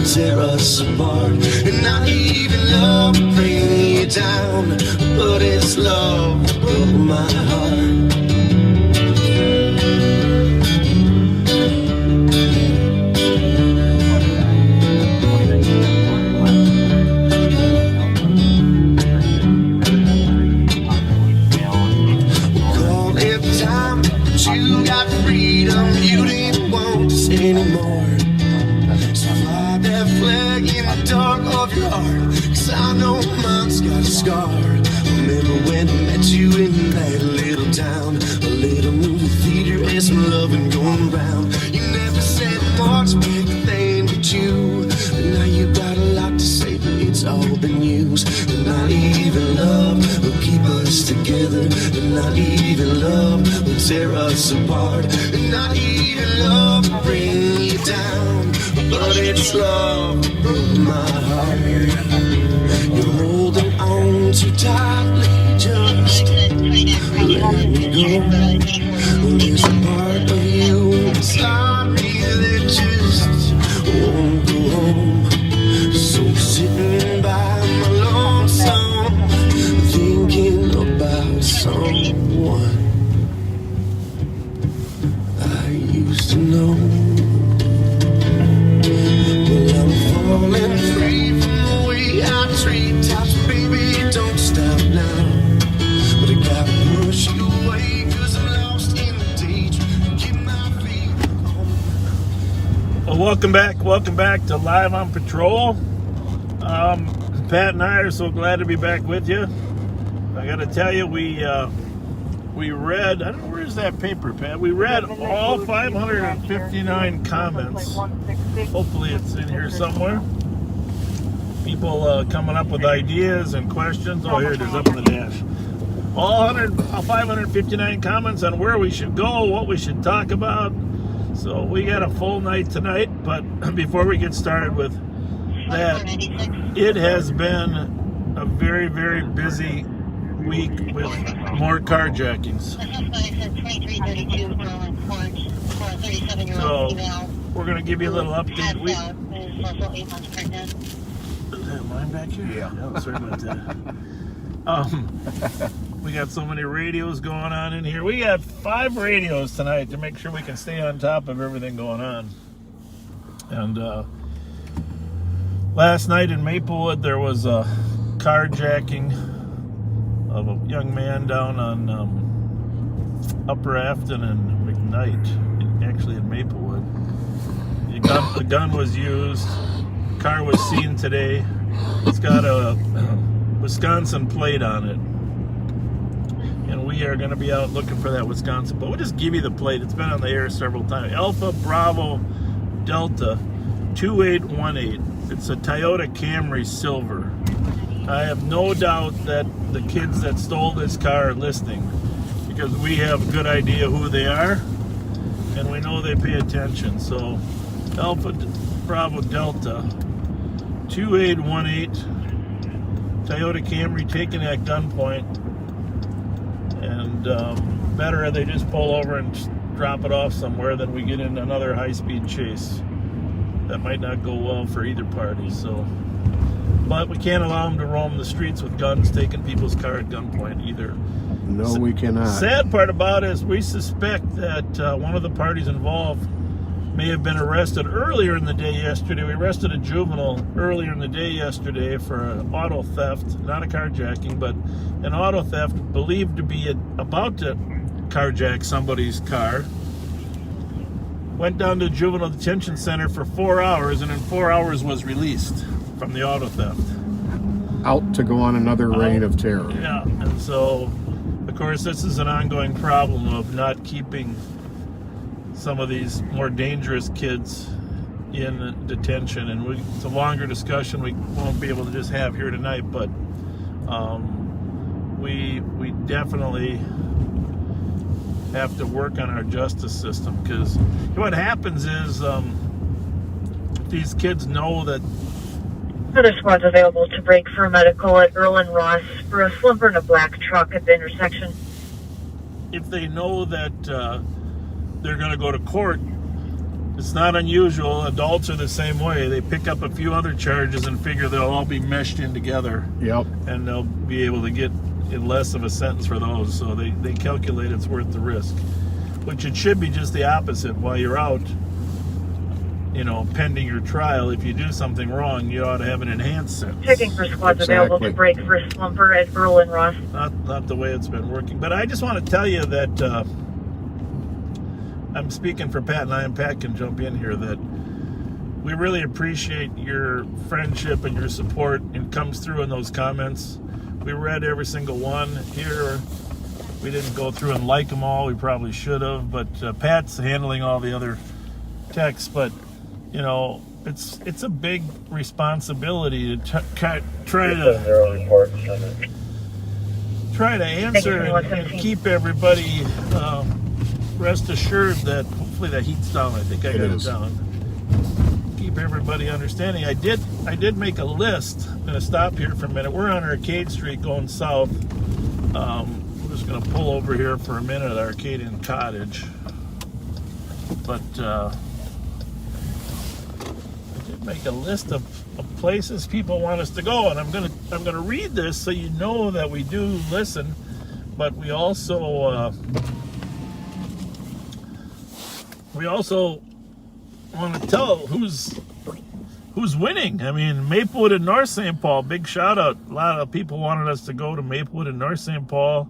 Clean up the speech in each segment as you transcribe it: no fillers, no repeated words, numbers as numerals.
will tear us apart. And not even love will bring you down, but it's love that broke my heart. You got freedom, you didn't want this anymore. So fly that flag in the dark of your heart, 'cause I know mine's got a scar. Remember when I met you in that little town, a little movie theater and some loving going round. You never said much back then, but you, but now you got a lot to say, but it's all been used. And not even love will keep us together, and not even love will tear us apart, and not even love will bring you down, but it's love that broke my heart. You're holding on too tightly, just let me go. There's a part of you inside me that just won't go home. So sitting by my lonesome, thinking about someone I used to know. Well, I'm falling free from the way I treat tops, baby, don't stop now. But I gotta push you away, 'cause I'm lost in the daydream. Keep my feet on. Well, welcome back to Live on Patrol. Pat and I are so glad to be back with you. I got to tell you, we read, I don't know, where's that paper, Pat? We read all 559 comments. Hopefully it's in here somewhere. People coming up with ideas and questions. Oh, here it is up in the dash. All 559 comments on where we should go, what we should talk about. So we got a full night tonight, but before we get started with that, it has been a very, very busy week with more carjackings. So we're going to give you a little update. Is that mine back here? Yeah. Oh, sorry about that. We got so many radios going on in here. We got 5 radios tonight to make sure we can stay on top of everything going on. And last night in Maplewood, there was a carjacking of a young man down on Upper Afton and McKnight, actually in Maplewood. The gun was used. Car was seen today. It's got a Wisconsin plate on it. And we are going to be out looking for that Wisconsin plate. We'll just give you the plate. It's been on the air several times. Alpha Bravo Delta 2818. It's a Toyota Camry Silver. I have no doubt that the kids that stole this car are listening, because we have a good idea who they are, and we know they pay attention. So Alpha Bravo Delta 2818, Toyota Camry taken at gunpoint, and better they just pull over and drop it off somewhere than we get in another high-speed chase. That might not go well for either party. So, but we can't allow them to roam the streets with guns, taking people's car at gunpoint either. No, we cannot. Sad part about it is we suspect that one of the parties involved may have been arrested earlier in the day yesterday. We arrested a juvenile earlier in the day yesterday for an auto theft, not a carjacking, but an auto theft, believed to be about to carjack somebody's car. Went down to the juvenile detention center for 4 hours, and in 4 hours was released from the auto theft. Out to go on another reign of terror. Yeah, and so, of course, this is an ongoing problem of not keeping some of these more dangerous kids in detention, and it's a longer discussion we won't be able to just have here tonight, but we definitely have to work on our justice system, because what happens is these kids know that Other squads available to break for medical at Earl and Ross for a slumper in a black truck at the intersection. if they know that they're going to go to court, It's not unusual. Adults are the same way. They pick up a few other charges and figure they'll all be meshed in together. Yep. And they'll be able to get less of a sentence for those. So they calculate it's worth the risk. Which it should be just the opposite. While you're out, pending your trial, if you do something wrong, you ought to have an enhanced sentence. Checking for squads available to break for a slumper at Earl and Ross. Not the way it's been working. But I just want to tell you that I'm speaking for Pat and I, and Pat can jump in here, that we really appreciate your friendship and your support, and comes through in those comments. We read every single one here. We didn't go through and like them all. We probably should have, but Pat's handling all the other texts. But it's a big responsibility to try to answer and keep everybody rest assured that hopefully that heat's down. I think I got it down. Keep everybody understanding. I did make a list. I'm going to stop here for a minute. We're on Arcade Street going south. We're just going to pull over here for a minute at Arcadian Cottage. But I did make a list of places people want us to go, and I'm gonna read this so you know that we do listen, but we also want to tell who's winning. I mean, Maplewood and North St. Paul, big shout out. A lot of people wanted us to go to Maplewood and North St. Paul.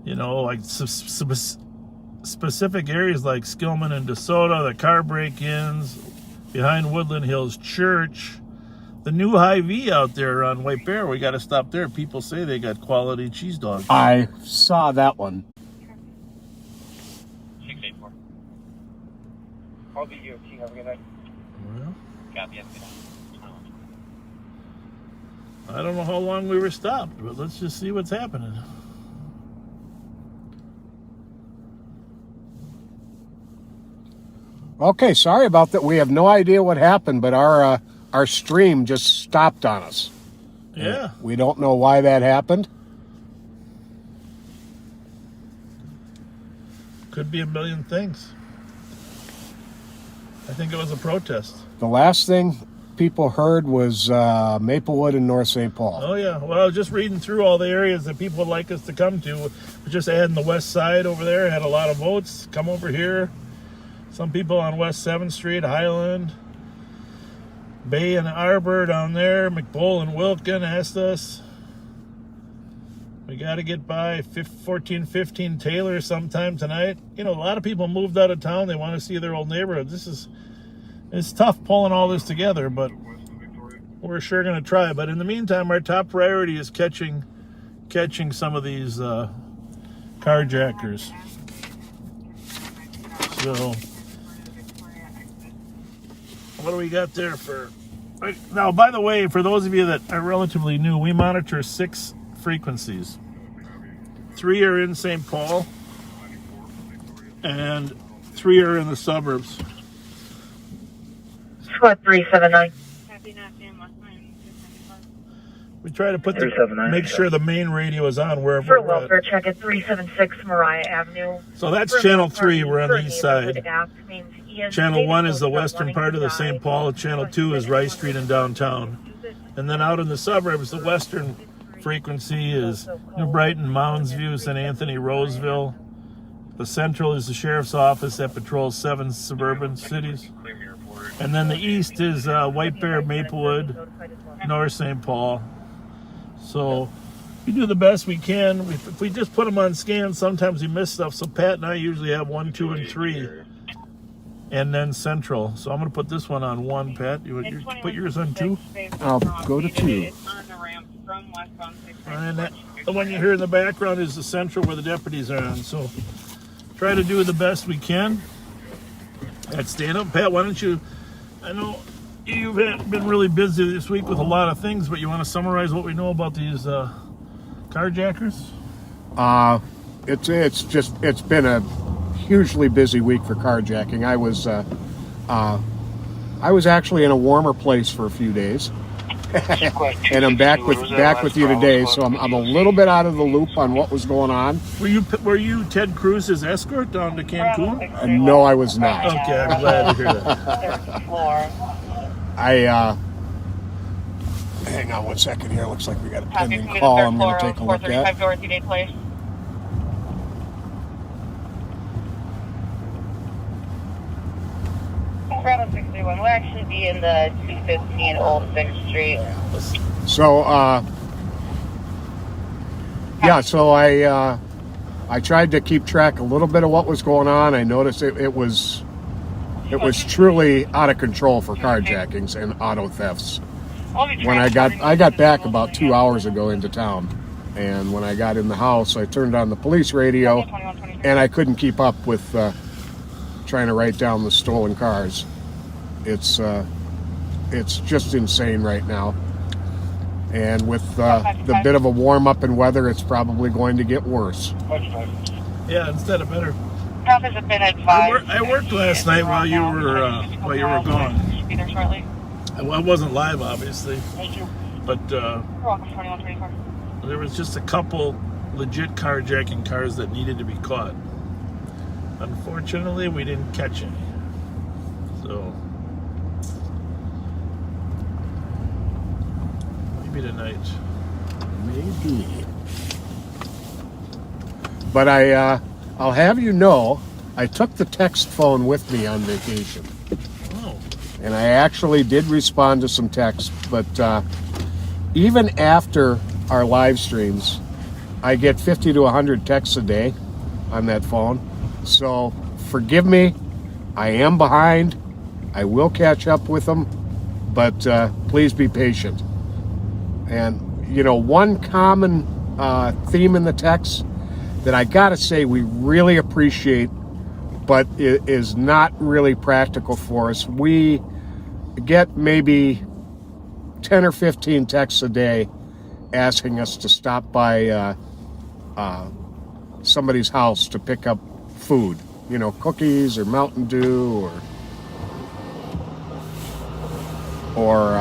Like specific areas like Skillman and DeSoto, the car break-ins, behind Woodland Hills Church, the new Hyvee out there on White Bear. We got to stop there. People say they got quality cheese dogs. I saw that one. 684. I'll be you. Have a good night. Well, Copy. I don't know how long we were stopped, but let's just see what's happening. Okay, sorry about that. We have no idea what happened, but our stream just stopped on us. Yeah. We don't know why that happened. Could be a million things. I think it was a protest. The last thing people heard was Maplewood and North St. Paul. Oh, yeah. Well, I was just reading through all the areas that people would like us to come to. We're just adding the west side over there. Had a lot of votes. Come over here. Some people on West 7th Street, Highland, Bay and Arbor down there, McBull and Wilkin asked us. We got to get by 1415 Taylor sometime tonight. A lot of people moved out of town. They want to see their old neighborhood. It's tough pulling all this together, but we're sure going to try. But in the meantime, our top priority is catching some of these carjackers. So what do we got there for? Now, by the way, for those of you that are relatively new, we monitor 6 frequencies. 3 are in St. Paul, and 3 are in the suburbs. Squad 379. We try to make sure the main radio is on wherever For we're welfare at. check at 376 Mariah Avenue. So that's Channel 3. We're on the east side. Channel 1 is the western part of the St. Paul. Channel 2 is Rice Street and downtown. And then out in the suburbs, the western frequency is New Brighton, Mounds View, St. Anthony, Roseville. The central is the sheriff's office that patrols 7 suburban cities. And then the east is White Bear, Maplewood, North St. Paul. So we do the best we can. If we just put them on scan, sometimes we miss stuff. So Pat and I usually have 1, 2, and 3. And then central. So I'm going to put this one on 1, Pat. You put yours on 2? I'll go to 2. And the one you hear in the background is the central where the deputies are on. So try to do the best we can. At stand up. Pat, why don't you, I know you've been really busy this week with a lot of things, but you want to summarize what we know about these carjackers? It's been a hugely busy week for carjacking. I was actually in a warmer place for a few days, and I'm back with you today. So I'm a little bit out of the loop on what was going on. Were you Ted Cruz's escort down to Cancun? No, I was not. Okay, I'm glad to hear that. Hang on one second here. Looks like we got a pending call. I'm going to take a look at. Dorothy Day Place. Colorado 631. We'll actually be in the 215 Old 6th Street. So, so I tried to keep track a little bit of what was going on. I noticed it was truly out of control for carjackings and auto thefts. When I got back about 2 hours ago into town, and when I got in the house, I turned on the police radio, and I couldn't keep up with trying to write down the stolen cars. It's just insane right now, and with the bit of a warm up in weather, it's probably going to get worse. Yeah, instead of better. Traffic has been advised. I worked last night while you were gone. Should be there shortly. I wasn't live, obviously, but You're welcome, 2124. there was just a couple legit carjacking cars that needed to be caught. Unfortunately, we didn't catch any. So maybe tonight. Maybe. But I'll have you know, I took the text phone with me on vacation. Oh. And I actually did respond to some texts, but even after our live streams, I get 50 to 100 texts a day on that phone. So forgive me, I am behind. I will catch up with them, but please be patient. And, one common theme in the text that I gotta say we really appreciate, but it is not really practical for us. We get maybe 10 or 15 texts a day asking us to stop by somebody's house to pick up food, cookies or Mountain Dew or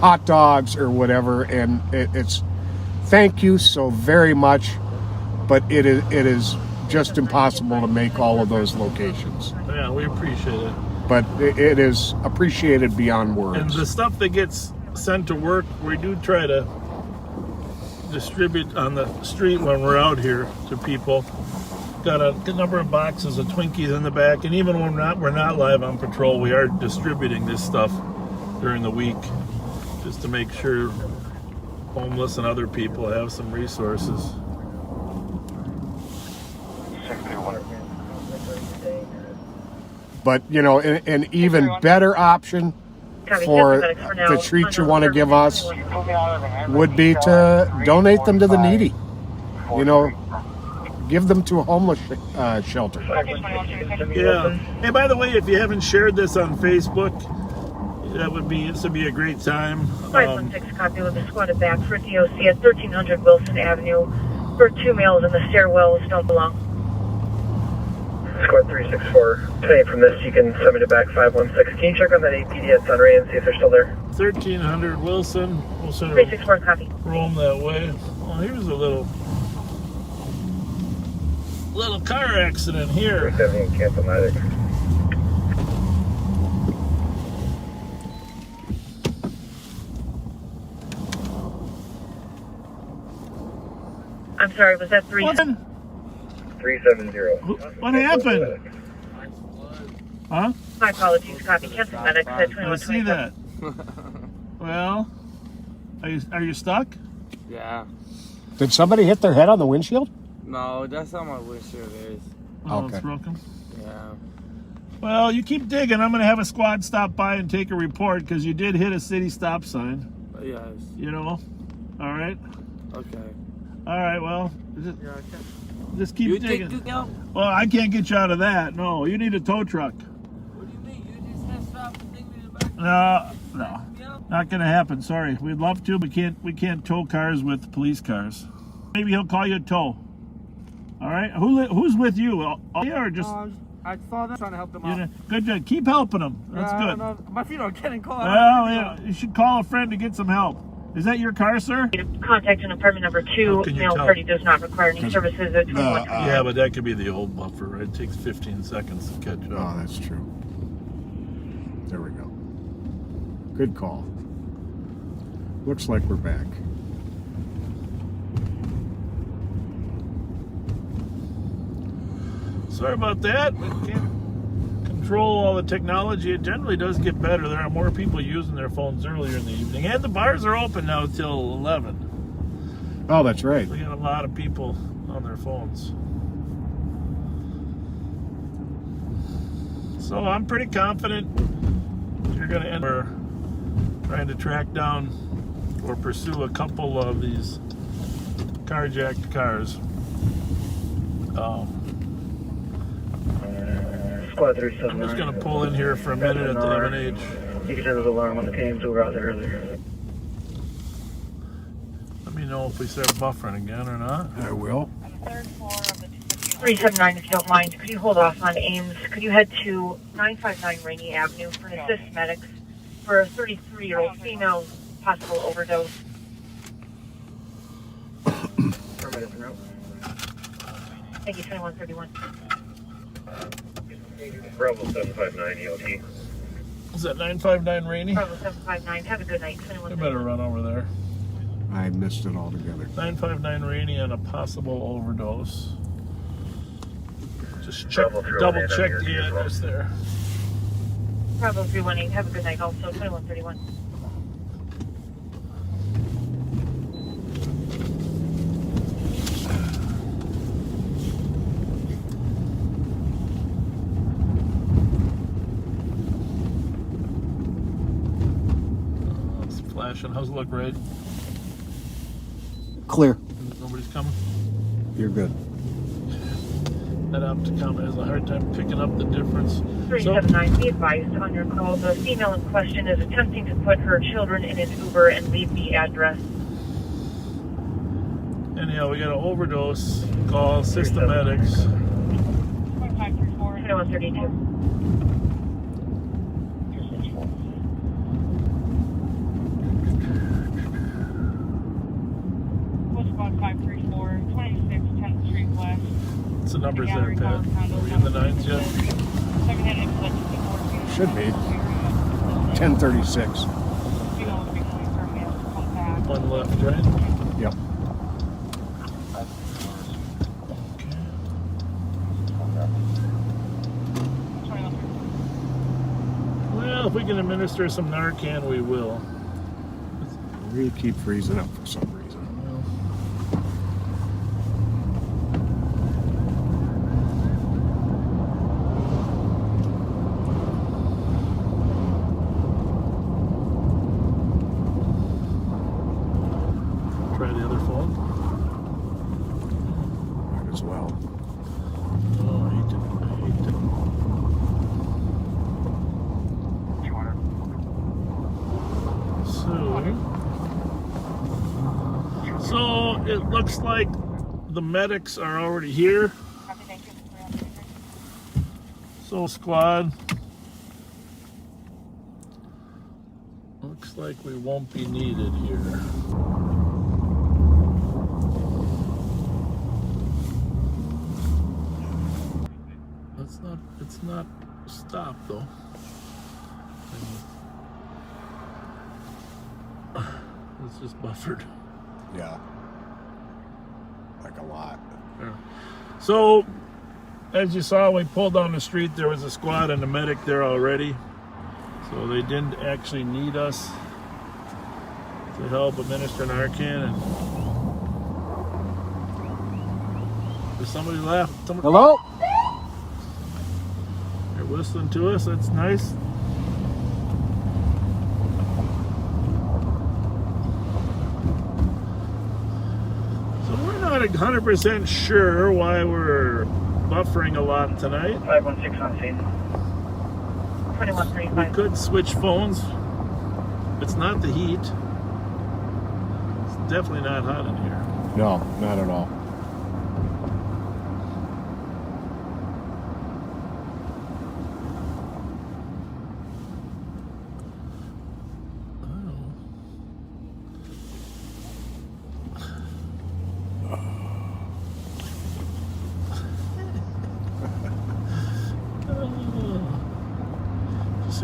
hot dogs or whatever. And it's thank you so very much, but it is just impossible to make all of those locations. Yeah, we appreciate it. But it is appreciated beyond words. And the stuff that gets sent to work, we do try to distribute on the street when we're out here to people. Got a good number of boxes of Twinkies in the back, and even when we're not live on patrol, we are distributing this stuff during the week just to make sure homeless and other people have some resources. But, an even better option for the treat you want to give us would be to donate them to the needy. Give them to a homeless shelter. Yeah. Hey, by the way, if you haven't shared this on Facebook, this would be a great time. 516 copy with a squatted back for DOC at 1300 Wilson Avenue for 2 males in the stairwells don't belong. Squad 364. Today from this, you can send me to back 516. Can you check on that APD at Sunray and see if they're still there? 1300 Wilson. We'll sort of 364 copy. roam that way. Well, here's a little car accident here. 370 Cancel Medic. I'm sorry, was that 3? 370. What happened? Huh? My apologies, copy. Cancel medics at 2125. I see that. Well, are you stuck? Yeah. Did somebody hit their head on the windshield? No, that's not my windshield is. Oh, Okay. it's broken. Yeah. Well, you keep digging. I'm going to have a squad stop by and take a report because you did hit a city stop sign. Yes. All right? Okay. All right, well, just keep You digging. take out? Well, I can't get you out of that. No, you need a tow truck. What do you mean? You just have stopped and take me to the back? No, not going to happen. Sorry, we'd love to, but we can't tow cars with police cars. Maybe he'll call you a tow. All right, who's with you? Or just I saw them trying to help them You out. know, good job. Keep helping them. That's I good. don't know. My feet are getting cold. Well, yeah, you should call a friend to get some help. Is that your car, sir? Contact an apartment number 2. How can you Male tell? party does not require any services at 21. Yeah, but that could be the old buffer, right? It takes 15 seconds to catch up. Oh, that's true. There we go. Good call. Looks like we're back. Sorry about that. We can't control all the technology. It generally does get better. There are more people using their phones earlier in the evening. And the bars are open now till 11. Oh, that's right. We got a lot of people on their phones. So I'm pretty confident you're going to end up trying to track down or pursue a couple of these carjacked cars. Squad 37. I'm just going to pull in here for a minute at the M&H. You can hear the alarm on the cams who were out there earlier. Let me know if we start buffering again or not. I will. 379, if you don't mind, could you hold off on Ames? Could you head to 959 Rainy Avenue for an assist medics for a 33-year-old female possible overdose? Permitted route. Thank you, 2131. Bravo 759 EOT. Is that 959 Rainy? Bravo 759, have a good night, I 2131. better run over there. I missed it altogether. 959 Rainy and a possible overdose. Just check, double check the address there. Bravo 318, have a good night also, 2131. It's flashing. How's it look, Ray? Clear. Nobody's coming? You're good. That Opticom has a hard time picking up the difference. 379, be advised on your call. The female in question is attempting to put her children in an Uber and leave the address. Anyhow, we got an overdose call, systematics. 2132. Squad 534, 26 10th Street West. What's the numbers there, Pat? Are we in the nines yet? Secondhand influence Should be. 1036. One left, right? Yep. Well, if we can administer some Narcan, we will. We keep freezing up for some reason. Try the other phone. Might as well. Oh, I hate it. So it looks like the medics are already here. So squad, looks like we won't be needed here. It's not stopped though. It's just buffered. Yeah. Like a lot. Yeah. So, as you saw, we pulled down the street. There was a squad and a medic there already. So they didn't actually need us to help administer Narcan. And there's somebody left. Somebody, Hello? they're whistling to us. That's nice. So we're not 100% sure why we're buffering a lot tonight. 516 on scene. 2135. We could switch phones. It's not the heat. It's definitely not hot in here. No, not at all.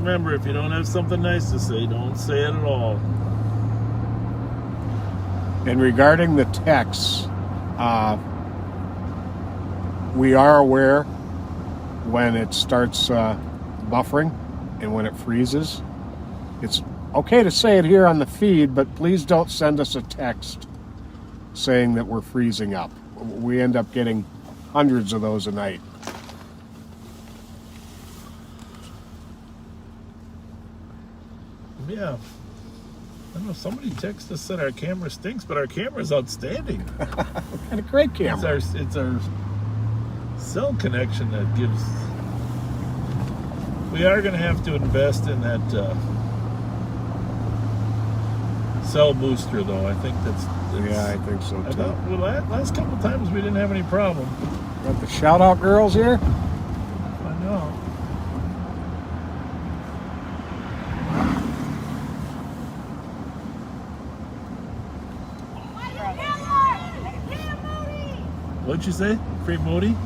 remember, if you don't have something nice to say, don't say it at all. And regarding the texts, we are aware when it starts buffering and when it freezes. It's okay to say it here on the feed, but please don't send us a text saying that we're freezing up. We end up getting hundreds of those a night. Yeah. I don't know, somebody texted us said our camera stinks, but our camera's outstanding. And a great camera. It's our cell connection that gives. We are going to have to invest in that cell booster, though. I think that's Yeah, I think so I too. thought, well, last couple of times we didn't have any problem. Got the shout out girls here. I know. What'd you say? Free Moody?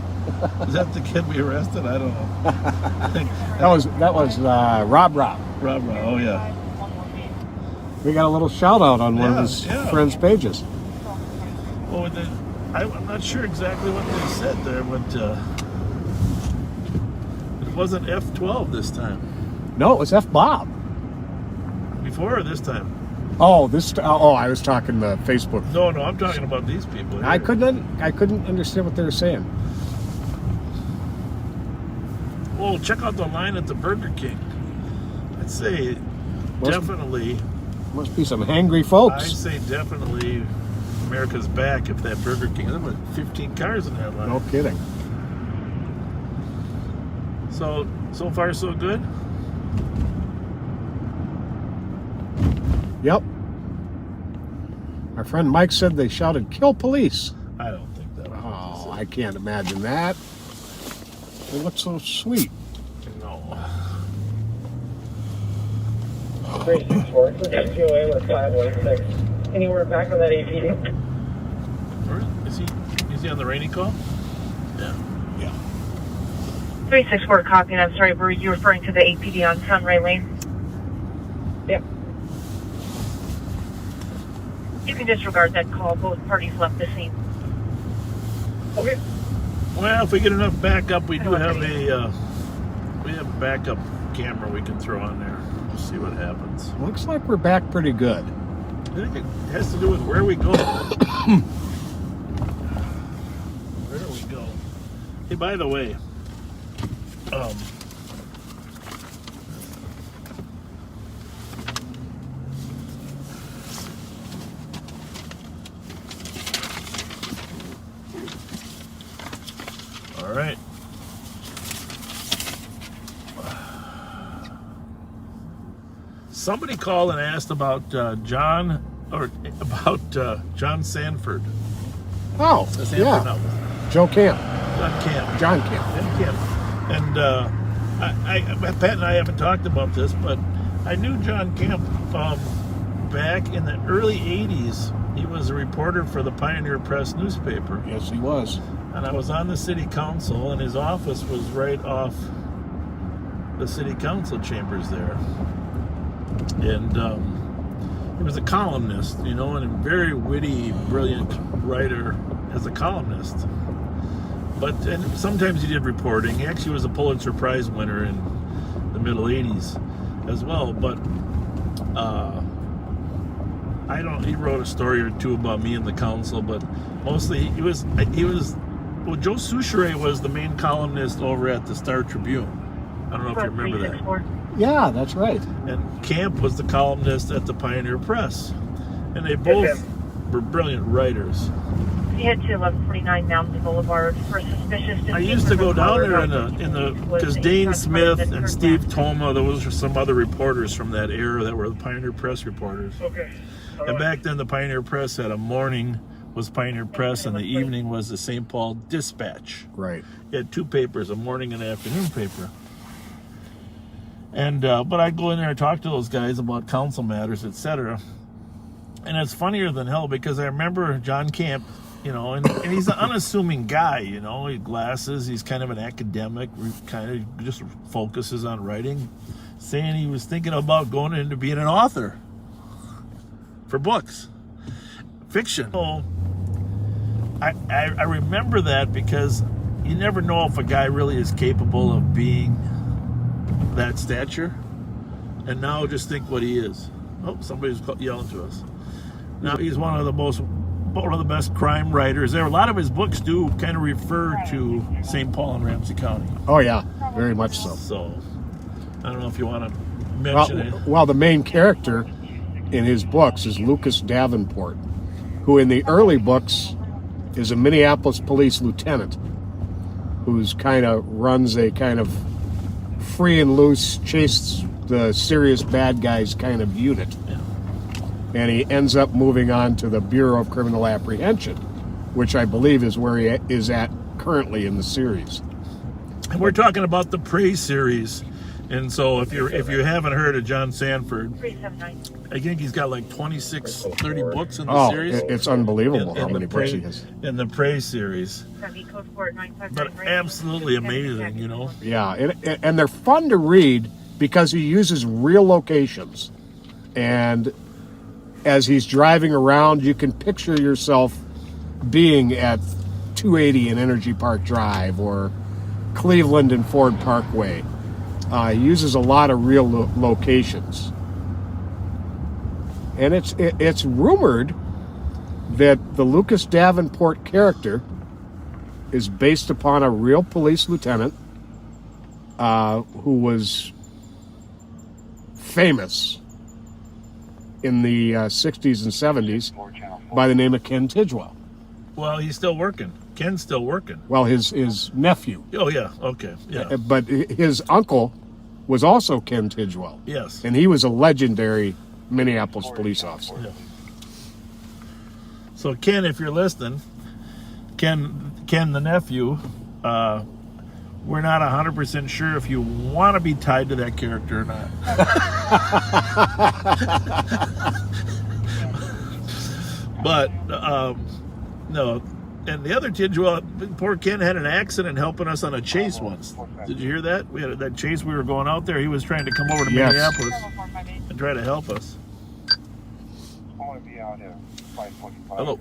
Is that the kid we arrested? I don't know. That was Rob. Rob. Oh yeah. We got a little shout out on one of his friends' pages. Well, I'm not sure exactly what they said there, but it wasn't F12 this time. No, it was F Bob. Before or this time? Oh, I was talking to Facebook. No, I'm talking about these people here. I couldn't understand what they were saying. Oh, check out the line at the Burger King. I'd say definitely. Must be some hangry folks. I say definitely America's back if that Burger King. There were 15 cars in that line. No kidding. So far so good? Yep. Our friend Mike said they shouted, "Kill police." I don't think that. Oh, I can't imagine that. They look so sweet. No. 364, QA with 516. Anywhere back on that APD? Is he on the rainy call? Yeah. 364 copy, and I'm sorry, were you referring to the APD on Sunray Lane? Yep. You can disregard that call. Both parties left the scene. Okay. Well, if we get enough backup, we do have a backup camera we can throw on there. We'll see what happens. Looks like we're back pretty good. I think it has to do with where we go. Where we go. Hey, by the way, all right. Somebody called and asked about John Sandford. Oh, Sandford, yeah. no, Joe Camp. John Camp. John Camp. And Pat and I haven't talked about this, but I knew John Camp back in the early 80s. He was a reporter for the Pioneer Press newspaper. Yes, he was. And I was on the city council, and his office was right off the city council chambers there. And he was a columnist, and a very witty, brilliant writer as a columnist. And sometimes he did reporting. He actually was a Pulitzer Prize winner in the middle 80s as well. But he wrote a story or two about me in the council, but mostly he was Joe Souchere was the main columnist over at the Star Tribune. I don't know if you remember that. Yeah, that's right. And Camp was the columnist at the Pioneer Press. And they both were brilliant writers. He had to 1149 Mounds Boulevard for suspicious. I used to go down there because Dane Smith and Steve Toma, those were some other reporters from that era that were the Pioneer Press reporters. Okay. And back then the Pioneer Press had a morning was Pioneer Press and the evening was the St. Paul Dispatch. Right. It had two papers, a morning and an afternoon paper. And but I'd go in there and talk to those guys about council matters, etc. And it's funnier than hell because I remember John Camp, and he's an unassuming guy, he had glasses, he's kind of an academic, kind of just focuses on writing. saying he was thinking about going into being an author for books, fiction. So I remember that because you never know if a guy really is capable of being that stature. And now just think what he is. Oh, somebody's yelling to us. Now he's one of the best crime writers there. A lot of his books do kind of refer to St. Paul and Ramsey County. Oh yeah, very much so. So I don't know if you want to mention it. Well, the main character in his books is Lucas Davenport, who in the early books is a Minneapolis police lieutenant who's kind of runs a kind of free and loose, chase the serious bad guys kind of unit. Yeah. And he ends up moving on to the Bureau of Criminal Apprehension, which I believe is where he is at currently in the series. And we're talking about the Prey series. And so if you haven't heard of John Sandford, 379. I think he's got like 26, 30 books in the series. It's unbelievable In how the many books he Prey- has. In the Prey series. Code for 959 But Rainy. absolutely amazing, you know. Yeah, and they're fun to read because he uses real locations. And as he's driving around, you can picture yourself being at 280 and Energy Park Drive or Cleveland and Ford Parkway. He uses a lot of real locations. And it's rumored that the Lucas Davenport character is based upon a real police lieutenant who was famous in the 60s and 70s by the name of Ken Tidwell. Well, he's still working. Ken's still working. Well, his nephew. Oh, yeah. Okay. Yeah. But his uncle was also Ken Tidwell. Yes. And he was a legendary Minneapolis police officer. Yeah. So, Ken, if you're listening, Ken the nephew, we're not 100% sure if you want to be tied to that character or not. But, no. And the other Tidwell, poor Ken had an accident helping us on a chase once. Did you hear that? We had that chase. We were going out there. He was trying to come over to Minneapolis and try to help us. Hello.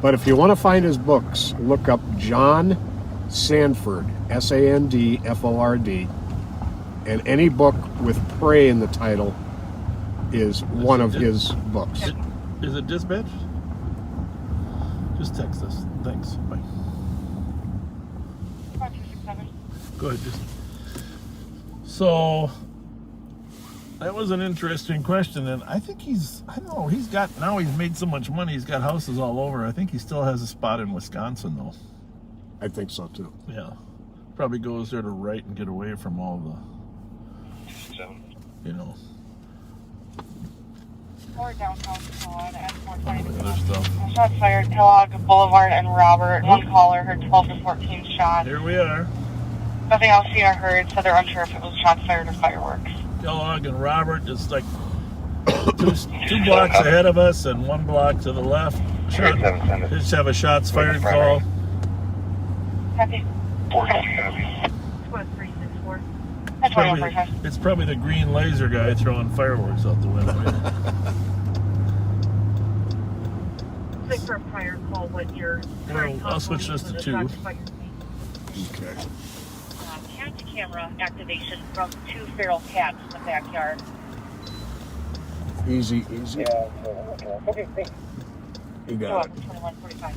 But if you want to find his books, look up John Sandford, Sandford, and any book with Prey in the title is one of his books. Is it dispatched? Just text us. Thanks. Bye. 5267. Go ahead. So that was an interesting question, and I think he's made so much money, he's got houses all over. I think he still has a spot in Wisconsin, though. I think so, too. Yeah. Probably goes there to write and get away from all the, you know, Or downtown Kellogg and 420. other stuff. Shots fired, Kellogg Boulevard and Robert. One caller heard 12 to 14 shots. Here we are. Nothing else seen or heard, so they're unsure if it was shots fired or fireworks. Kellogg and Robert is like two blocks ahead of us and one block to the left. Just have a shots fired call. Copy. 364. That's 2145. It's probably the green laser guy throwing fireworks out the window. Like for a prior call, what your Well, I'll switch this to 2. Okay. Cat camera activation from 2 feral cats in the backyard. Easy. Okay, thanks. You got it. 2145.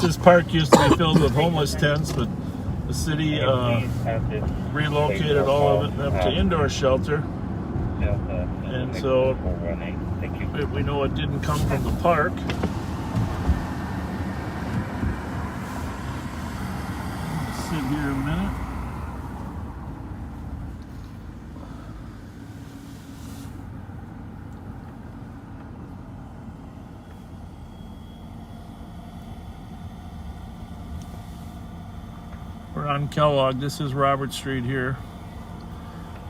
This park used to be filled with homeless tents, but the city relocated all of them to indoor shelter. And so we know it didn't come from the park. Sit here a minute. We're on Kellogg. This is Robert Street here.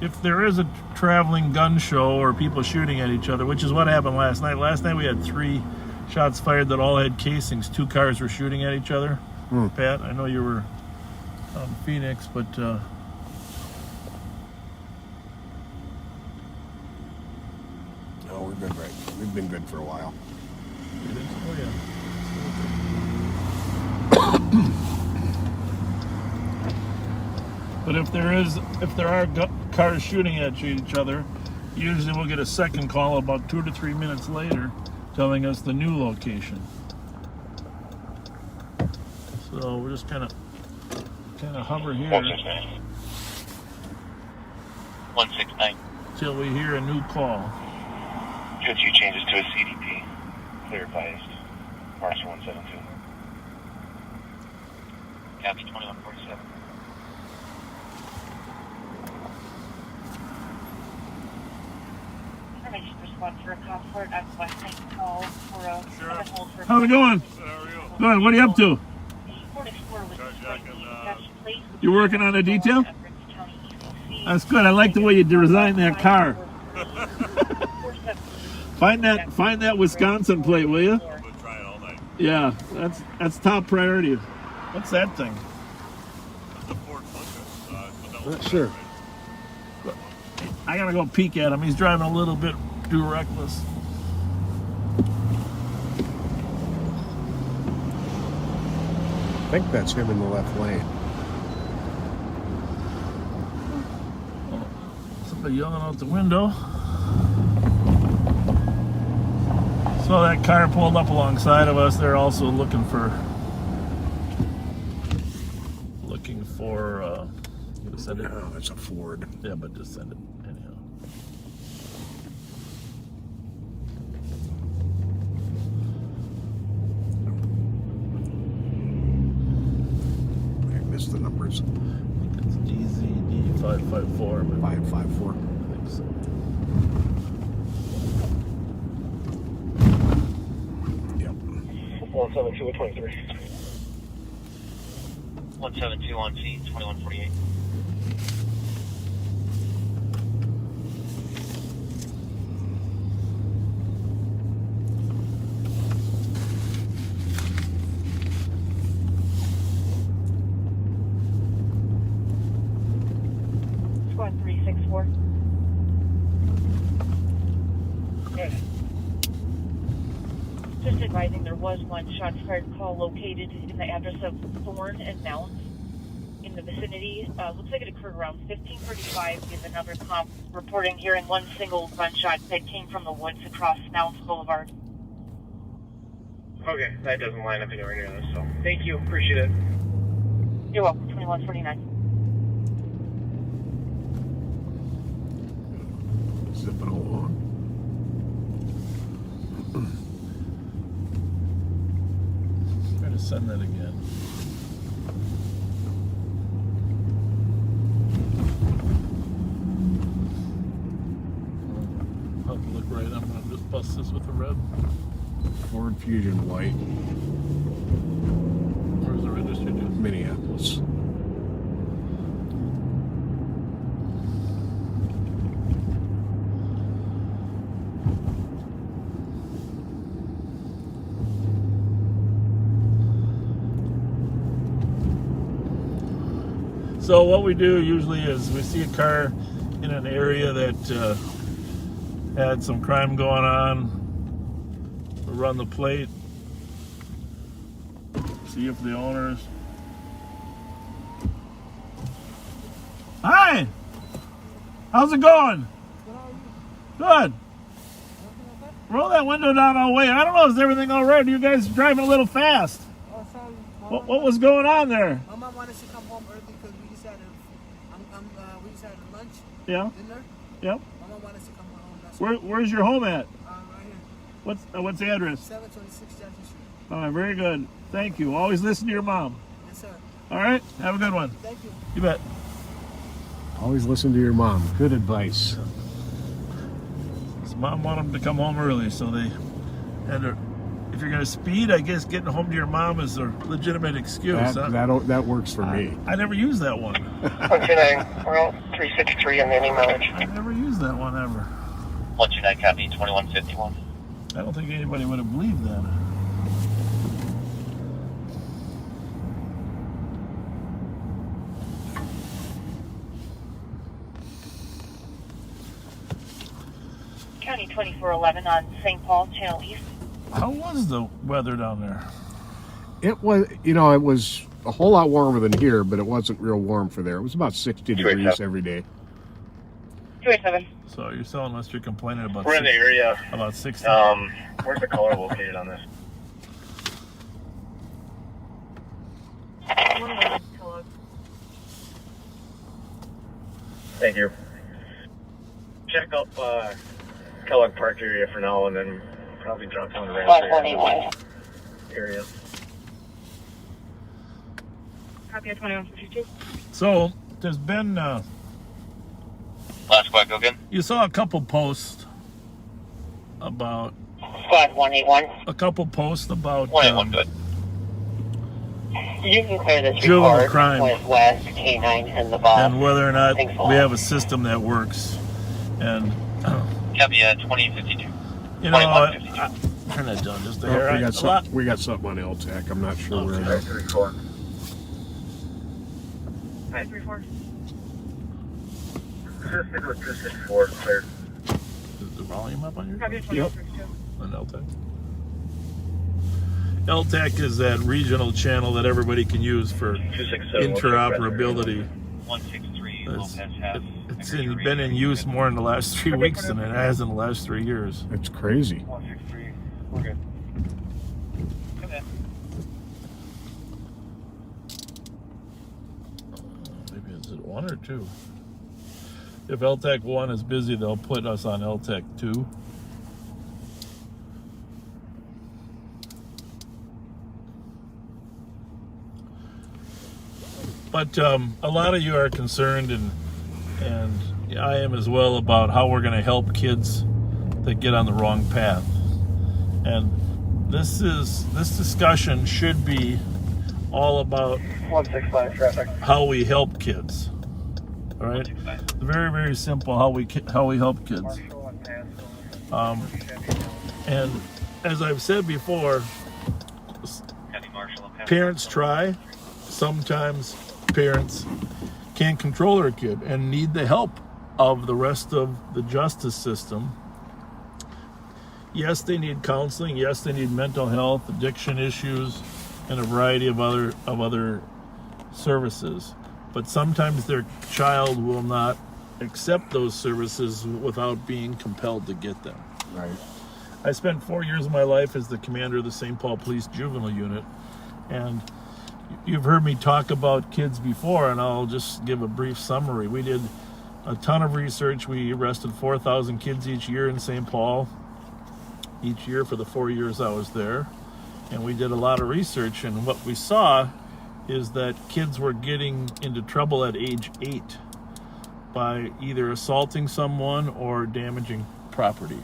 If there is a traveling gun show or people shooting at each other, which is what happened last night. Last night we had 3 shots fired that all had casings. 2 cars were shooting at each other. Pat, I know you were on Phoenix, but No, we've been great. We've been good for a while. oh yeah. But if there are cars shooting at each other, usually we'll get a second call about 2 to 3 minutes later, telling us the new location. So we're just kind of hover here 169. till we hear a new call. Good few changes to a CDP. Clear biased. Marshall 172. Copy 2147. Information response for a comfort at West Side call for a hold for. How's it going? Good. What are you up to? You working on a detail? That's good. I like the way you designed that car. Find that Wisconsin plate, will you? We'll try it all night. Yeah, that's top priority. What's that thing? The Ford Focus. Not sure. I gotta go peek at him. He's driving a little bit too reckless. I think that's him in the left lane. Somebody yelling out the window. So that car pulled up alongside of us. They're also looking for send it. No, it's a Ford. Yeah, but just send it anyhow. I missed the numbers. I think it's DZD554. 554. I think so. Yep. 172 with 23. 172 on scene, 2148. Squad 364. Just advising there was one shots fired call located in the address of Thorn and Mounds in the vicinity. Looks like it occurred around 15:35. We have another comp reporting hearing one single gunshot that came from the woods across Mounds Boulevard. Okay, that doesn't line up anywhere near this, so thank you, appreciate it. You're welcome, 2149. Zipping along. Try to send that again. I'll have to look right. I'm going to just bust this with the red. Ford Fusion White, Where's the register to? Minneapolis. So what we do usually is we see a car in an area that had some crime going on. We run the plate, see if the owners. Hi, how's it going? Good. Roll that window down all the way. I don't know, is everything all right? You guys driving a little fast. Oh, sorry. What was going on there? My mom wanted to come home early because we just had lunch, Yeah. dinner. Yep. My mom wanted to come home. That's why. Where's your home at? Right here. What's the address? 726 Jackson Street. All right, very good. Thank you. Always listen to your mom. Yes, sir. All right, have a good one. Thank you. You bet. Always listen to your mom. Good advice. His mom wanted him to come home early, so they had to. If you're going to speed, I guess getting home to your mom is a legitimate excuse. That works for me. I never used that one. 129, we're out 363 on the any mileage. I never used that one ever. 129 copy, 2151. I don't think anybody would have believed that. County 2411 on St. Paul, Channel East. How was the weather down there? It was, it was a whole lot warmer than here, but it wasn't real warm for there. It was about 60 degrees every day. 287. So you're telling us you're complaining about We're in the area. About 60. Where's the caller located on this? Thank you. Check up Kellogg Park area for now, and then probably drop down to Ramsey area. Copy at 2152. So there's been Last squad, go again. you saw a couple posts about Squad 181. Good. You can clear this Juvenile report crime. with West K9 and the boss. and whether or not Thanks a lot. we have a system that works. And Copy 2052. you know, 2152. turn that down just a Oh, hair. we got something on LTAC. I'm not sure where it is. 534. 534. Just stick with 264, clear. Is the volume up on your Copy at Yep. 2152. on LTAC? LTAC is that regional channel that everybody can use for 267. interoperability. 163. It's, Lopez has. been in use more in the last 3 weeks than it has in the last 3 years. It's crazy. 163. We're good. Come in. Maybe is it 1 or 2? If LTAC 1 is busy, they'll put us on LTAC 2. But a lot of you are concerned, and I am as well, about how we're going to help kids that get on the wrong path. And this discussion should be all about 165 traffic. how we help kids. All right, very, very simple how we help kids. And as I've said before, parents try. Sometimes parents can't control their kid and need the help of the rest of the justice system. Yes, they need counseling. Yes, they need mental health, addiction issues, and a variety of other services. But sometimes their child will not accept those services without being compelled to get them. Right. I spent 4 years of my life as the commander of the St. Paul Police Juvenile Unit, and you've heard me talk about kids before, and I'll just give a brief summary. We did a ton of research. We arrested 4,000 kids each year in St. Paul, each year for the 4 years I was there. And we did a lot of research, and what we saw is that kids were getting into trouble at age 8 by either assaulting someone or damaging property.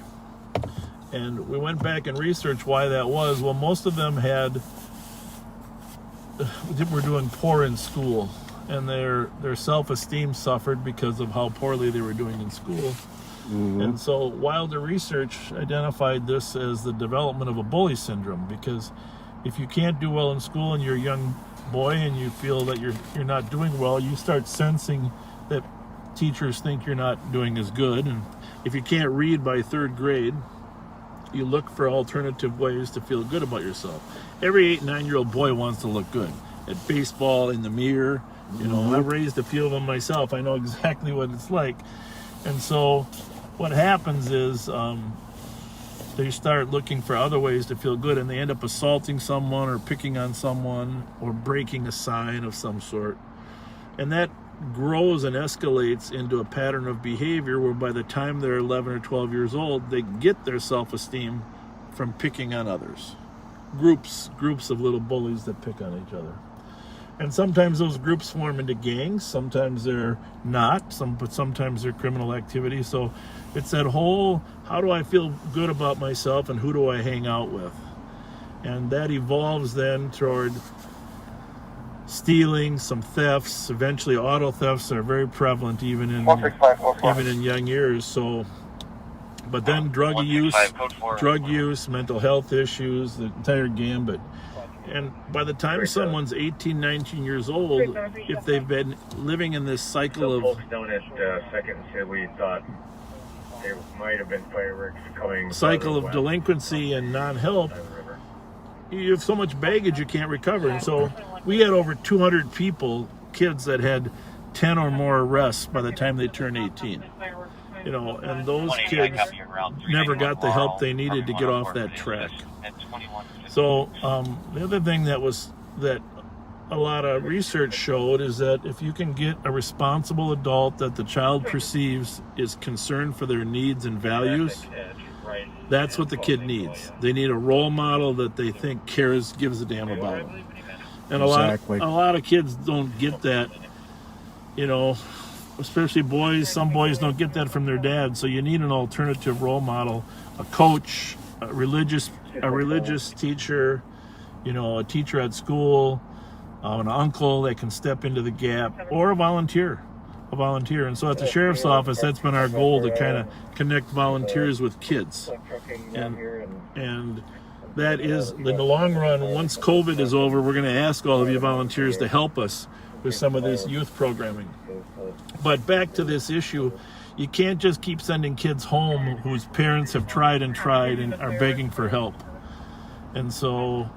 And we went back and researched why that was. Well, most of them were doing poor in school, and their self-esteem suffered because of how poorly they were doing in school. Mm-hmm. And so Wilder research identified this as the development of a bully syndrome, because if you can't do well in school and you're a young boy and you feel that you're not doing well, you start sensing that teachers think you're not doing as good. And if you can't read by 3rd grade, you look for alternative ways to feel good about yourself. Every 8, 9-year-old boy wants to look good at baseball, in the mirror. You know, I've raised a few of them myself. I know exactly what it's like. And so what happens is they start looking for other ways to feel good, and they end up assaulting someone or picking on someone or breaking a sign of some sort. And that grows and escalates into a pattern of behavior where by the time they're 11 or 12 years old, they get their self-esteem from picking on others. Groups of little bullies that pick on each other. And sometimes those groups form into gangs, sometimes they're not, but sometimes they're criminal activity. So it's that whole, how do I feel good about myself and who do I hang out with? And that evolves then toward stealing, some thefts. Eventually auto thefts are very prevalent even in young years. So, but then drug use, mental health issues, the entire gambit. And by the time someone's 18, 19 years old, if they've been living in this cycle of... folks down at Second said we thought there might have been fireworks coming. Cycle of delinquency and non-help, you have so much baggage you can't recover. And so we had over 200 kids that had 10 or more arrests by the time they turned 18. You know, and those kids never got the help they needed to get off that track. So the other thing that a lot of research showed is that if you can get a responsible adult that the child perceives is concerned for their needs and values, that's what the kid needs. They need a role model that they think cares, gives a damn about them. And a lot of kids don't get that, you know, especially boys. Some boys don't get that from their dad. So you need an alternative role model, a coach, a religious teacher, you know, a teacher at school, an uncle that can step into the gap, or a volunteer. And so at the sheriff's office, that's been our goal, to kind of connect volunteers with kids. And that is, in the long run, once COVID is over, we're going to ask all of you volunteers to help us with some of this youth programming. But back to this issue, you can't just keep sending kids home whose parents have tried and are begging for help. And so,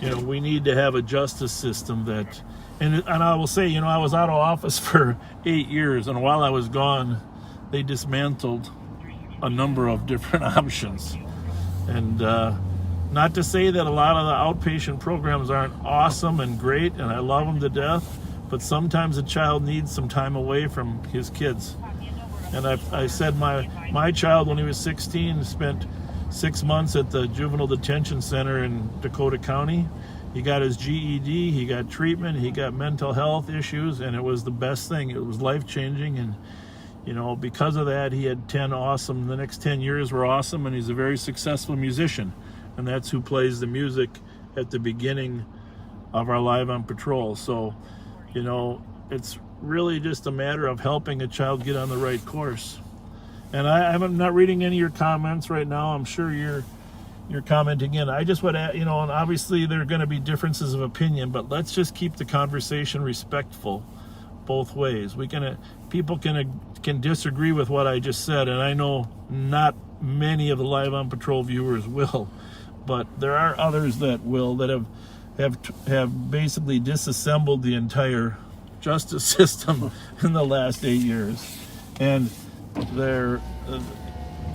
you know, we need to have a justice system that, and I will say, you know, I was out of office for 8 years, and while I was gone, they dismantled a number of different options. And not to say that a lot of the outpatient programs aren't awesome and great, and I love them to death, but sometimes a child needs some time away from his kids. And I said my child, when he was 16, spent 6 months at the Juvenile Detention Center in Dakota County. He got his GED, he got treatment, he got mental health issues, and it was the best thing. It was life-changing, and, you know, because of that, he had the next 10 years were awesome, and he's a very successful musician. And that's who plays the music at the beginning of our Live on Patrol. So, you know, it's really just a matter of helping a child get on the right course. And I'm not reading any of your comments right now. I'm sure you're commenting in. I just would, you know, and obviously there are going to be differences of opinion, but let's just keep the conversation respectful both ways. People can disagree with what I just said, and I know not many of the Live on Patrol viewers will, but there are others that will, that have basically disassembled the entire justice system in the last 8 years, and they're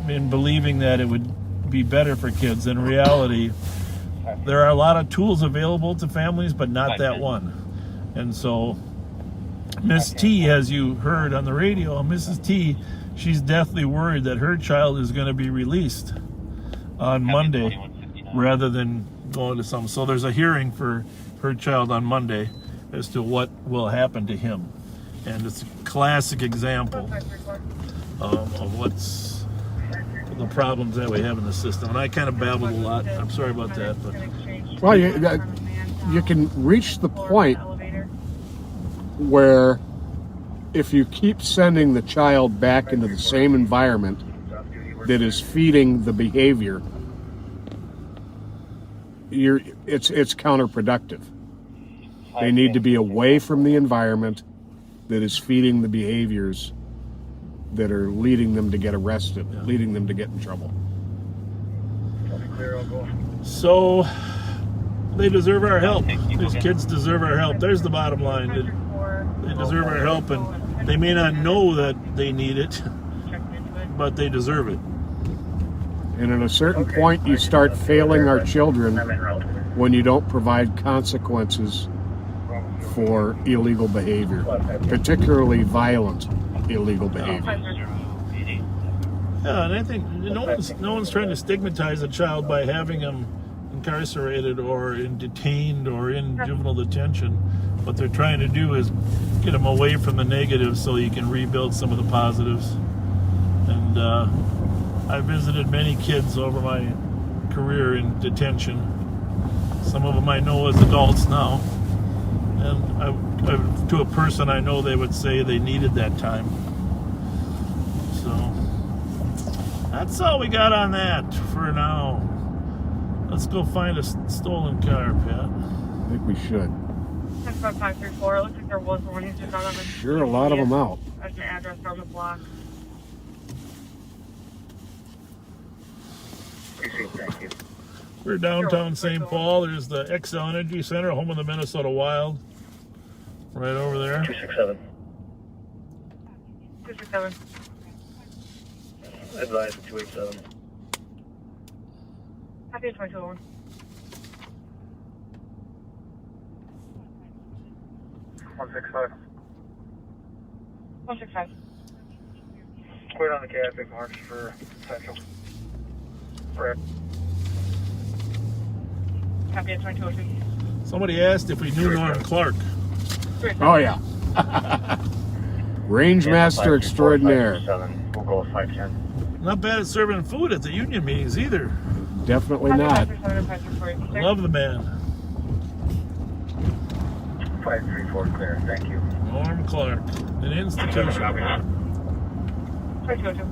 in believing that it would be better for kids. In reality, there are a lot of tools available to families, but not that one. And so Miss T, as you heard on the radio, Mrs. T, she's deathly worried that her child is going to be released on Monday rather than going to some. So there's a hearing for her child on Monday as to what will happen to him. And it's a classic example of what's the problems that we have in the system. And I kind of babbled a lot. I'm sorry about that. But Well, you can reach the point where if you keep sending the child back into the same environment that is feeding the behavior, it's counterproductive. They need to be away from the environment that is feeding the behaviors that are leading them to get arrested, leading them to get in trouble. So they deserve our help. These kids deserve our help. There's the bottom line. They deserve our help, and they may not know that they need it, but they deserve it. And at a certain point, you start failing our children when you don't provide consequences for illegal behavior, particularly violent illegal behavior. Yeah, and I think no one's trying to stigmatize a child by having them incarcerated or detained or in juvenile detention. What they're trying to do is get them away from the negatives so you can rebuild some of the positives. And I visited many kids over my career in detention, Some of them I know as adults now. And I, to a person I know, they would say they needed that time. So that's all we got on that for now. Let's go find a stolen car, Pat. I think we should. 534. It looks like there was one. He's just out of Sure, a lot of them out. That's an address on the block. Thank you. We're downtown St. Paul. There's the Xcel Energy Center, home of the Minnesota Wild. Right over there. 267. 267. Advise 287. Happy 2201. 165. 165. Cleared on the cab, big marks for Central. Correct. Happy 2202. Somebody asked if we knew Norm Clark. Oh, yeah. Range Master Extraordinaire. We'll go with 510. Not bad at serving food at the union meetings either. Definitely not. Love the man. 534 clear, thank you. Norm Clark, an institution. 2202.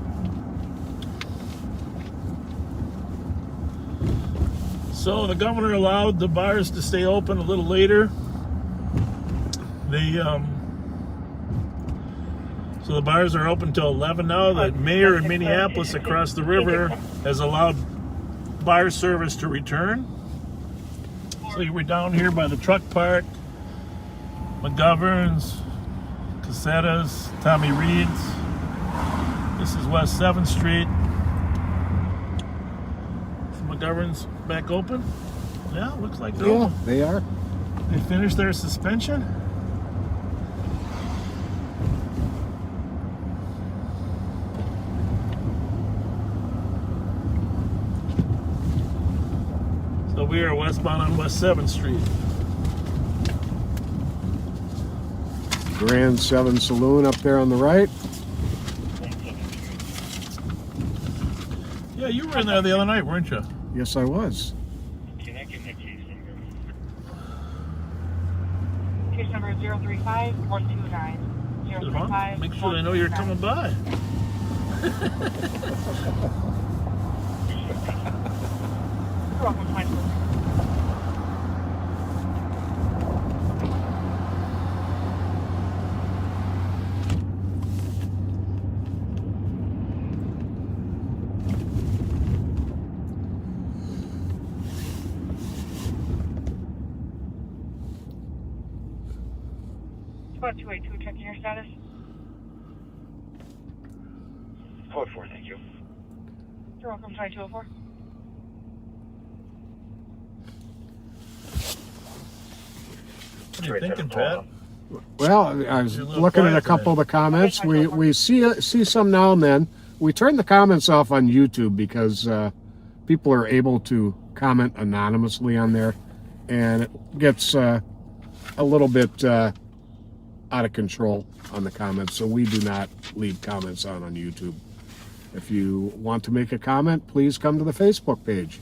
So the governor allowed the bars to stay open a little later. So the bars are open till 11 now. The mayor in Minneapolis across the river has allowed bar service to return. So we're down here by the truck park, McGovern's, Casetta's, Tommy Reed's. This is West 7th Street. So McGovern's back open. Yeah, looks like they're open. They are. They finished their suspension. So we are westbound on West 7th Street. Grand 7 Saloon up there on the right. Yeah, you were in there the other night, weren't you? Yes, I was. Case number 035129. 035. Make sure they know you're coming by. You're welcome. Fine. About 282, checking your status. Code 4, thank you. You're welcome, 2204. What are you thinking, Pat? Well, I was You're a little looking at a quiet couple of today. the comments. We see some now and then. We turn the comments off on YouTube because people are able to comment anonymously on there, and it gets a little bit out of control on the comments. So we do not leave comments on YouTube. If you want to make a comment, please come to the Facebook page.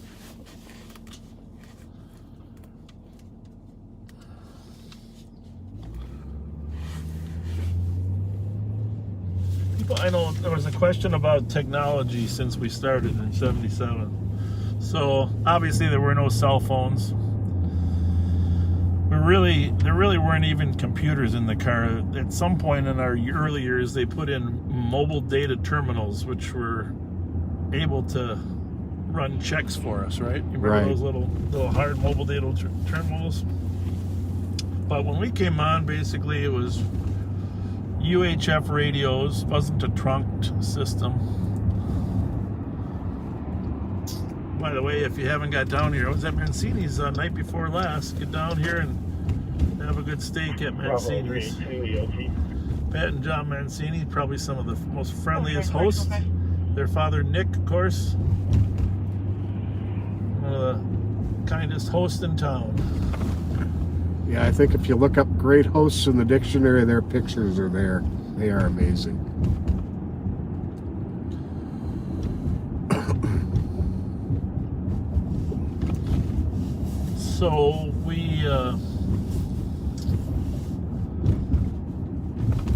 I know there was a question about technology since we started in '77. So obviously there were no cell phones. There really weren't even computers in the car. At some point in our early years, they put in mobile data terminals, which were able to run checks for us, right? You remember Right. those little hard mobile data terminals? But when we came on, basically it was UHF radios, wasn't a trunked system. By the way, if you haven't got down here, I was at Mancini's night before last. Get down here and have a good steak at Mancini's. Pat and John Mancini, probably some of the most friendliest hosts. Their father, Nick, of course, one of the kindest hosts in town. Yeah, I think if you look up great hosts in the dictionary, their pictures are there. They are amazing. So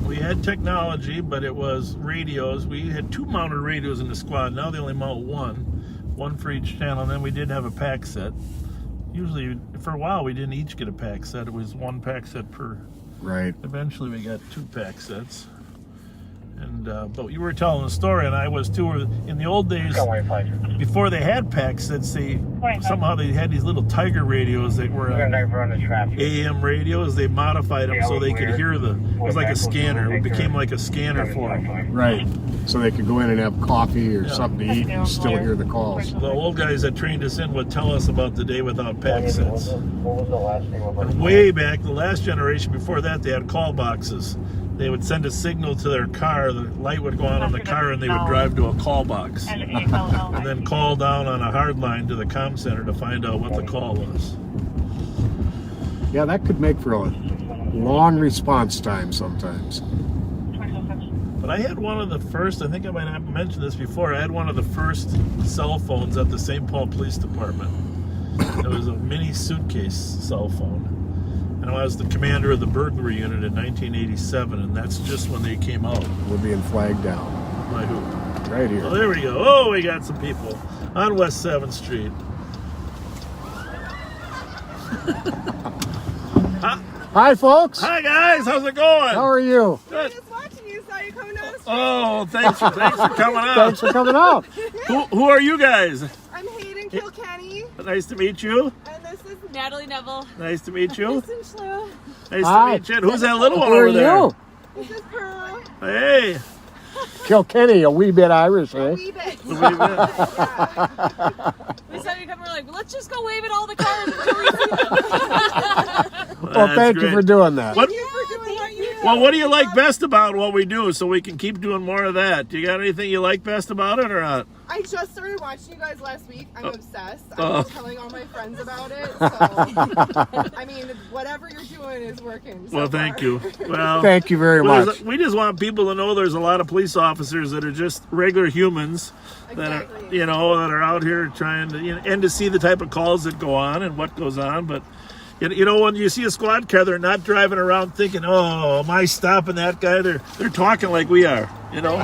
we had technology, but it was radios. We had 2 mounted radios in the squad. Now they only mount one for each channel. And then we did have a pack set. Usually, for a while, we didn't each get a pack set. It was 1 pack set per. Right. Eventually, we got 2 pack sets. And but you were telling the story, and I was too. In the old days, before they had pack sets, somehow they had these little Tiger radios that were AM radios. They modified them so they could hear it was like a scanner. It became like a scanner for them. Right. So they could go in and have coffee or something to eat and still hear the calls. The old guys that trained us in would tell us about the day without pack sets. What was the last name of it? Way back, the last generation before that, they had call boxes. They would send a signal to their car, the light would go on the car, and they would drive to a call box. And then call down on a hard line to the comm center to find out what the call was. Yeah, that could make for a long response time sometimes. But I had one of the first, I think I might have mentioned this before, I had one of the first cell phones at the St. Paul Police Department. It was a mini suitcase cell phone. And I was the commander of the burglary unit in 1987, and that's just when they came out. We're being flagged down. By who? Right here. Oh, there we go. Oh, we got some people on West 7th Street. Hi, folks. Hi, guys. How's it going? How are you? Good. Just watching you, saw you coming down the street. Oh, thanks for coming out. Thanks for coming out. Who are you guys? I'm Hayden Kilkenny, Nice to meet you. and this is Natalie Neville. Nice to meet you. Kristen Schlew. Nice Hi. to meet you. And who's that little one Who are over there? you? This is Pearl. Hey. Kilkenny, a wee bit Irish, eh? Wee bit. We saw you come, we're like, well, let's just go wave at all the cars until we see them. Well, thank you for doing that. What? Thank you for doing what you do. Well, what do you like best about what we do so we can keep doing more of that? Do you got anything you like best about it or not? I just started watching you guys last week. I'm obsessed. Oh. I'm telling all my friends about it. So, I mean, whatever you're doing is working. So Well, thank far. you. Well, Thank you very much. We just want people to know there's a lot of police officers that are just regular humans that are, Exactly. that are out here trying to, and to see the type of calls that go on and what goes on. But, when you see a squad car, they're not driving around thinking, oh, am I stopping that guy? They're talking like we are, It's good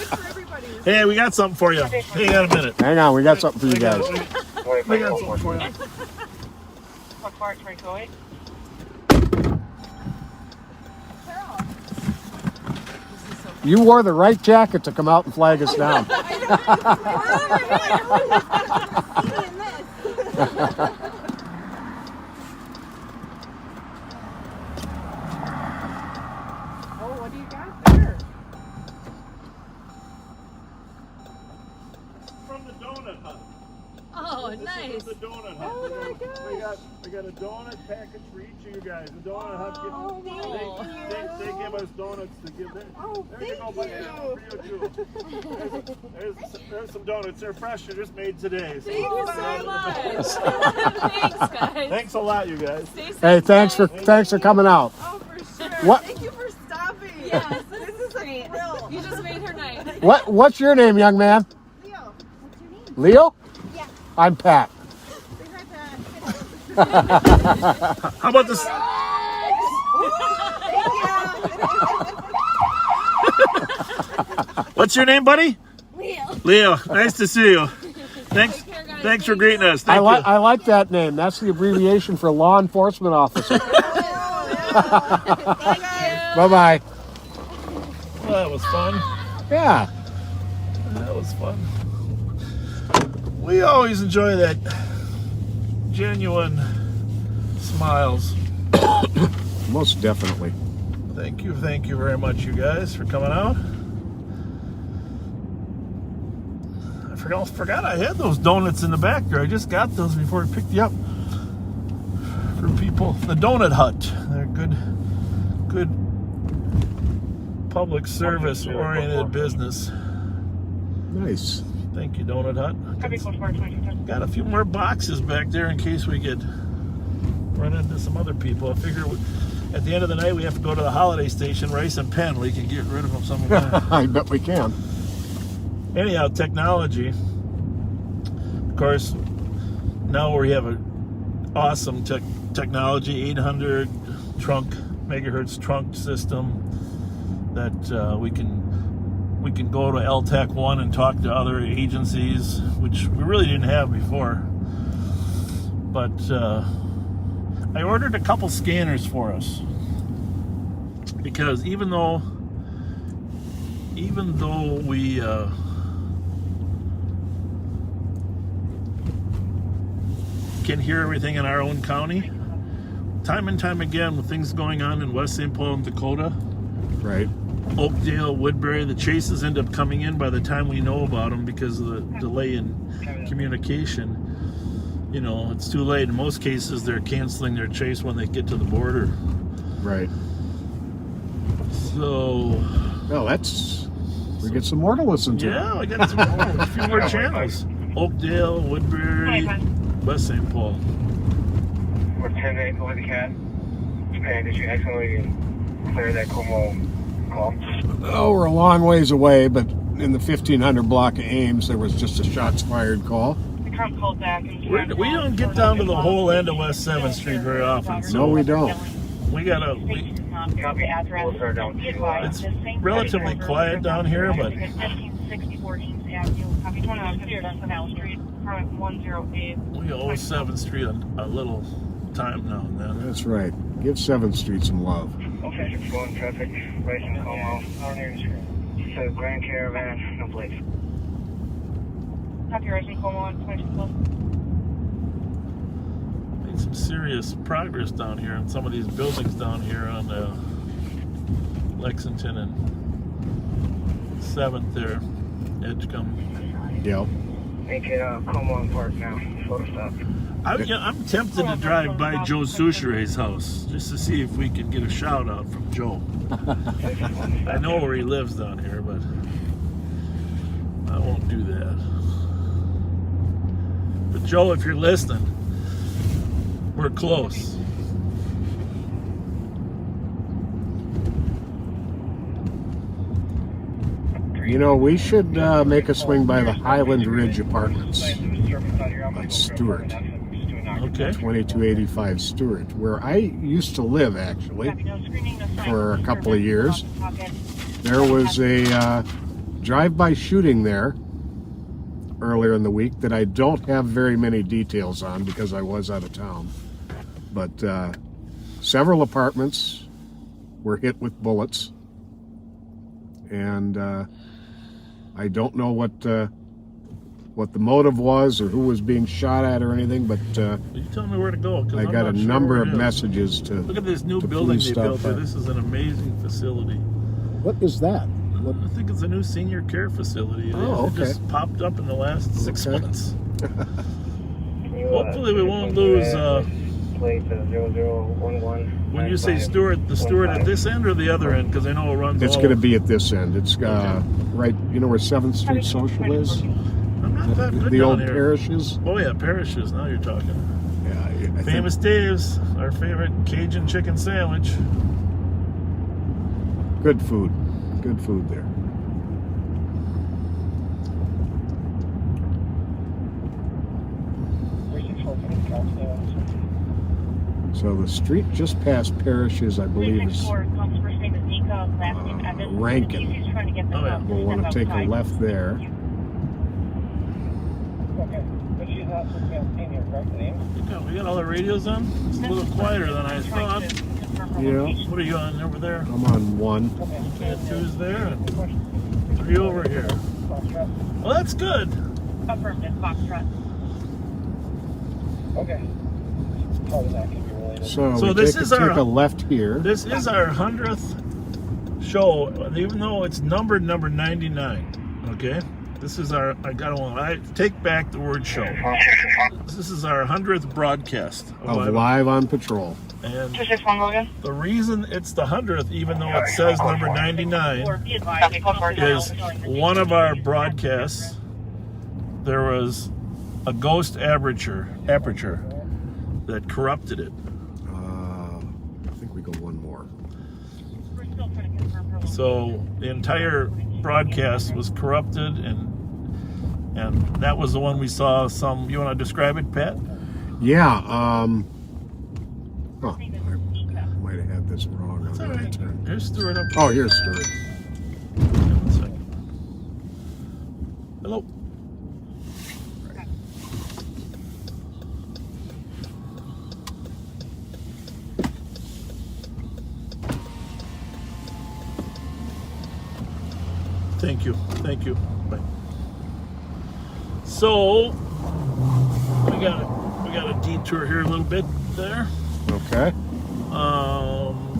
for everybody. Hey, we got something for you. Hang on a minute. Hang on, we got something for you guys. We got something for you. What part, 328? You wore the right jacket to come out and flag us down. Oh, what do you got there? From the donut hut. Oh, nice. The donut hut. Oh my gosh. We got a donut package for each of you guys. The donut hut Oh, they give us donuts to give them. Oh, There you go, thank buddy. you. For you too. There's some donuts. They're fresh. They're just made today. So Thank you so much. Thanks, guys. thanks a lot, you guys. Stay safe, Hey, thanks guys. for coming out. Oh, for sure. What- Thank you for stopping. Yes, This is a thrill. You just made her night. What's your name, young man? Leo, what's your name? Leo? Yeah. I'm Pat. Say hi, Pat. How about this? What's your name, buddy? Leo. Nice to see you. Thanks. care, guys. Thanks for greeting us. I Thank you. like that name. That's the abbreviation for law enforcement officer. Bye-bye. Well, that was fun. Yeah. That was fun. We always enjoy that genuine smiles. Most definitely. Thank you very much, you guys, for coming out. I forgot I had those donuts in the back there. I just got those before I picked you up for people. The Donut Hut. They're good public service oriented business. Nice. Thank you, Donut Hut. Got a few more boxes back there in case we get run into some other people. I figure at the end of the night we have to go to the holiday station, Rice and Penn. We can get rid of them some of them. I bet we can. Anyhow, technology. Of course, now we have an awesome technology, 800 megahertz trunk system that we can go to LTAC 1 and talk to other agencies, which we really didn't have before. But I ordered a couple scanners for us because even though we can hear everything in our own county, time and time again with things going on in West St. Paul and Dakota, Right. Oakdale, Woodbury, the chases end up coming in by the time we know about them because of the delay in communication. You know, it's too late. In most cases, they're canceling their chase when they get to the border. Right. So... Well, we get some more to listen to. Yeah, I got some more, a few more channels. Oakdale, Woodbury, West St. Paul. We're 10-8 with the cat. And did you accidentally clear that Como call? Oh, we're a long ways away, but in the 1500 block of Ames, there was just a shots fired call. The current called back. And We don't get down to the whole end of West 7th Street very often. So No, we don't. We gotta... It's relatively quiet down here, but... 1564 East Avenue. Copy 21 Street. Current 108. We owe 7th Street a little time now and then. That's right. Give 7th Street some love. Okay, flowing traffic, right in Como. So Grand Caravan, no place. Copy, Rising Como on 22. Made some serious progress down here in some of these buildings down here on Lexington and 7th there, Edgecombe. Yep. Make it Como Park now. Photo stop. I'm tempted to drive by Joe Souchere's house just to see if we can get a shout out from Joe. I know where he lives down here, but I won't do that. But Joe, if you're listening, we're close. You know, we should make a swing by the Highland Ridge Apartments on Stewart. Okay. 2285 Stewart, where I used to live, actually, for a couple of years. There was a drive-by shooting there earlier in the week that I don't have very many details on because I was out of town. But several apartments were hit with bullets. And I don't know what the motive was or who was being shot at or anything, but You tell me where to go. 'Cause I I'm got not a sure number where of it is. messages to... Look at this new to building please they stop built here. by. This is an amazing facility. What is that? What? I think it's a new senior care facility. Oh, It okay. just popped up in the last 6 Okay. months. Hopefully we won't lose... Plate 0011. when you say Stewart, the Stewart at this end or the other end? Because I know it runs It's all... going to be at this end. It's right, you know where 7th Street Social is? I'm not that good The down old here. parishes? Oh yeah, parishes. Now you're talking. Yeah, I think- Famous Dave's, our favorite Cajun chicken sandwich. Good food. Good food there. So the street just past Parishes, I believe, is Rankin. Oh, yeah. We'll want to take a left there. Okay, but she's not supposed to be on scene here, correct? The name? We got all the radios on? It's a little quieter than I thought. Yeah, What are you on over there? I'm on 1. Okay, 2's there and 3 over here. Well, that's good. Affirmative, Foxtrot. Okay. Probably not going to be related. So we this take, is take our- a left here. This is our 100th show, even though it's numbered number 99. Okay? This is our, I take back the word show. This is our 100th broadcast Of Live on Patrol. And 261 Logan. the reason it's the 100th, even though it says number 99, is one of our broadcasts, there was a ghost aperture that corrupted it. I think we go one more. So the entire broadcast was corrupted, and that was the one we saw some. You want to describe it, Pat? Yeah. Oh, I might have had this wrong. That's all right. Here's Stuart up. Oh, here's Stuart. One second. Hello. Thank you. Thank you. Bye. So we got a detour here a little bit there. Okay.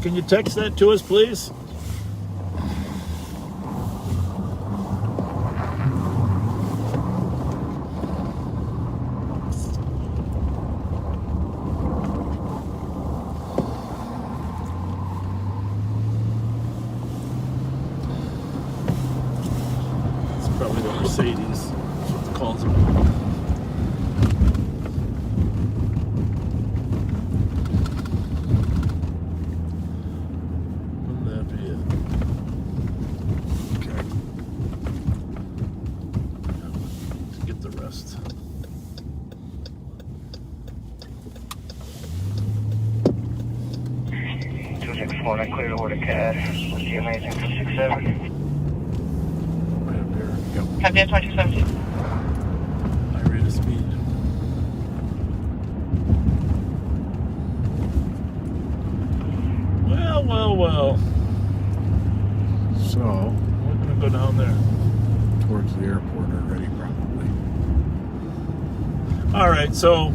Can you text that to us, please? It's probably the Mercedes. That's what the calls are. Wouldn't that be it? Okay. To get the rest. I cleared over to CAD. Let's see anything for 6-7. Right up here. Yep. Copy 2217. High rate of speed. Well. So, We're gonna go down there. towards the airport already, probably. All right, so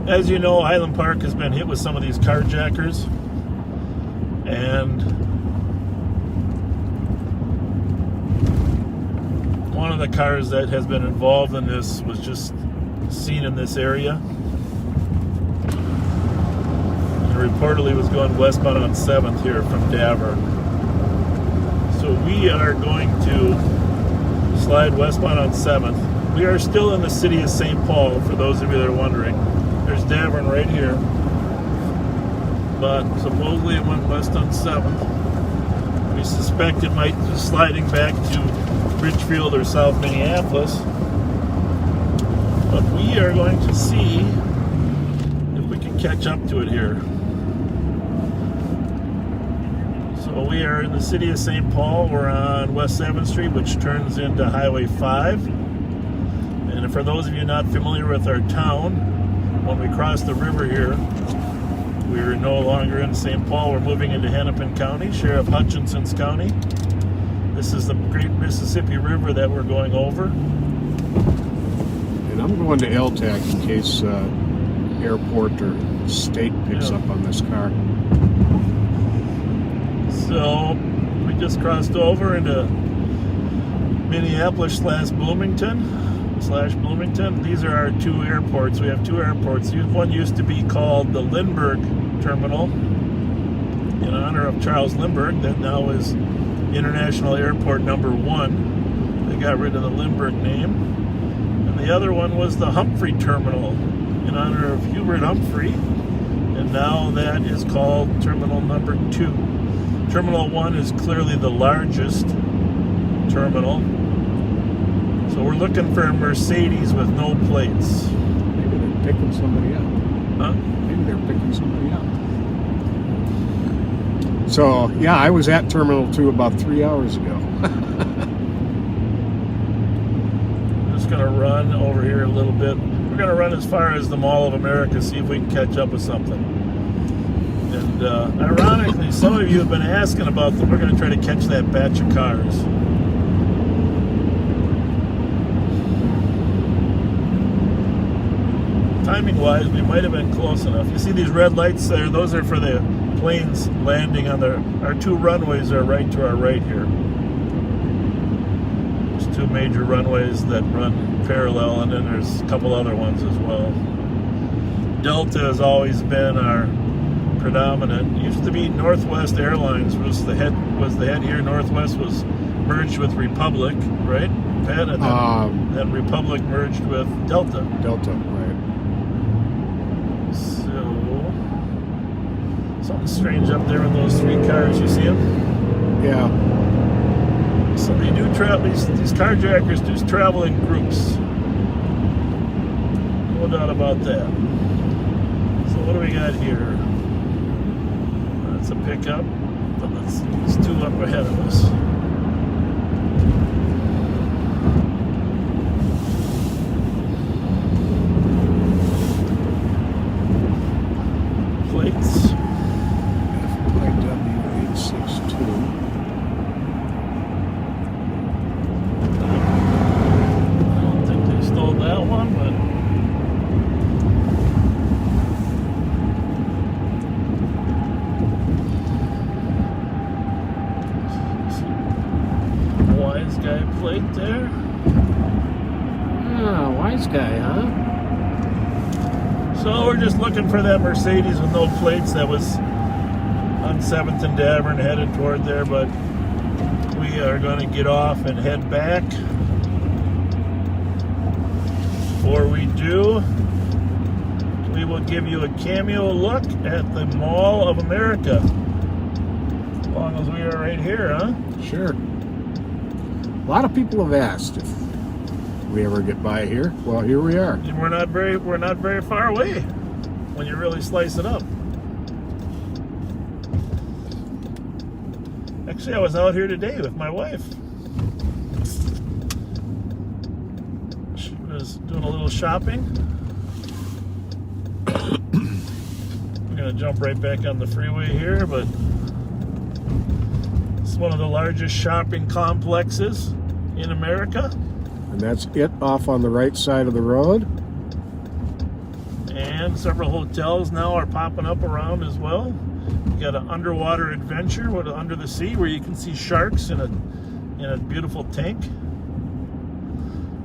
as you know, Highland Park has been hit with some of these carjackers, and one of the cars that has been involved in this was just seen in this area, and reportedly was going westbound on 7th here from Davern. So we are going to slide westbound on 7th. We are still in the city of St. Paul, for those of you that are wondering. There's Davern right here, but supposedly it went west on 7th. We suspect it might be sliding back to Richfield or South Minneapolis, but we are going to see if we can catch up to it here. So we are in the city of St. Paul. We're on West 7th Street, which turns into Highway 5. And for those of you not familiar with our town, when we cross the river here, we're no longer in St. Paul. We're moving into Hennepin County, Sheriff Hutchinson's county. This is the great Mississippi River that we're going over. And I'm going to LTAC in case airport or state picks up on this car. So we just crossed over into Minneapolis/Bloomington. These are our two airports. We have two airports. One used to be called the Lindbergh Terminal in honor of Charles Lindbergh. That now is International Airport number 1. They got rid of the Lindbergh name. And the other one was the Humphrey Terminal in honor of Hubert Humphrey. And now that is called Terminal number 2. Terminal 1 is clearly the largest terminal. So we're looking for a Mercedes with no plates. Maybe they're picking somebody up. Huh? Maybe they're picking somebody up. So, yeah, I was at Terminal 2 about 3 hours ago. I'm just going to run over here a little bit. We're going to run as far as the Mall of America, see if we can catch up with something. And ironically, some of you have been asking about them. We're going to try to catch that batch of cars. Timing-wise, we might have been close enough. You see these red lights there? Those are for the planes landing on our two runways are right to our right here. There's two major runways that run parallel, and then there's a couple other ones as well. Delta has always been our predominant. It used to be Northwest Airlines was the head here. Northwest was merged with Republic, right, Pat? And then Republic merged with Delta. Delta, right. So, something strange up there in those three cars. You see them? Yeah. So they do travel. These carjackers do travel in groups. doubt about that. So what do we got here? That's a pickup, but it's two up ahead of us. Plates. FYW862. I don't think they stole that one, but wise guy plate there. Ah, wise guy, huh? So we're just looking for that Mercedes with no plates that was on 7th and Davern headed toward there, but we are going to get off and head back. Before we do, we will give you a cameo look at the Mall of America. As long as we are right here, huh? Sure. A lot of people have asked if we ever get by here. Well, here we are. And we're not very far away when you really slice it up. Actually, I was out here today with my wife. She was doing a little shopping. We're gonna jump right back on the freeway here, but it's one of the largest shopping complexes in America. And that's it off on the right side of the road. And several hotels now are popping up around as well. You got an underwater adventure with under the sea where you can see sharks in a beautiful tank.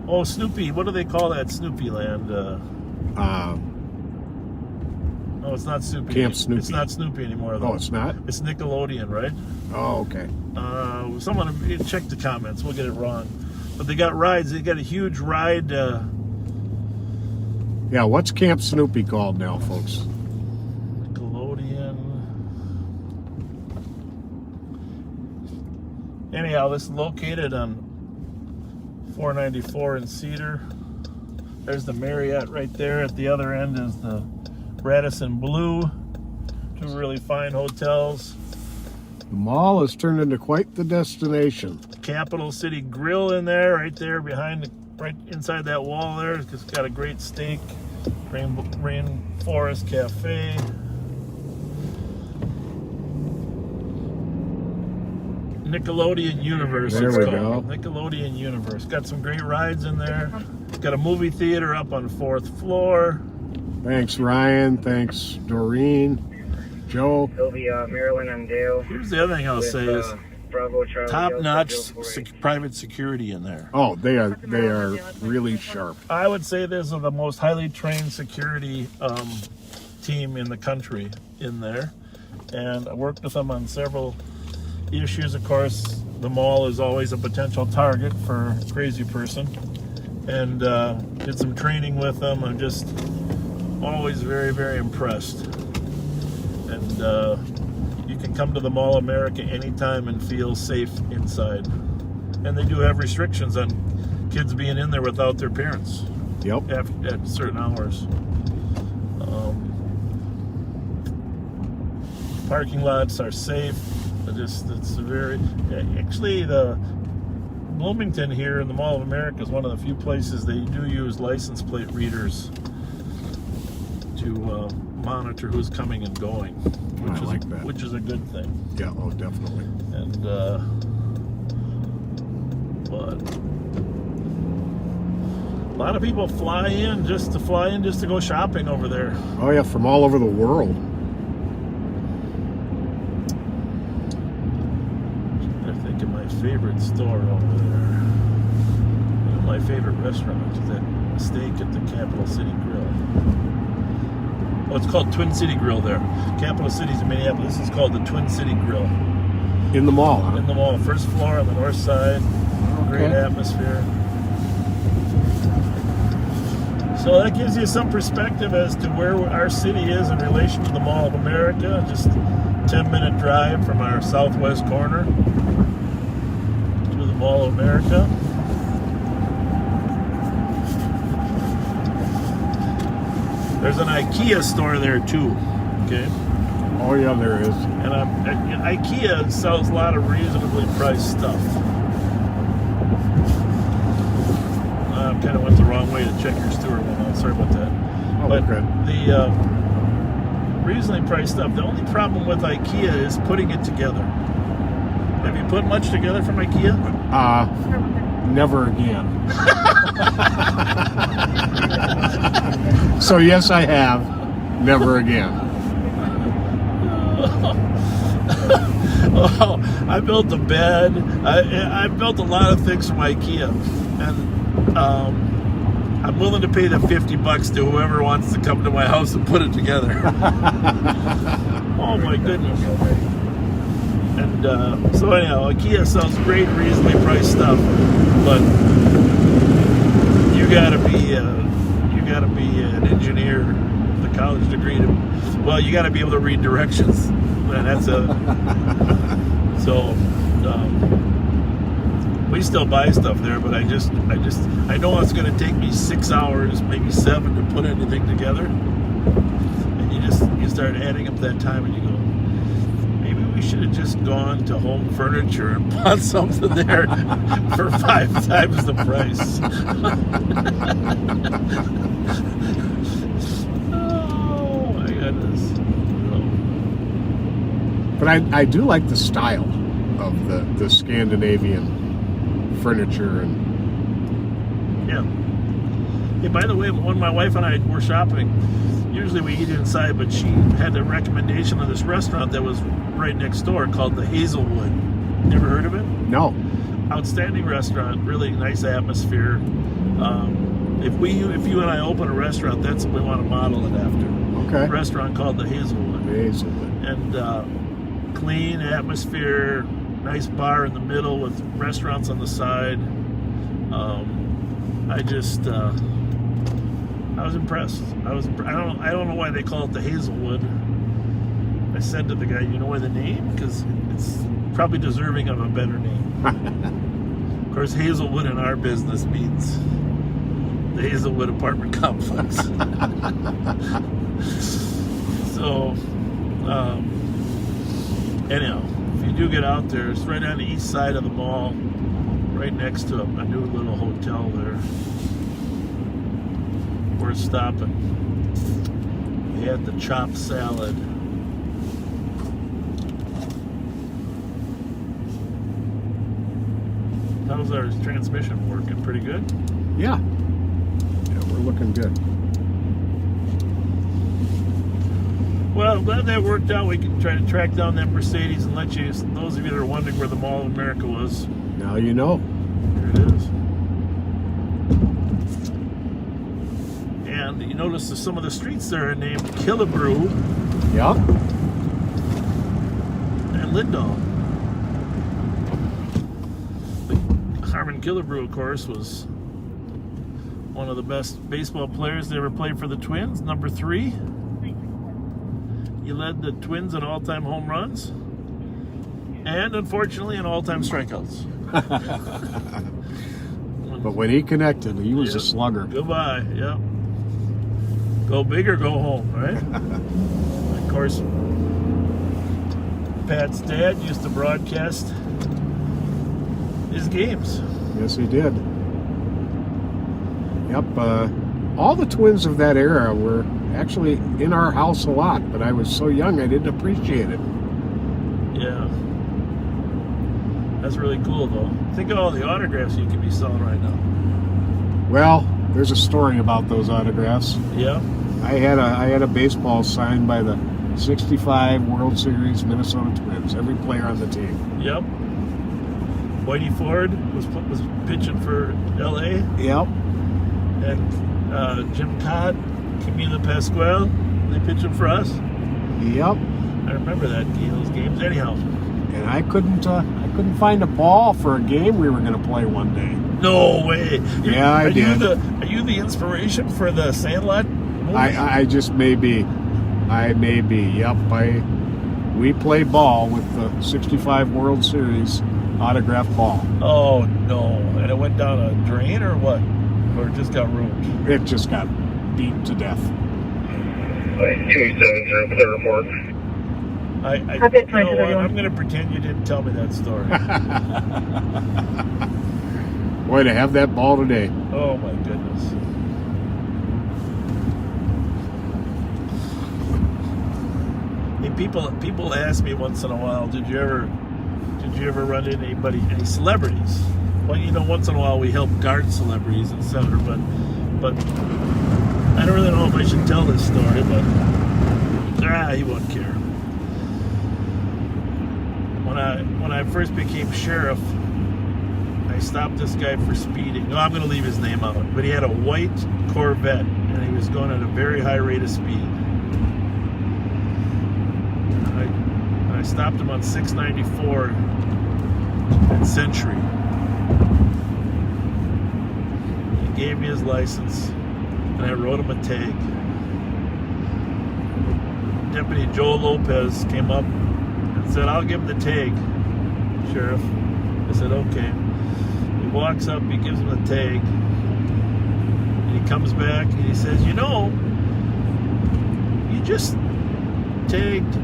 Oh, Snoopy! What do they call that? Snoopy Land? No, it's not Snoopy. Camp Snoopy. It's not Snoopy anymore, though. Oh, it's not? It's Nickelodeon, right? Oh, okay. Someone check the comments. We'll get it wrong. But they got rides. They got a huge ride. Yeah, what's Camp Snoopy called now, folks? Nickelodeon. Anyhow, this is located on 494 in Cedar. There's the Marriott right there. At the other end is the Radisson Blue. Two really fine hotels. The mall has turned into quite the destination. Capital City Grill in there, right there behind, right inside that wall there. It's got a great steak. Rainforest Cafe. Nickelodeon Universe. There it's we called. go. Nickelodeon Universe. Got some great rides in there. Got a movie theater up on the 4th floor. Thanks, Ryan. Thanks, Doreen. Joe. He'll be Maryland and Dale. Here's the other thing I'll say is Bravo, Charlie, top-notch Delta, private security in there. Oh, they are really sharp. I would say this is the most highly trained security team in the country in there. And I worked with them on several issues. Of course, the mall is always a potential target for a crazy person. And did some training with them. I'm just always very, very impressed. And you can come to the Mall of America anytime and feel safe inside. And they do have restrictions on kids being in there without their parents. Yep. At certain hours. Parking lots are safe. It's very actually the Bloomington here in the Mall of America is one of the few places they do use license plate readers to monitor who's coming and going, which is a good thing. Yeah, oh, definitely. And but a lot of people fly in just to go shopping over there. Oh yeah, from all over the world. I think of my favorite store over there. My favorite restaurant is that steak at the Capital City Grill. Oh, it's called Twin City Grill there. Capital City's in Minneapolis. This is called the Twin City Grill. In the mall, huh? In the mall, first floor on the north side. Great atmosphere. So that gives you some perspective as to where our city is in relation to the Mall of America. Just a 10-minute drive from our southwest corner to the Mall of America. There's an IKEA store there too. Okay. Oh yeah, there is. And IKEA sells a lot of reasonably priced stuff. I kind of went the wrong way to check your Stewart one. Sorry about that. Oh, but okay. the reasonably priced stuff. The only problem with IKEA is putting it together. Have you put much together from IKEA? Never again. So yes, I have. Never again. Oh, I built a bed. I built a lot of things from IKEA, and I'm willing to pay the $50 to whoever wants to come to my house and put it together. Oh my goodness! And so anyhow, IKEA sells great, reasonably priced stuff, but you gotta be an engineer with a college degree to. Well, you gotta be able to read directions. And that's we still buy stuff there, but I know it's going to take me 6 hours, maybe 7, to put anything together. And you start adding up that time, and you go, maybe we should have just gone to Home Furniture and bought something there for 5 times the price. Oh my goodness. But I do like the style of the Scandinavian furniture and yeah. Hey, by the way, when my wife and I were shopping, usually we eat inside, but she had a recommendation of this restaurant that was right next door called the Hazelwood. Never heard of it? no. Outstanding restaurant, really nice atmosphere. If you and I open a restaurant, that's what we want to model it after. Okay. A restaurant called the Hazelwood. Hazelwood. And clean atmosphere, nice bar in the middle with restaurants on the side. I was impressed. I don't know why they call it the Hazelwood. I said to the guy, you know why the name? Because it's probably deserving of a better name. Of course, Hazelwood in our business means the Hazelwood apartment complex. So, anyhow, if you do get out there, it's right on the east side of the mall, right next to a new little hotel there. Worth stopping. They had the chopped salad. How's our transmission working? Pretty good? Yeah. Yeah, we're looking good. Well, I'm glad that worked out. We can try to track down that Mercedes and let you, those of you that are wondering where the Mall of America was, Now you know. here it is. And you notice that some of the streets there are named Killebrew Yeah. and Lindahl. Harmon Killebrew, of course, was one of the best baseball players that ever played for the Twins, number 3. He led the Twins in all-time home runs and, unfortunately, in all-time strikeouts. But when he connected, he was Yep. a slugger. Goodbye, yep. Go big or go home, right? Of course, Pat's dad used to broadcast his games. Yes, he did. Yep. All the Twins of that era were actually in our house a lot, but I was so young I didn't appreciate it. Yeah. That's really cool, though. Think of all the autographs you could be selling right now. Well, there's a story about those autographs. Yeah? I had a baseball signed by the '65 World Series Minnesota Twins. Every player on the team. Yep. Whitey Ford was pitching for L.A. Yep. And Jim Todd, Camila Pasquale, they pitching for us. Yep. I remember those games. Anyhow. And I couldn't find a ball for a game we were going to play one day. No way. Yeah, I did. Are you the inspiration for the Sandlot movie? I just may be. I may be. Yep. We play ball with the '65 World Series autographed ball. Oh no! And it went down a drain or what? Or it just got ruined? It just got beat to death. 270, clear report. You know what? I'm going to pretend you didn't tell me that story. Boy, to have that ball today. Oh my goodness. Hey, people ask me once in a while, did you ever run into any celebrities? Well, you know, once in a while we help guard celebrities, etc. But I don't really know if I should tell this story, but he won't care. When I first became sheriff, I stopped this guy for speeding. No, I'm going to leave his name out. But he had a white Corvette, and he was going at a very high rate of speed. I stopped him on 694 at Century. He gave me his license, and I wrote him a tag. Deputy Joe Lopez came up and said, "I'll give him the tag, Sheriff." I said, "Okay." He walks up, he gives him the tag, and he comes back and he says, "You know, you just tagged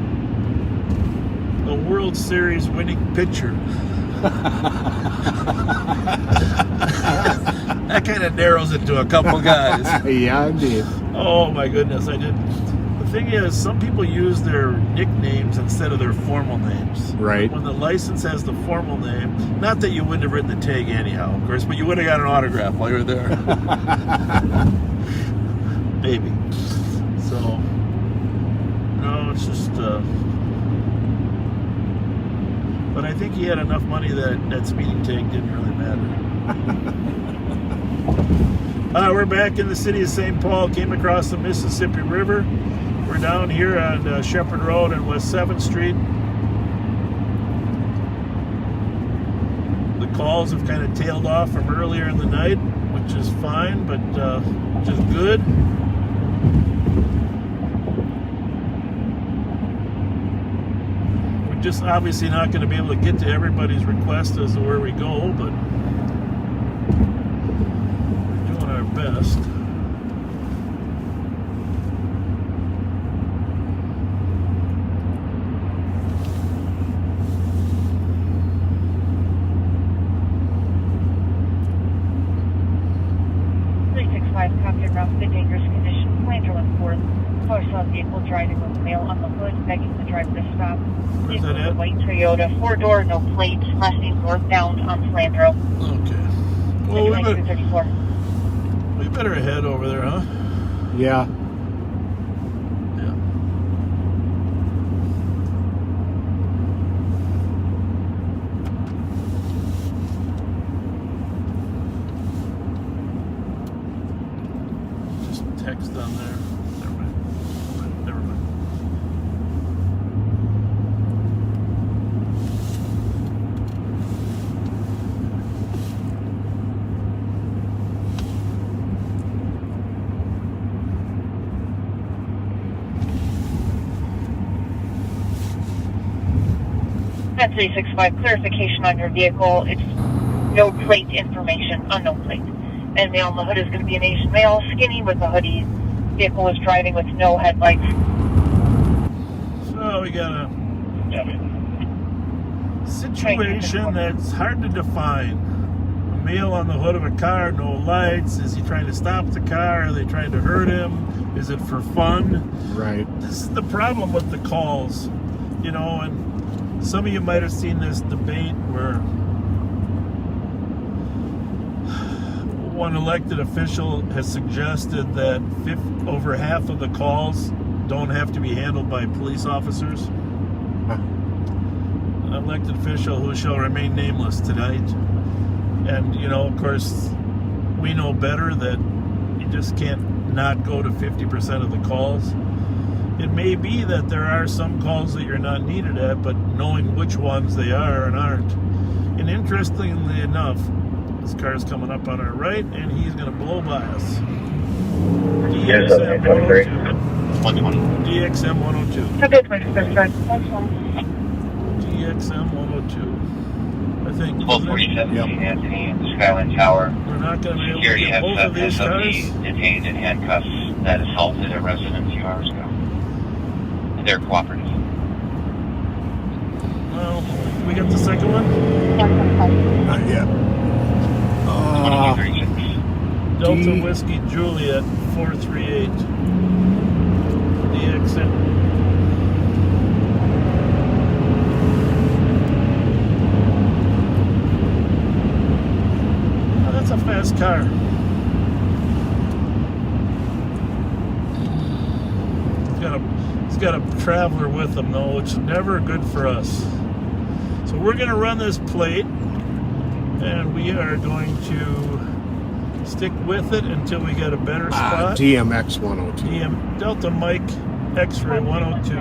a World Series winning pitcher." That kind of narrows it to a couple guys. Yeah, indeed. Oh my goodness, I did. The thing is, some people use their nicknames instead of their formal names. Right. When the license has the formal name, not that you wouldn't have written the tag anyhow, of course, but you would have got an autograph while you were there. Maybe. So, no, it's just, but I think he had enough money that speeding tag didn't really matter. We're back in the city of St. Paul, came across the Mississippi River. We're down here on Shepherd Road and West 7th Street. The calls have kind of tailed off from earlier in the night, which is fine, but which is good. We're just obviously not going to be able to get to everybody's request as to where we go, but we're doing our best. Captain Ramsey, dangerous condition, Fletcher on 4th. Car saw vehicle driving with male on the hood, begging the driver to stop. Where's that at? White Toyota, 4-door, no plate, last name northbound on Flandreau. Okay. Well, we better head over there, huh? Yeah. Yeah. Just text down there. Never mind. Never mind. That's 365, clarification on your vehicle. It's no plate information, unknown plate. And male on the hood is going to be an Asian male, skinny with a hoodie. Vehicle was driving with no headlights. So we got a situation that's hard to define. A male on the hood of a car, no lights. Is he trying to stop the car? Are they trying to hurt him? Is it for fun? Right. This is the problem with the calls, you know, and some of you might have seen this debate where one elected official has suggested that over half of the calls don't have to be handled by police officers. An elected official who shall remain nameless tonight. And, you know, of course, we know better that you just can't not go to 50% of the calls. It may be that there are some calls that you're not needed at, but knowing which ones they are and aren't. And interestingly enough, this car's coming up on our right, and he's going to blow by us. DXM 102. DXM 102. Okay, 26. DXM 102. I think. 1247 Anthony in the Skyline Tower. We're not going to be able to Security get both of these SOB cars. detained in handcuffs that assaulted a resident a few hours ago. they're cooperative. Well, we got the second one? Not yet. 2236. Delta Whiskey Juliet 438. The exit. Oh, that's a fast car. It's got a traveler with them though, which is never good for us. So we're going to run this plate, and we are going to stick with it until we get a better spot. DMX 102. Delta Mike X-ray 102.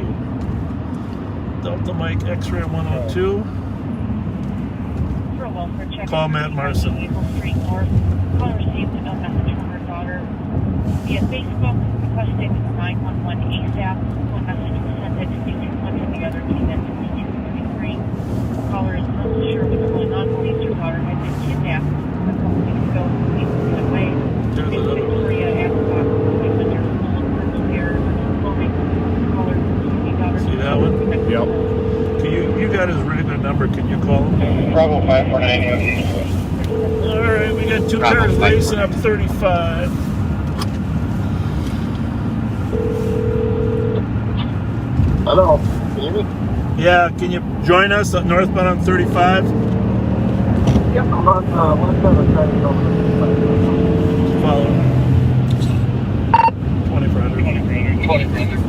Delta Mike X-ray 102. For a welfare check. Call Matt Marson. Maple Street North. Caller received a message from her daughter via Facebook requesting 911 ASAP. One message was sent at 2200, the other came at 2233. Caller is unsure what's going on. Believes her daughter had been kidnapped a couple weeks ago. People get away. Victoria Ascot, Fletcher, See that one? Yep. Can you got his regular number? Can you call him? Bravo 549. All right, we got two cars racing up 35. Hello, can you hear me? Yeah, can you join us at northbound on 35? Yep, I'm on 17 over. Follow. 2400.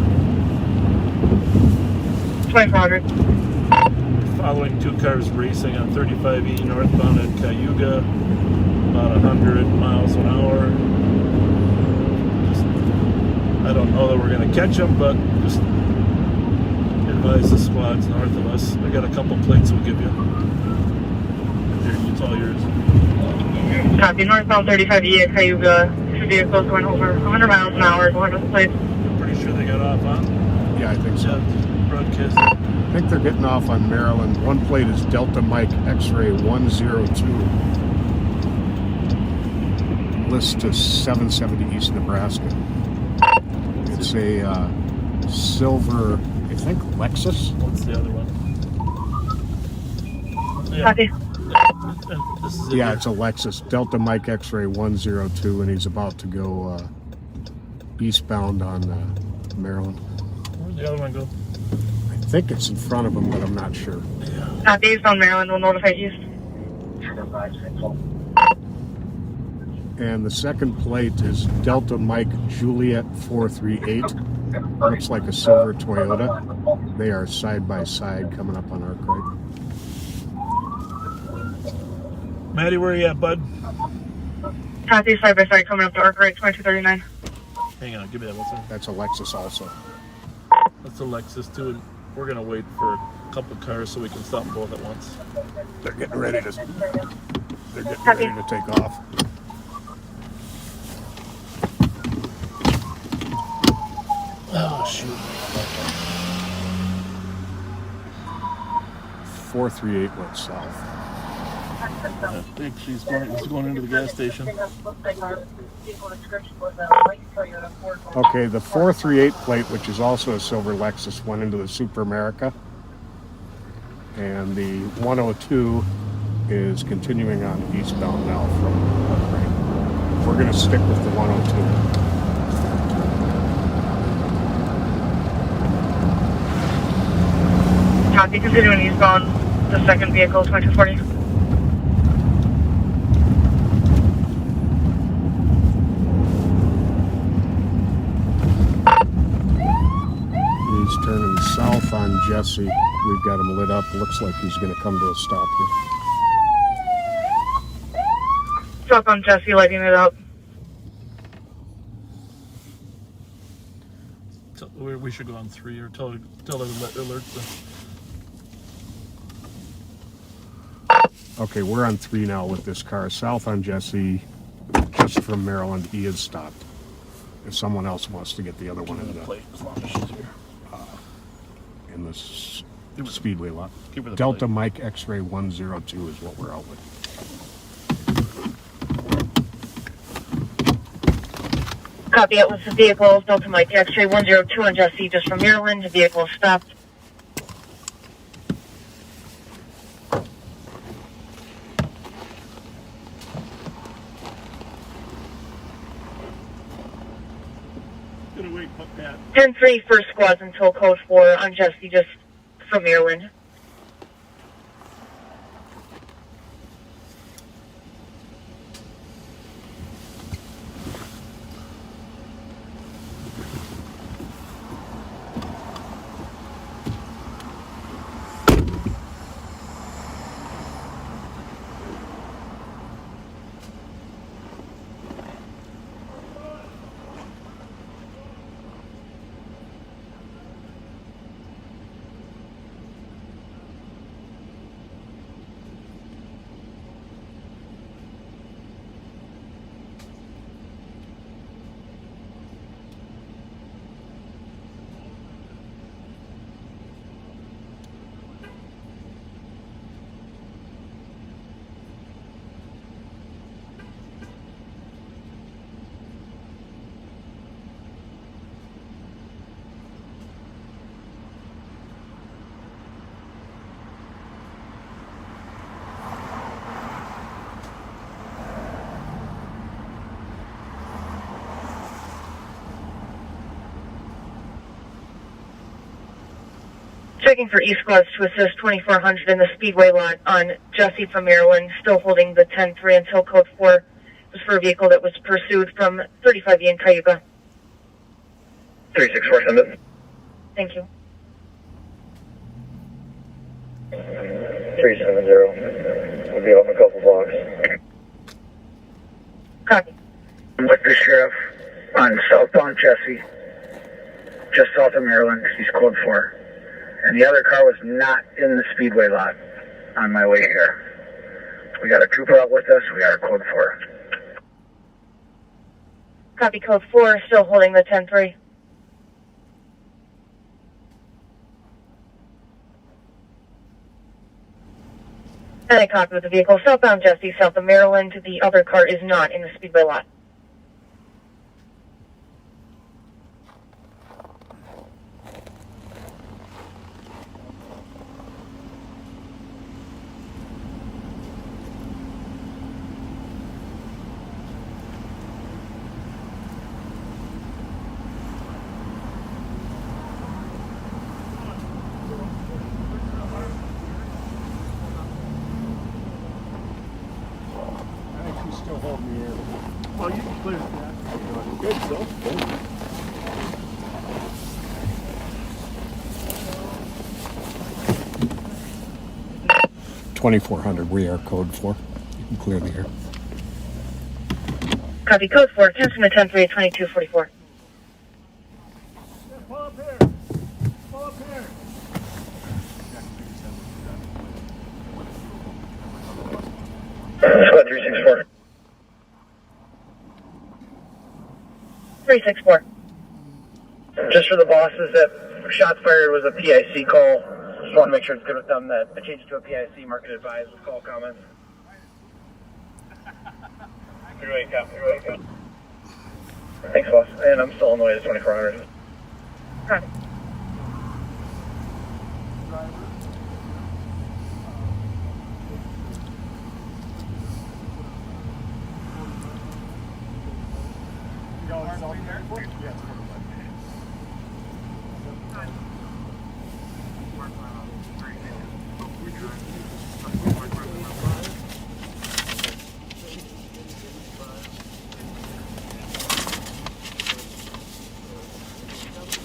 2400. Following two cars racing on 35E northbound at Cayuga, about 100 miles an hour. Just, I don't know that we're going to catch them, but just advise the squads north of us. We got a couple plates we'll give you. Here, it's all yours. Copy, northbound 35E at Cayuga. Two vehicles going over 100 miles an hour, going to the place. I'm pretty sure they got off, huh? Yeah, I think so. Broadcast. I think they're getting off on Maryland. One plate is Delta Mike X-ray 102. List to 770 East Nebraska. It's a silver, I think, Lexus. What's the other one? Yeah. Copy. This is it Yeah, here. it's a Lexus. Delta Mike X-ray 102, and he's about to go eastbound on Maryland. Where'd the other one go? I think it's in front of him, but I'm not sure. Copy, eastbound Maryland. We'll notify east. And the second plate is Delta Mike Juliet 438. Looks like a silver Toyota. They are side by side coming up on Arkwright. Maddie, where are you at, bud? Copy, side by side coming up to Arkwright 2239. Hang on, give me that. What's that? That's a Lexus also. That's a Lexus too, and we're gonna wait for a couple cars so we can stop them both at once. They're getting ready to. They're getting Copy. ready to take off. Oh shoot! 438 went south. I think she's going into the gas station. Okay, the 438 plate, which is also a silver Lexus, went into the Super America. And the 102 is continuing on eastbound now from Arkwright. We're going to stick with the 102. Copy, continuing eastbound. The second vehicle, 2240. He's turning south on Jesse. We've got him lit up. Looks like he's going to come to a stop here. Stop on Jesse, lighting it up. We should go on 3 or tell her alert them. Okay, we're on 3 now with this car. South on Jesse, just from Maryland. He is stopped. If someone else wants to get the other one in the plate as long as she's here. in the speedway lot. Give her the Delta plate. Mike X-ray 102 is what we're out with. Copy, it was the vehicle Delta Mike X-ray 102 on Jesse, just from Maryland. The vehicle stopped. Gonna wait, Pat. 10-3, first squads until code 4 on Jesse, just from Maryland. Checking for E-squads to assist 2400 in the Speedway lot on Jesse from Maryland, still holding the 10-3 until code 4. It was for a vehicle that was pursued from 35E in Cayuga. 364, send it. Thank you. 370. We'll be home in a couple blocks. Copy. I'm with the sheriff on southbound Jesse, just south of Maryland. He's code 4. And the other car was not in the Speedway lot on my way here. We got a trooper out with us. We got a code 4. Copy, code 4, still holding the 10-3. And I copy with the vehicle southbound Jesse, south of Maryland. The other car is not in the Speedway lot. Well, you can clear that. Good, so. 2400, we are code 4. You can clear the air. Copy, code 4, attention to 10-3 at 2244. Pull up here. Pull up here. Squad 364. 364. Just for the bosses, that shots fired was a PIC call. Just want to make sure it's good with them that I changed it to a PIC, market advised with call comments. Your wake up, your wake up. Thanks, boss. And I'm still on the way to 2400. Copy.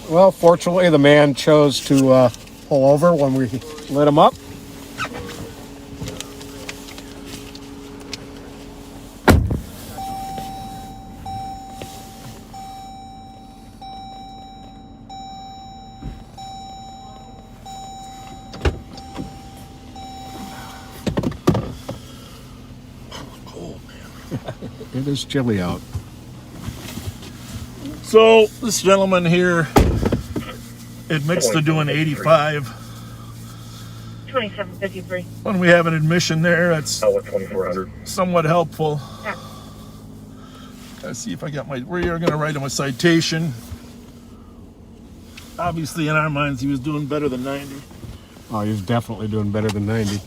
Well, fortunately, the man chose to pull over when we lit him up. It is chilly out. So this gentleman here admits to doing 85. 2753. When we have an admission there, that's 2400. somewhat helpful. Yeah. Let's see if I got we are going to write him a citation. Obviously, in our minds, he was doing better than 90. Oh, he's definitely doing better than 90.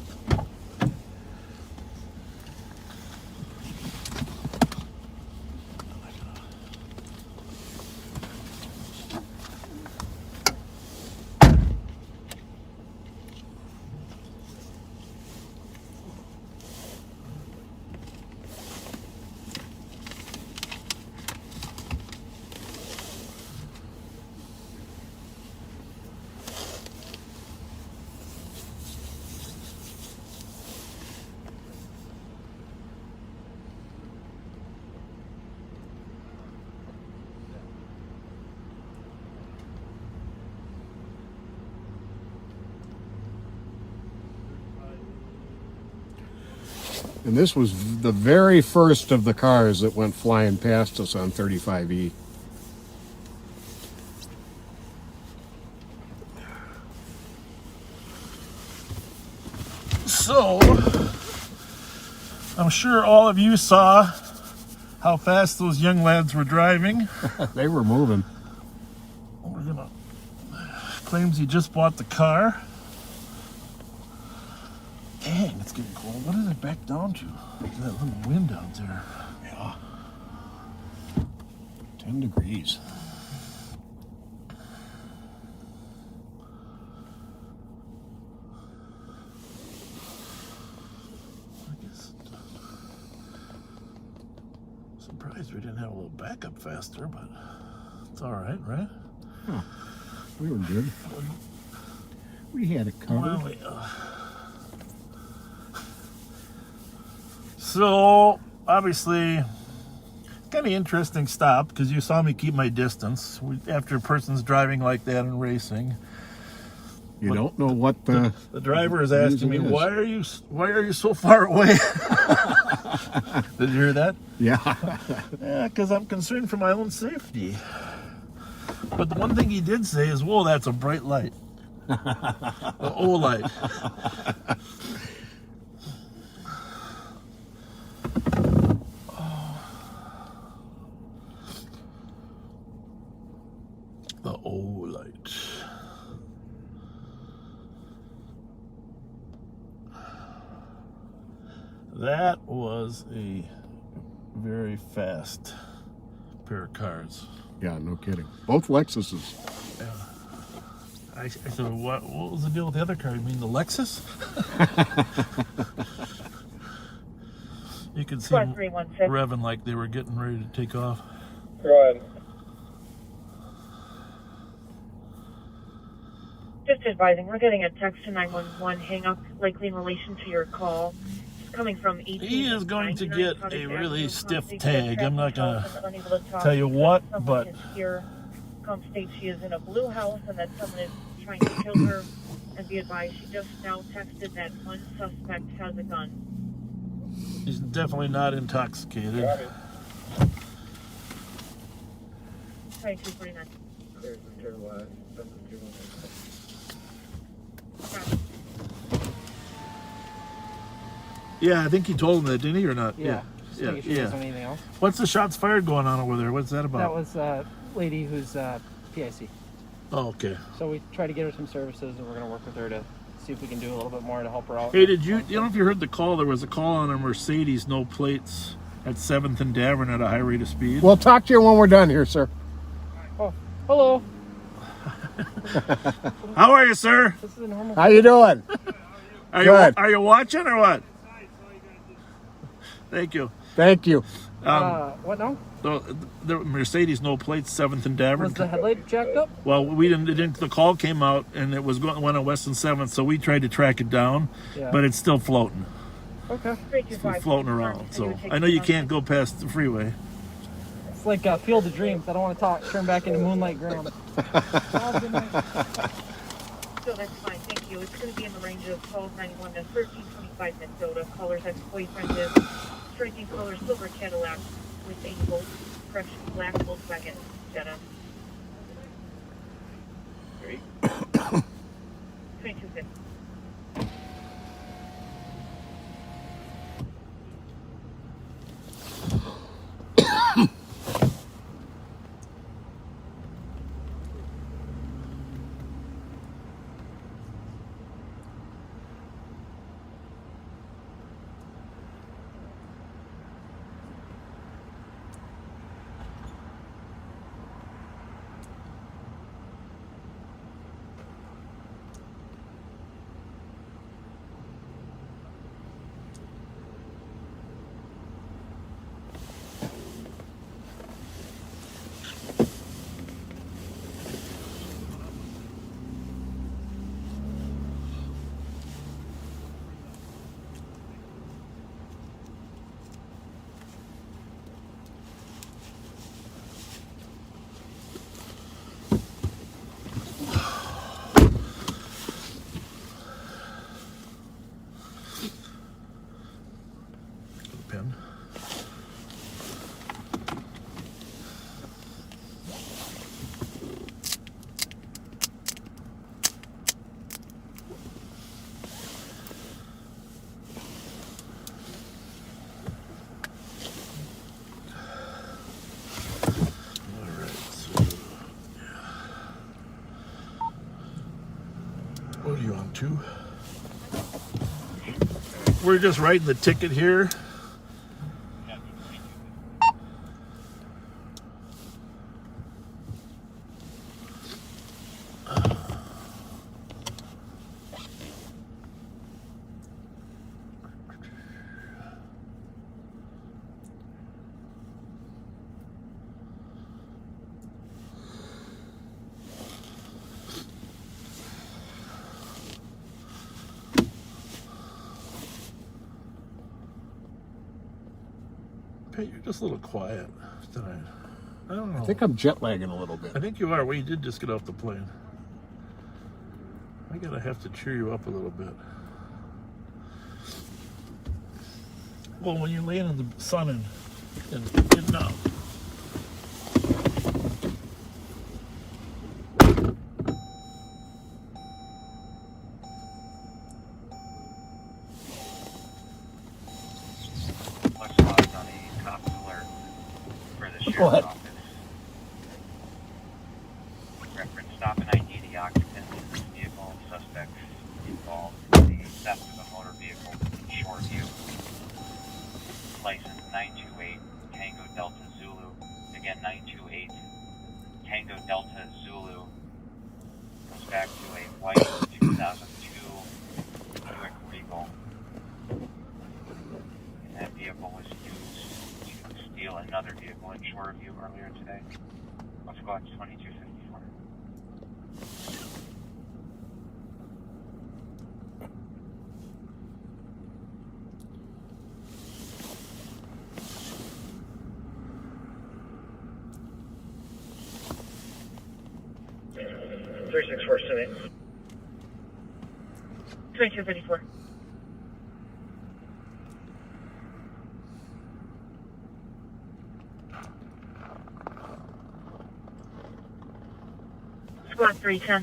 And this was the very first of the cars that went flying past us on 35E. So, I'm sure all of you saw how fast those young lads were driving. They were moving. We're gonna claims he just bought the car. Dang, it's getting cold. What did it back down to? That little wind out there. Yeah. 10 degrees. I guess. Surprised we didn't have a little backup faster, but it's all right, right? Huh. We were good. We had it covered. Well, so, obviously, kind of interesting stop because you saw me keep my distance. After a person's driving like that and racing, You don't know what the driver is asking me, reason is. why are you so far away? Did you hear that? Yeah. Yeah, because I'm concerned for my own safety. But the one thing he did say is, whoa, that's a bright light. The O light. The O light. That was a very fast pair of cars. Yeah, no kidding. Both Lexuses. Yeah. I said, what was the deal with the other car? You mean the Lexus? You could see them 316. revving like they were getting ready to take off. Go ahead. Just advising, we're getting a text to 911 hang up, likely in relation to your call. It's coming from 18. He is going to get a really stiff Constance tag. I'm not going to unable to talk. tell you what, Someone but is here. Come state she is in a blue house and that someone is trying to kill her. And be advised, she just now texted that one suspect has a gun. he's definitely not intoxicated. 2249. There's the turn left. That's the Juvenile. Yeah, I think he told him that, didn't he, or not? Yeah. Just making sure there's anything else. What's the shots fired going on over there? What's that about? That was a lady who's PIC. Oh, okay. So we try to get her some services, and we're going to work with her to see if we can do a little bit more to help her out. Hey, you know if you heard the call? There was a call on a Mercedes, no plates, at 7th and Davern at a high rate of speed. We'll talk to you when we're done here, sir. Oh, hello. How are you, sir? This is a normal. How you doing? Good. Are you watching or what? Thank you. Thank you. What now? The Mercedes, no plates, 7th and Davern. Was the headlight jacked up? Well, we didn't. The call came out and it was went on West and 7th, so we tried to track it down, but it's still floating. Okay. It's still floating around. So I know you can't go past the freeway. It's like Field of Dreams. I don't want to talk. Turn back into Moonlight Ground. So that's fine, thank you. It's going to be in the range of 1291 to 1325 Minnesota. Caller's ex-boyfriend is striking color silver Cadillac with a fresh black Volkswagen Jetta. 2250. What are you on, 2? We're just writing the ticket here. You're just a little quiet tonight. I don't know. I think I'm jet lagging a little bit. I think you are. We did just get off the plane. I gotta have to cheer you up a little bit. Well, when you're laying in the sun and getting out. What? Reference stop and ID the occupants of this vehicle. Suspects involved in the theft of a motor vehicle in Shoreview. License 928 Tango Delta Zulu. Again, 928 Tango Delta Zulu. Goes back to a white 2002 Buick Regal. And that vehicle was used to steal another vehicle in Shoreview earlier today. Let's go on 2254. $364 2254. Squad 310.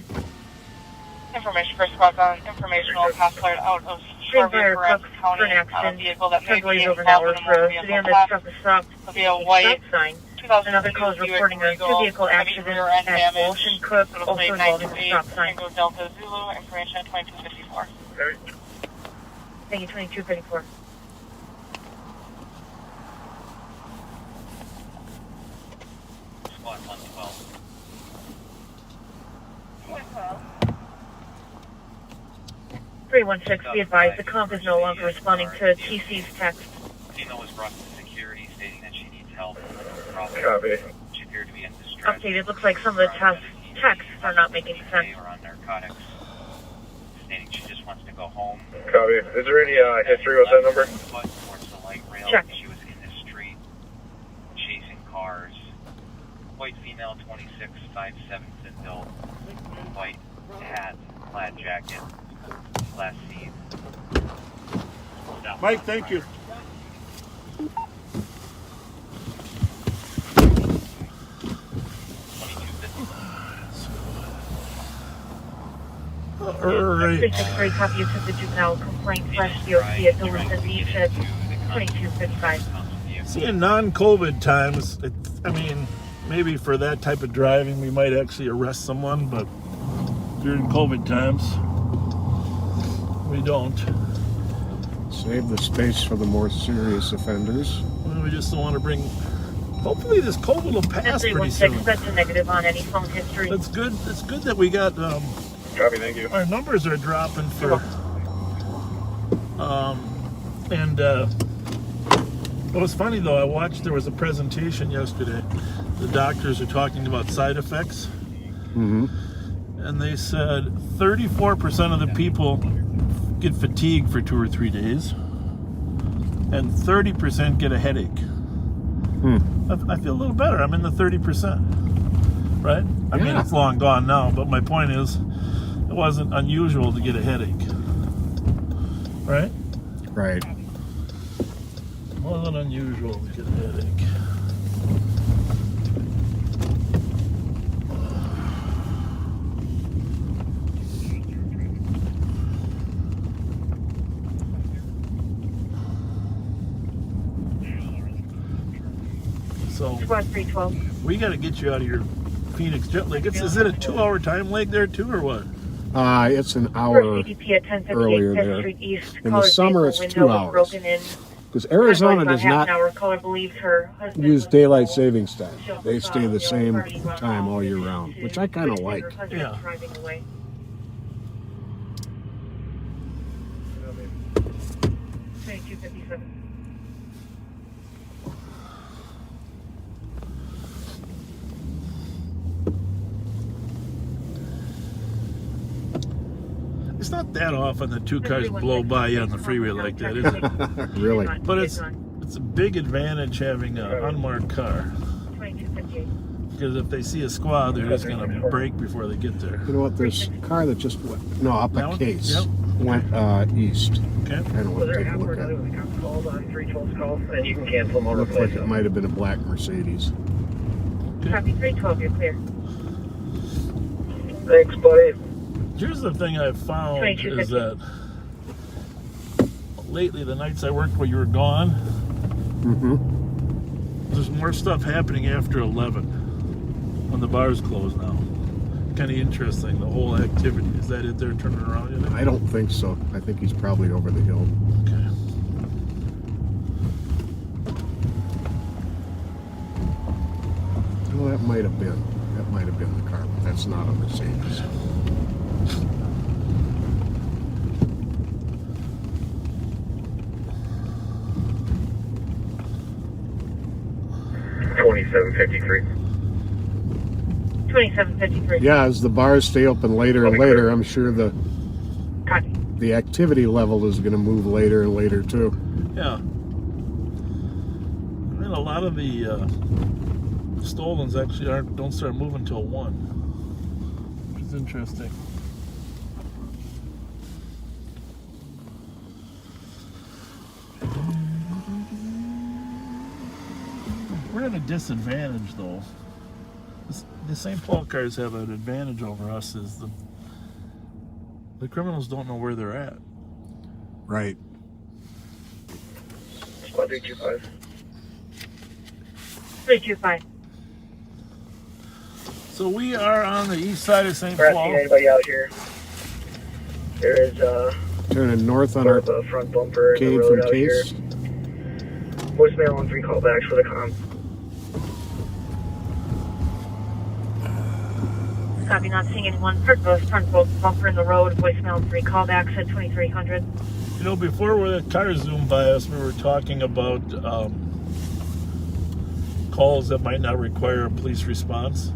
Information for squad on informational pass alert out of Shoreview, County, on a vehicle that may be over involved Norris in a motor Road. vehicle Sedan theft. that struck a stop Via white sign. 2002 Another call is reporting a two-vehicle accident rear end at damage. Ocean Cook, Little also plate involving a 928 stop sign. Tango Delta Zulu, information at 2254. Thank you, 2254. Squad 112. 316, be advised, the comp is no longer responding to TC's text. Female was brought to security stating that she needs help. Problem. Copy. She appeared to be in distress. Updated, looks like some of the texts are not making sense. Or on narcotics. Stating she just wants to go home. Copy. Is there any history with that number? Foot towards the light rail. Check. She was in the street chasing cars. White female, 26, 5'7" build. White hat, plaid jacket. Last seen. Mike, thank you. All right. 363, copy you took the juvenile complaint / DOC at Dillon Beach at 2255. See, in non-COVID times, I mean, maybe for that type of driving, we might actually arrest someone, but during COVID times, we don't. Save the space for the more serious offenders. Well, we just don't want to bring. Hopefully, this COVID will pass pretty soon. 316, that's a negative on any phone history. That's good. It's good that we got. Copy, thank you. Our numbers are dropping for. It was funny though. I watched. There was a presentation yesterday. The doctors are talking about side effects. Mm-hmm. And they said 34% of the people get fatigue for 2 or 3 days, and 30% get a headache. I feel a little better. I'm in the 30%, right? I mean, it's long gone now, but my point is, it wasn't unusual to get a headache, right? Right. It wasn't unusual to get a headache. So Squad 312. we got to get you out of your Phoenix jet lag. Is it a 2-hour time lag there too, or what? It's an For hour CDP at 1058 earlier 5th there. Street East. In the Caller's summer, vehicle it's window 2 was hours. broken in. Because Arizona About does half not an hour. Caller believes her husband use was daylight involved. savings time. She also They saw stay the the same party run time off all year and round, his which I kind of her like. husband Yeah. driving away. $22.57. It's not that often that two cars blow by you on the freeway like that, is it? Really? But it's a big advantage having an unmarked car. 2258. Because if they see a squad, they're just going to brake before they get there. You know what? There's a car that just went, no, up That a one? case. Yep. Went east. Okay. I don't want to take a look at it. Calls on 312's call, and you can cancel them or Looks replace like it them. might have been a black Mercedes. Copy 312, you're clear. Thanks, buddy. Here's the thing I've found is that lately, the nights I worked while you were gone, there's more stuff happening after 11 when the bars close now. Kind of interesting, the whole activity. Is that it they're turning around, you think? I don't think so. I think he's probably over the hill. Okay. Well, that might have been. That might have been the car, but that's not a Mercedes. $27.53. 2753. Yeah, as the bars stay open later and later, I'm sure Copy. the activity level is going to move later and later too. Yeah. And then a lot of the stolens actually don't start moving until 1, which is interesting. We're at a disadvantage, though. The St. Paul cars have an advantage over us is the criminals don't know where they're at. Right. Squad 325. 325. So we are on the east side of St. We're not Paul. seeing anybody out here. There is Turning north on our a front bumper in the cave road from out here. Case. Voicemail on 3 callbacks for the comm. Copy, not seeing anyone. Front bumper in the road. Voicemail 3 callbacks at 2300. You know, before the cars zoomed by us, we were talking about calls that might not require a police response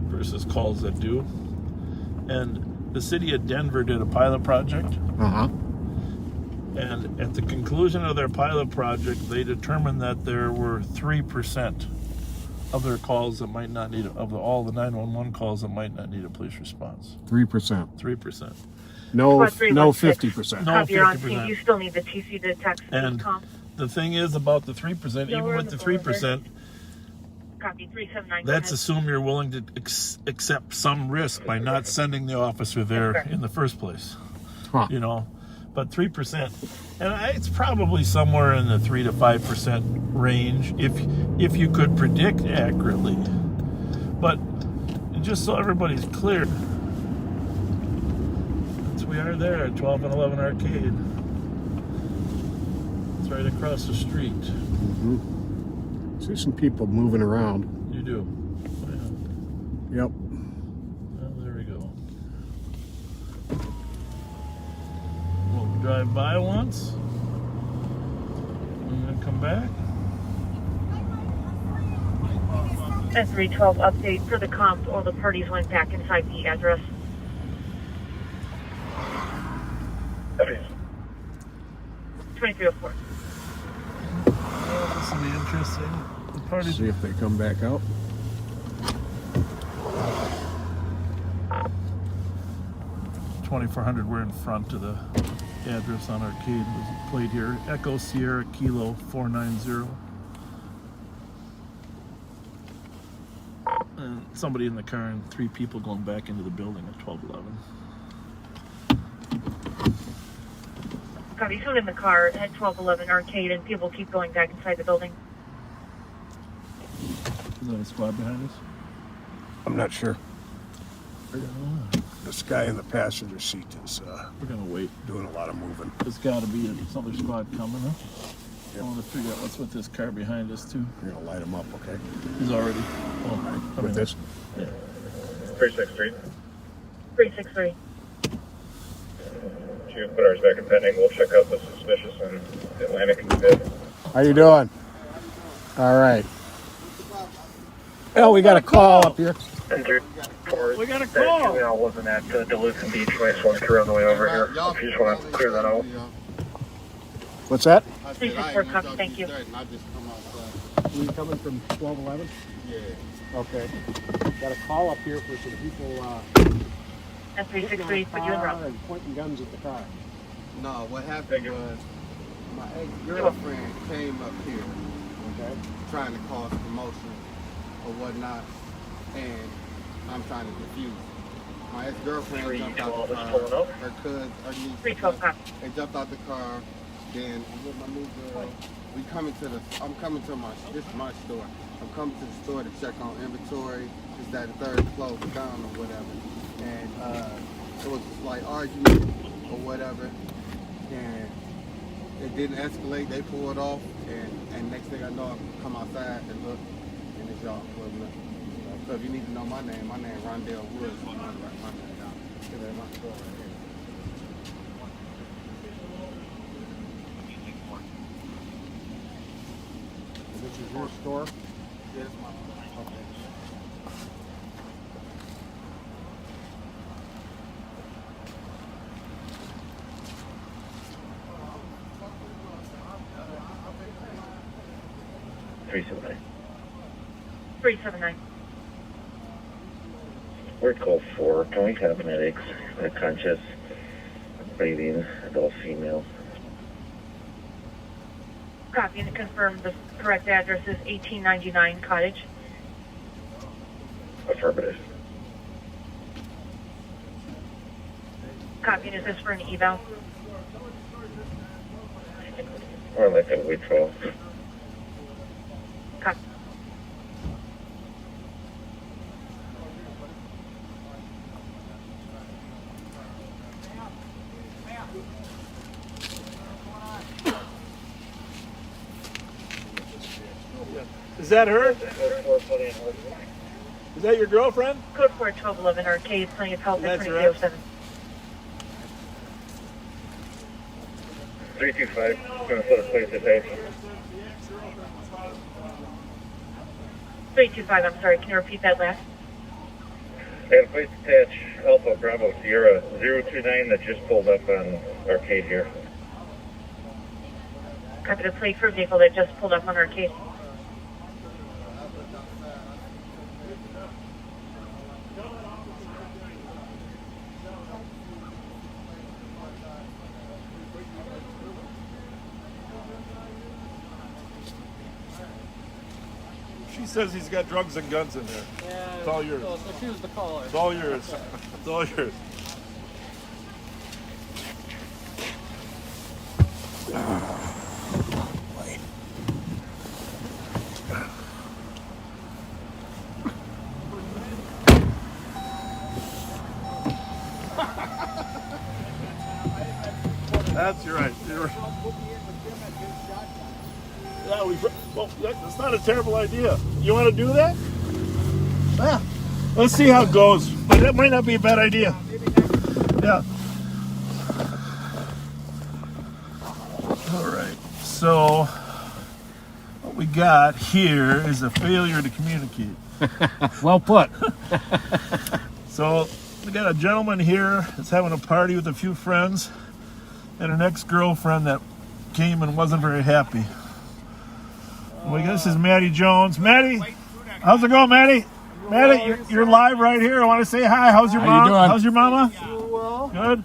versus calls that do. And the city of Denver did a pilot project. And at the conclusion of their pilot project, they determined that there were 3% of their calls that might not need, all the 911 calls that might not need a police response. 3%. 3%. No 316. 50%. No Copy, you're on 50%. scene. You still need the TC to text And comm. the thing is about the 3%, Yeah, even we're with on the the board 3%, Copy 379. that's assume you're willing to accept some risk by not sending the officer there Yes, sir. in the first place. Huh. You know, but 3%, and it's probably somewhere in the 3 to 5% range if you could predict accurately. But just so everybody's clear, we are there at 12 and 11 Arcade. It's right across the street. See some people moving around. You do. Yeah. Yep. Well, there we go. We'll drive by once and then come back. And 312 update for the comp. All the parties went back inside the address. 2304. Well, this will be interesting. The party's See if they come back out. $2,400. We're in front of the address on Arcade. There's a plate here. Echo Sierra Kilo 490. And somebody in the car and 3 people going back into the building at 1211. Copy, soon in the car at 1211 Arcade, and people keep going back inside the building. Is that a squad behind us? I'm not sure. I don't know. This guy in the passenger seat is We're gonna wait. doing a lot of moving. There's got to be another squad coming, huh? I want to figure out what's with this car behind us too. You're gonna light him up, okay? He's already. With this? Yeah. 363. 363. You put ours back in pending. We'll check out the suspicious in Atlantic instead. How you doing? All right. Well, we got a call up here. We got a call. Juvenile wasn't at Duluth and Beach when I swung through on the way over here. If you just want to clear that out. What's that? 364 copy, thank you. You coming from 1211? Yeah. Okay. Got a call up here for some people And 363, put you in route. and pointing guns at the car. No, what happened was my ex-girlfriend came up here, okay, trying to cause commotion or whatnot, and I'm trying to defuse. My ex-girlfriend jumped out the car. Her cousin, her niece, 312 copy. they jumped out the car. Then I'm with my new girl. I'm coming to this is my store. I'm coming to the store to check on inventory. Is that the third closed down or whatever? And it was a slight argument or whatever, and it didn't escalate. They pulled off, and next thing I know, I come outside and look, and it's y'all pulling up. So if you need to know my name Rondell Woods. My name down. That's my store right here. This is your store? Yes, my okay. $379. 379. Word call 4. Can we have medics? Conscious, breathing, adult female. Copy, and to confirm the correct address is 1899 Cottage. Affirmative. Copy, and is this for an eval? Or like a withdrawal. Copy. Is that her? Is that your girlfriend? Code 4 1211 Arcade, plenty of help at That's right. 2307. 325. Going to put a place attention. 325, I'm sorry, can you repeat that last? I have a place attached Alpha Bravo Sierra 029 that just pulled up on Arcade here. Copy, the plate for a vehicle that just pulled up on Arcade. She says he's got drugs and guns in there. Yeah, It's all yours. So she was the caller. It's all yours. It's all yours. That's right. You're right. Yeah, well, that's not a terrible idea. You want to do that? Yeah. Let's see how it goes. But that might not be a bad idea. Yeah. All right. So what we got here is a failure to communicate. Well put. So we got a gentleman here that's having a party with a few friends and an ex-girlfriend that came and wasn't very happy. Well, this is Maddie Jones. Maddie, how's it going, Maddie? Maddie, you're live right here. I want to say hi. How's your How mom? you doing? How's your mama? Doing well. Good.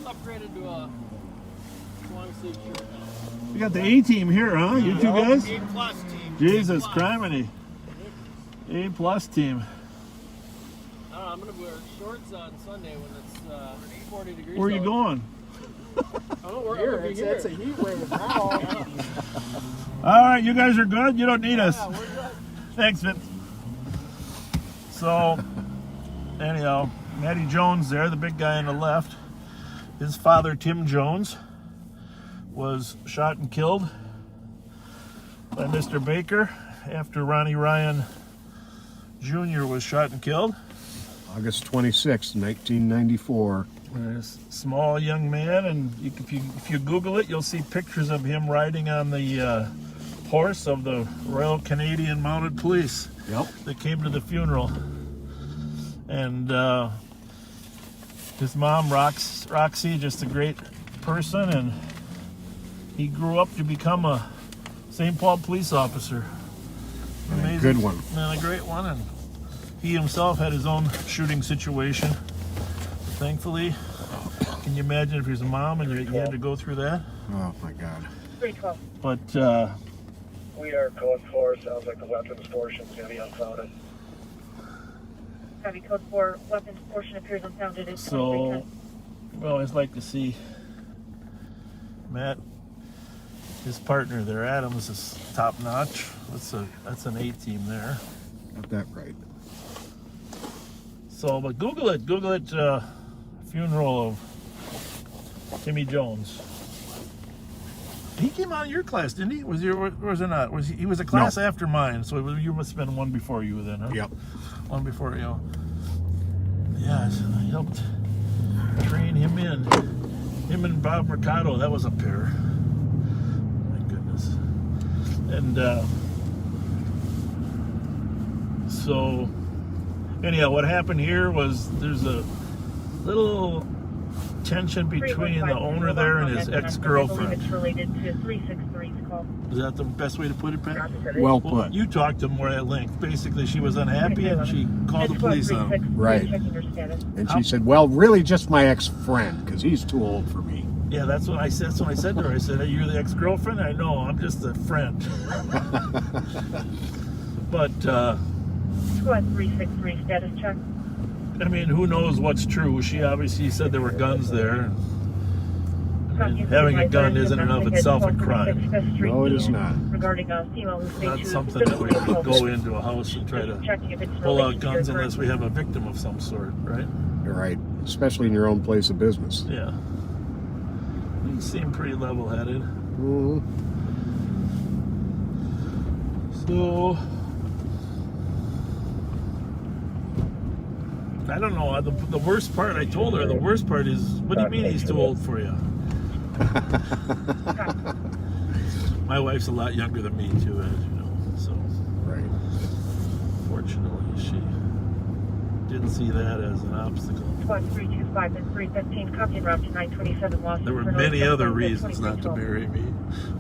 Upgraded to a long sleeve shirt now. We got the A-team here, huh? You two guys? A+ team. Jesus, criminy. A+ team. I don't know, I'm going to wear shorts on Sunday when it's 40 degrees. Where are you going? We're here. It's a heat wave now. All right, you guys are good. You don't need us. Yeah, we're good. Thanks, Vince. So, anyhow, Matty Jones there, the big guy on the left. His father, Tim Jones, was shot and killed by Mr. Baker after Ronnie Ryan Jr. was shot and killed. August 26, 1994. A small young man, and if you Google it, you'll see pictures of him riding on the horse of the Royal Canadian Mounted Police. Yep. That came to the funeral. And his mom, Roxy, just a great person, and he grew up to become a St. Paul police officer. Amazing. Good one. And a great one. And he himself had his own shooting situation. Thankfully, can you imagine if he was a mom and you had to go through that? Oh my God. 312. But We are code 4. Sounds like the weapons portion is going to be unfounded. Copy code 4. Weapons portion appears unfounded. It's so, we always like to see Matt, his partner there, Adams, is top notch. That's an A team there. Got that right. So, but Google it. Funeral of Timmy Jones. He came out of your class, didn't he? Was it not? He was a class after mine, so you must have been one before you then, huh? Yep. One before you. Yeah, so I helped train him in. Him and Bob Mercado, that was a pair. My goodness. And so anyhow, what happened here was there's a little tension between the owner there and his ex-girlfriend. It's related to 363's call. Is that the best way to put it, Pat? Well put. You talked to more at length. Basically, she was unhappy and she called the police on him. Right. And she said, well, really just my ex-friend, because he's too old for me. Yeah, that's what I said. That's what I said to her. I said, hey, you're the ex-girlfriend? I know, I'm just a friend. But, Squad 363 status check. I mean, who knows what's true? She obviously said there were guns there. I mean, having a gun isn't in of itself a crime. No, it is not. Regarding a female who's It's not something that we would go into a house and try to pull out guns unless we have a victim of some sort, right? You're right. Especially in your own place of business. Yeah. You seem pretty level-headed. Mm-hmm. So, I don't know. The worst part, I told her, the worst part is, what do you mean he's too old for you? My wife's a lot younger than me, too, as you know. So, right. Fortunately, she didn't see that as an obstacle. Squad 325 and 315, copy en route to 927 Los. There were many other reasons not to marry me,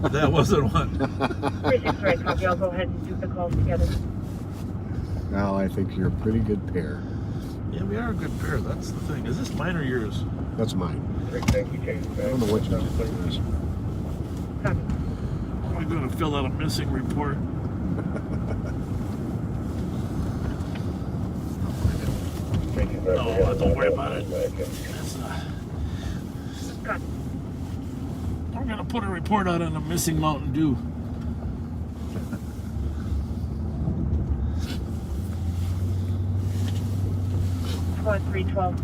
but that wasn't one. 363, copy. I'll go ahead and do the calls together. Well, I think you're a pretty good pair. Yeah, we are a good pair. That's the thing. Is this mine or yours? That's mine. Thank you, James. I don't know what you did. Copy. I'm going to fill out a missing report. No, don't worry about it. It's Copy. I'm going to put a report out on a missing Mountain Dew. Squad 312.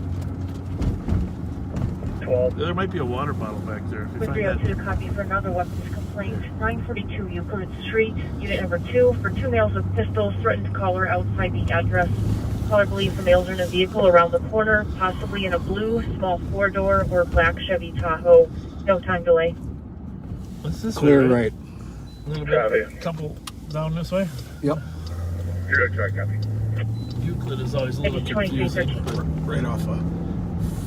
12. There might be a water bottle back there. If you With find that. 302, copy for another weapons complaint. 942 Euclid Street, unit number 2, for 2 males with pistols threatened caller outside the address. Caller believes the males are in a vehicle around the corner, possibly in a blue, small 4-door, or black Chevy Tahoe. No time delay. What's this Clear way, right. A little bit, couple down this way. Yep. Zero track, copy. Euclid is always a little Maybe confusing. 2313. Right off a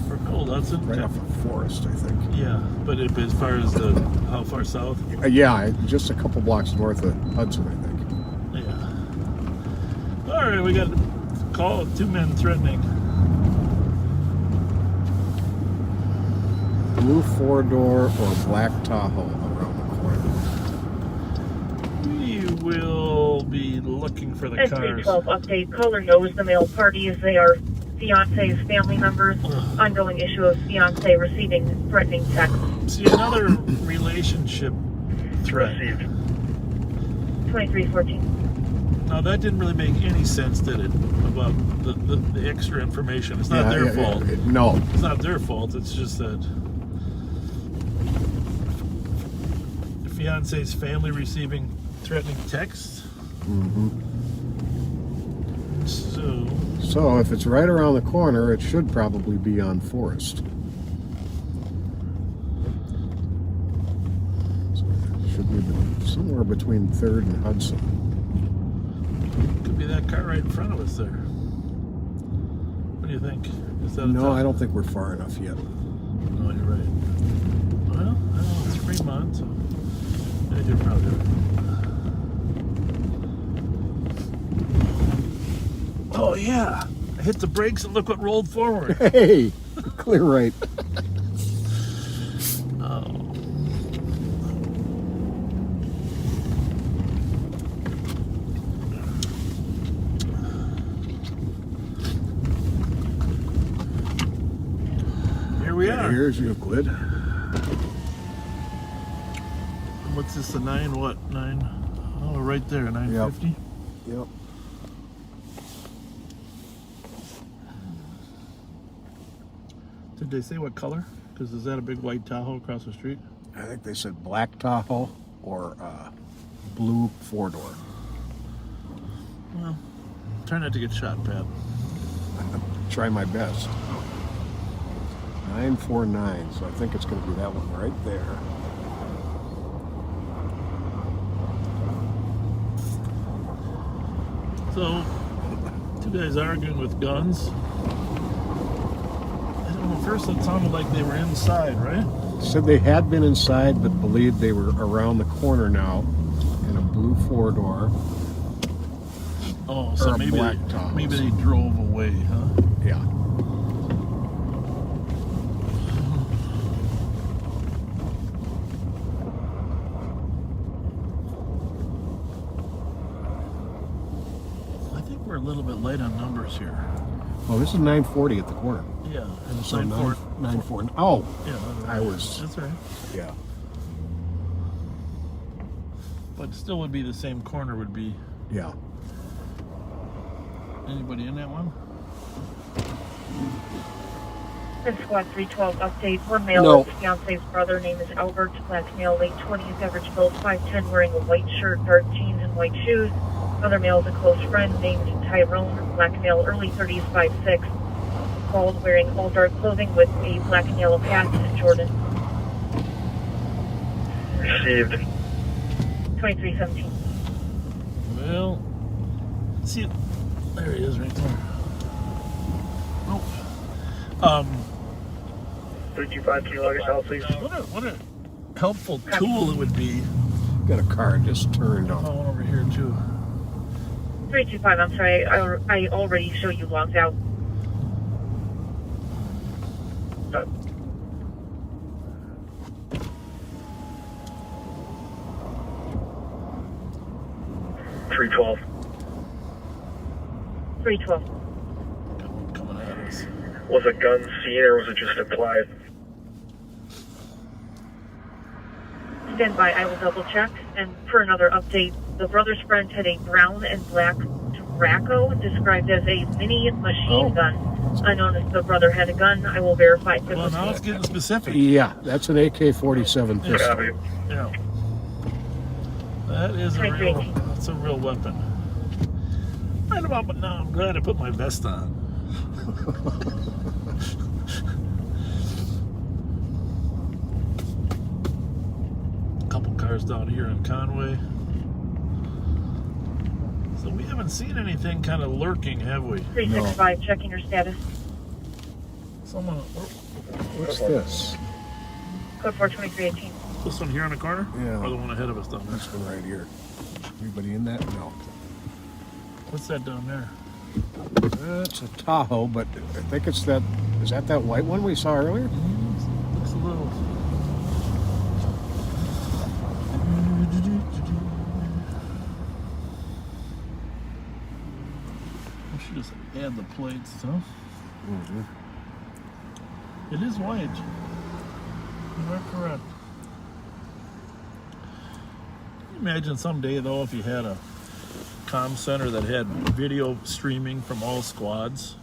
For Cold Hudson? right off a forest, I think. Yeah, but as far as how far south? Yeah, just a couple blocks north of Hudson, I think. Yeah. All right, we got a call of 2 men threatening. Blue 4-door or black Tahoe around the corner. We will be looking for the And cars. 312 update. Caller knows the male parties. They are fiance's family members. Ongoing issue of fiance receiving threatening text. See, another relationship threat. 2314. Now that didn't really make any sense, did it? About the extra information. It's not their fault. No. It's not their fault. It's just that the fiance's family receiving threatening texts. Mm-hmm. So if it's right around the corner, it should probably be on Forest. So it should be somewhere between 3rd and Hudson. Could be that car right in front of us there. What do you think? Is that No, I don't think we're far enough yet. No, you're right. Well, I don't know, it's Fremont, so yeah, you're probably right. Oh yeah, I hit the brakes and look what rolled forward. Hey, clear right. Oh. Here we are. Here's Euclid. What's this? A 9? What 9? Oh, right there, 950. Yep. Did they say what color? Because is that a big white Tahoe across the street? I think they said black Tahoe or blue 4-door. Well, try not to get shot, Pat. Try my best. 949, so I think it's going to be that one right there. So, two guys arguing with guns. I don't know, first it sounded like they were inside, right? Said they had been inside, but believed they were around the corner now in a blue 4-door. Oh, so maybe they drove away, huh? Yeah. I think we're a little bit light on numbers here. Oh, this is 940 at the corner. Yeah, and it's So 940. Oh, yeah, I was. That's right. Yeah. But still would be the same corner, would be. Yeah. Anybody in that one? And Squad 312 update. One male, No. his fiance's brother, name is Albert, black male, late 20s, average build, 5'10", wearing a white shirt, dark jeans, and white shoes. Other male is a close friend named Tyrone, black male, early 30s, 5'6", called wearing all dark clothing with a black and yellow hat and Jordan. Received. 2317. Well, see, there he is right there. Oh. 325, can you log us out, please? What a helpful tool it would be. Got a car just turned on. Oh, one over here too. 325, I'm sorry, I already show you logged out. Uh, 312. 312. Coming at us. Was a gun seen or was it just implied? Stand by, I will double check. And for another update, the brother's friend had a brown and black Draco described as a mini machine gun. Unknown if the brother had a gun. I will verify. Well, now it's getting specific. Yeah, that's an AK-47 pistol. Copy. Yeah. That is that's a real weapon. Right about, but now I'm glad I put my vest on. A couple cars down here in Conway. So we haven't seen anything kind of lurking, have we? 365, checking your status. Someone. What's this? Code 42318. This one here on the corner? Yeah. Or the one ahead of us down there? This one right here. Anybody in that? No. What's that down there? It's a Tahoe, but I think it's that. Is that white one we saw earlier? Looks a little. I should just add the plates, huh? Mm-hmm. It is white. You are correct. Can you imagine someday, though, if you had a comm center that had video streaming from all squads.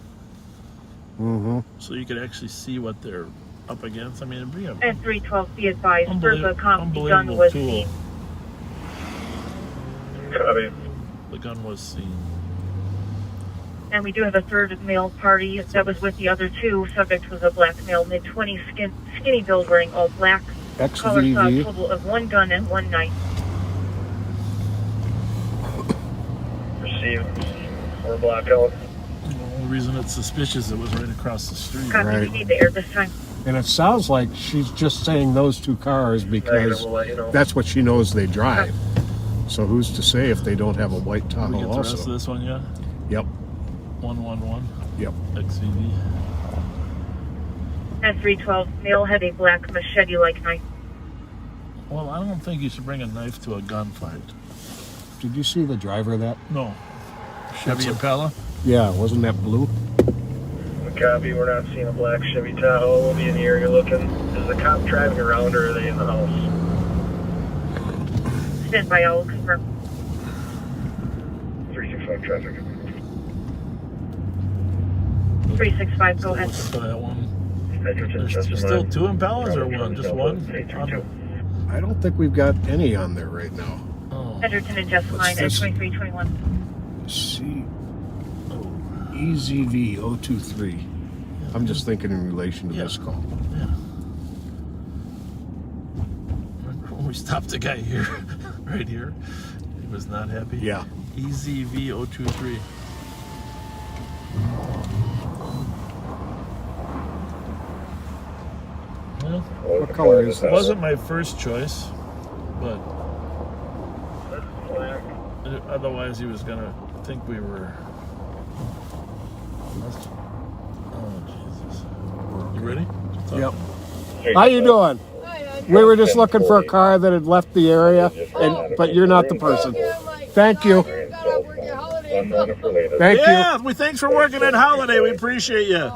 Mm-hmm. So you could actually see what they're up against. I mean, it'd be a And 312, be advised, further comm begun unbelievable was tool. seen. Copy. The gun was seen. And we do have a third male party that was with the other two. Subject was a black male, mid-20s, skinny build, wearing all black. Caller saw a XVV. total of 1 gun and 1 knife. Received. Or blackout. The only reason it's suspicious, it was right across the street. Copy, Right. we need the air this time. And it sounds like she's just saying those two cars because We'll let you know. that's what she knows they drive. So who's to say if they don't have a white Did we Tahoe get the rest of also? this one yet? Yep. 111 Yep. XVV. And 312, male had a black machete-like knife. Well, I don't think you should bring a knife to a gunfight. Did you see the driver of that? No. Chevy Impala? Yeah, wasn't that blue? Copy, we're not seeing a black Chevy Tahoe. We'll be in the area looking. Is the cop driving around or are they in the house? Stand by, I will confirm. 365 traffic. 365, go ahead. Looking for that one. Edgerton, There's still 2 Impalas or one? Just one? I don't think we've got any on there right now. Oh. Edgerton and Jess What's line at this? 2321. C EZV 023. I'm just thinking in relation to this call. Yeah. Remember when we stopped the guy here, right here? He was not happy. Yeah. EZV 023. Well, What color is it this? wasn't my first choice, but otherwise he was gonna think we were. Oh Jesus! You ready? Yep. How you doing? We were just looking for a car that had left the area, but you're not the person. Thank you. Thank you. Yeah, thanks for working at Holiday. We appreciate you.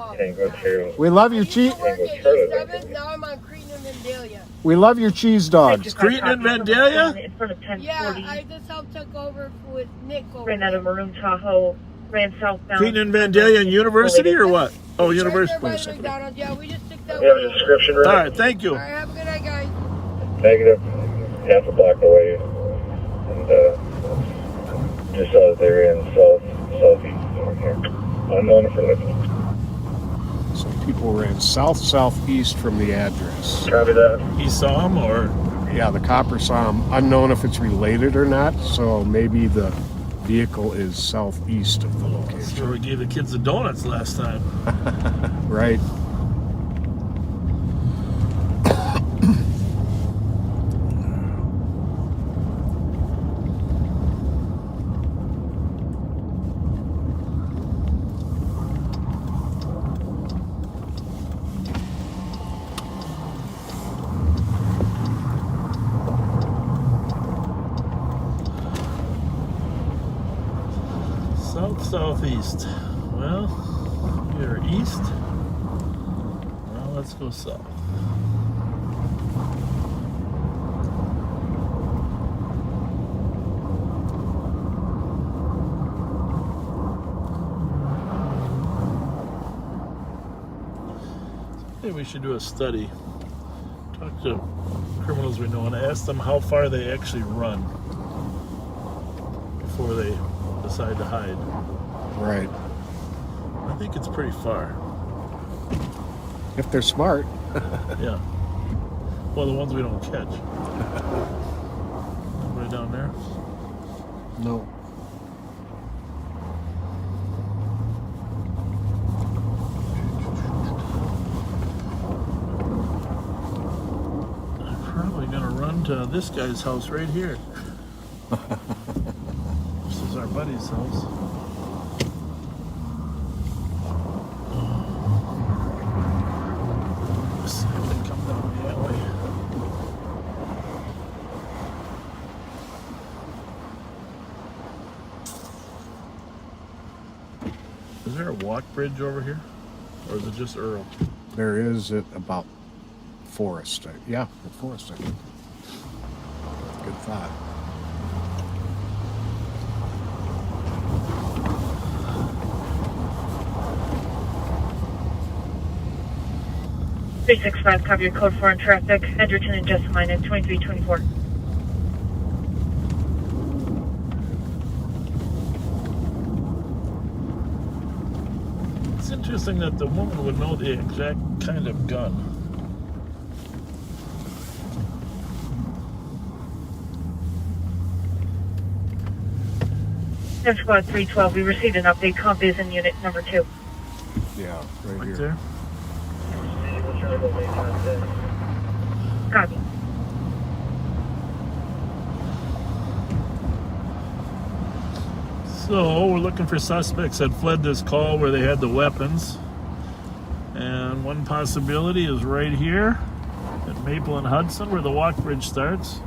We love you, cheese. Now I'm on Cretan and Vandalia. We love your cheese dogs. Cretan and Vandalia? In front of 1040. Yeah, I just helped took over with Nick over Ran out of Maroon Tahoe, ran southbound. Cretan and Vandalia and University or what? Oh, University. Right there by McDonald's. Yeah, we just took that We have a way. description All ready? right, thank you. All right, have a good night, guys. Negative. Half a block away. And just saw that they're in southeast over here. Unknown for living. So people ran southeast from the address. Copy that. He saw him or? Yeah, the copper saw him. Unknown if it's related or not, so maybe the vehicle is southeast of the location. Sure, we gave the kids the donuts last time. Right. Southeast. Well, you're east. Well, let's go south. Maybe we should do a study. Talk to criminals we know and ask them how far they actually run before they decide to hide. Right. I think it's pretty far. If they're smart. Yeah. Well, the ones we don't catch. Nobody down there? No. I'm probably gonna run to this guy's house right here. This is our buddy's house. Let's see if they come down the alley. Is there a walk bridge over here? Or is it just Earl? There is at about Forest. Yeah, at Forest, I think. Good thought. 365, copy your code 4 on traffic. Edgerton and Jessamine at 2324. It's interesting that the woman would know the exact kind of gun. And Squad 312, we received an update. Comp is in unit number 2. Yeah, right here. There. Copy. So we're looking for suspects that fled this call where they had the weapons. And one possibility is right here at Maple and Hudson where the walk bridge starts.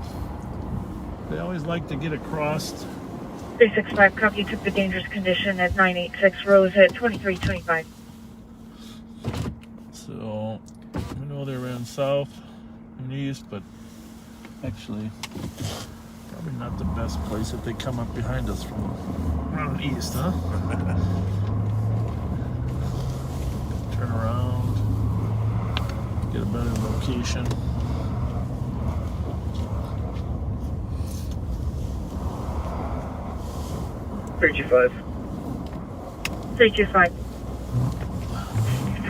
They always like to get across. 365, copy. You took the dangerous condition at 986 Rose at 2325. So we know they ran south and east, but actually probably not the best place if they come up behind us from around east, huh? Turn around, get a better location. $325. 325.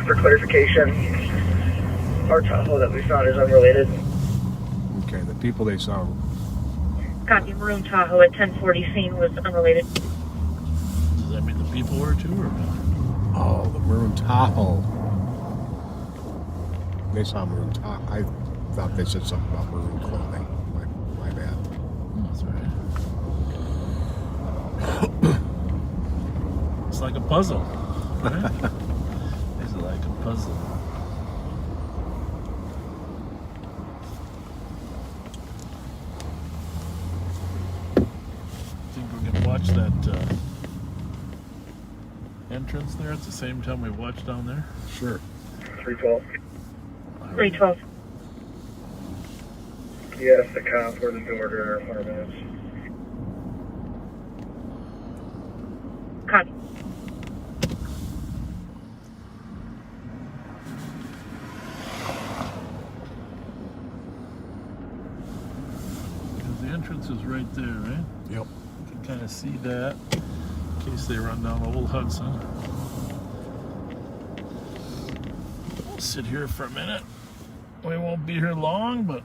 For clarification, our Tahoe that we found is unrelated. Okay, the people they saw. Copy. Maroon Tahoe at 1040 scene was unrelated. Does that mean the people were too, or? Oh, the Maroon Tahoe. They saw Maroon Tahoe. I thought they said something about maroon clothing. My bad. That's right. It's like a puzzle, right? It's like a puzzle. Think we can watch that entrance there at the same time we watch down there? Sure. 312. 312. Yes, the cop or the door during our 4 minutes. Copy. Because the entrance is right there, right? Yep. You can kind of see that in case they run down Old Hudson. We'll sit here for a minute. We won't be here long, but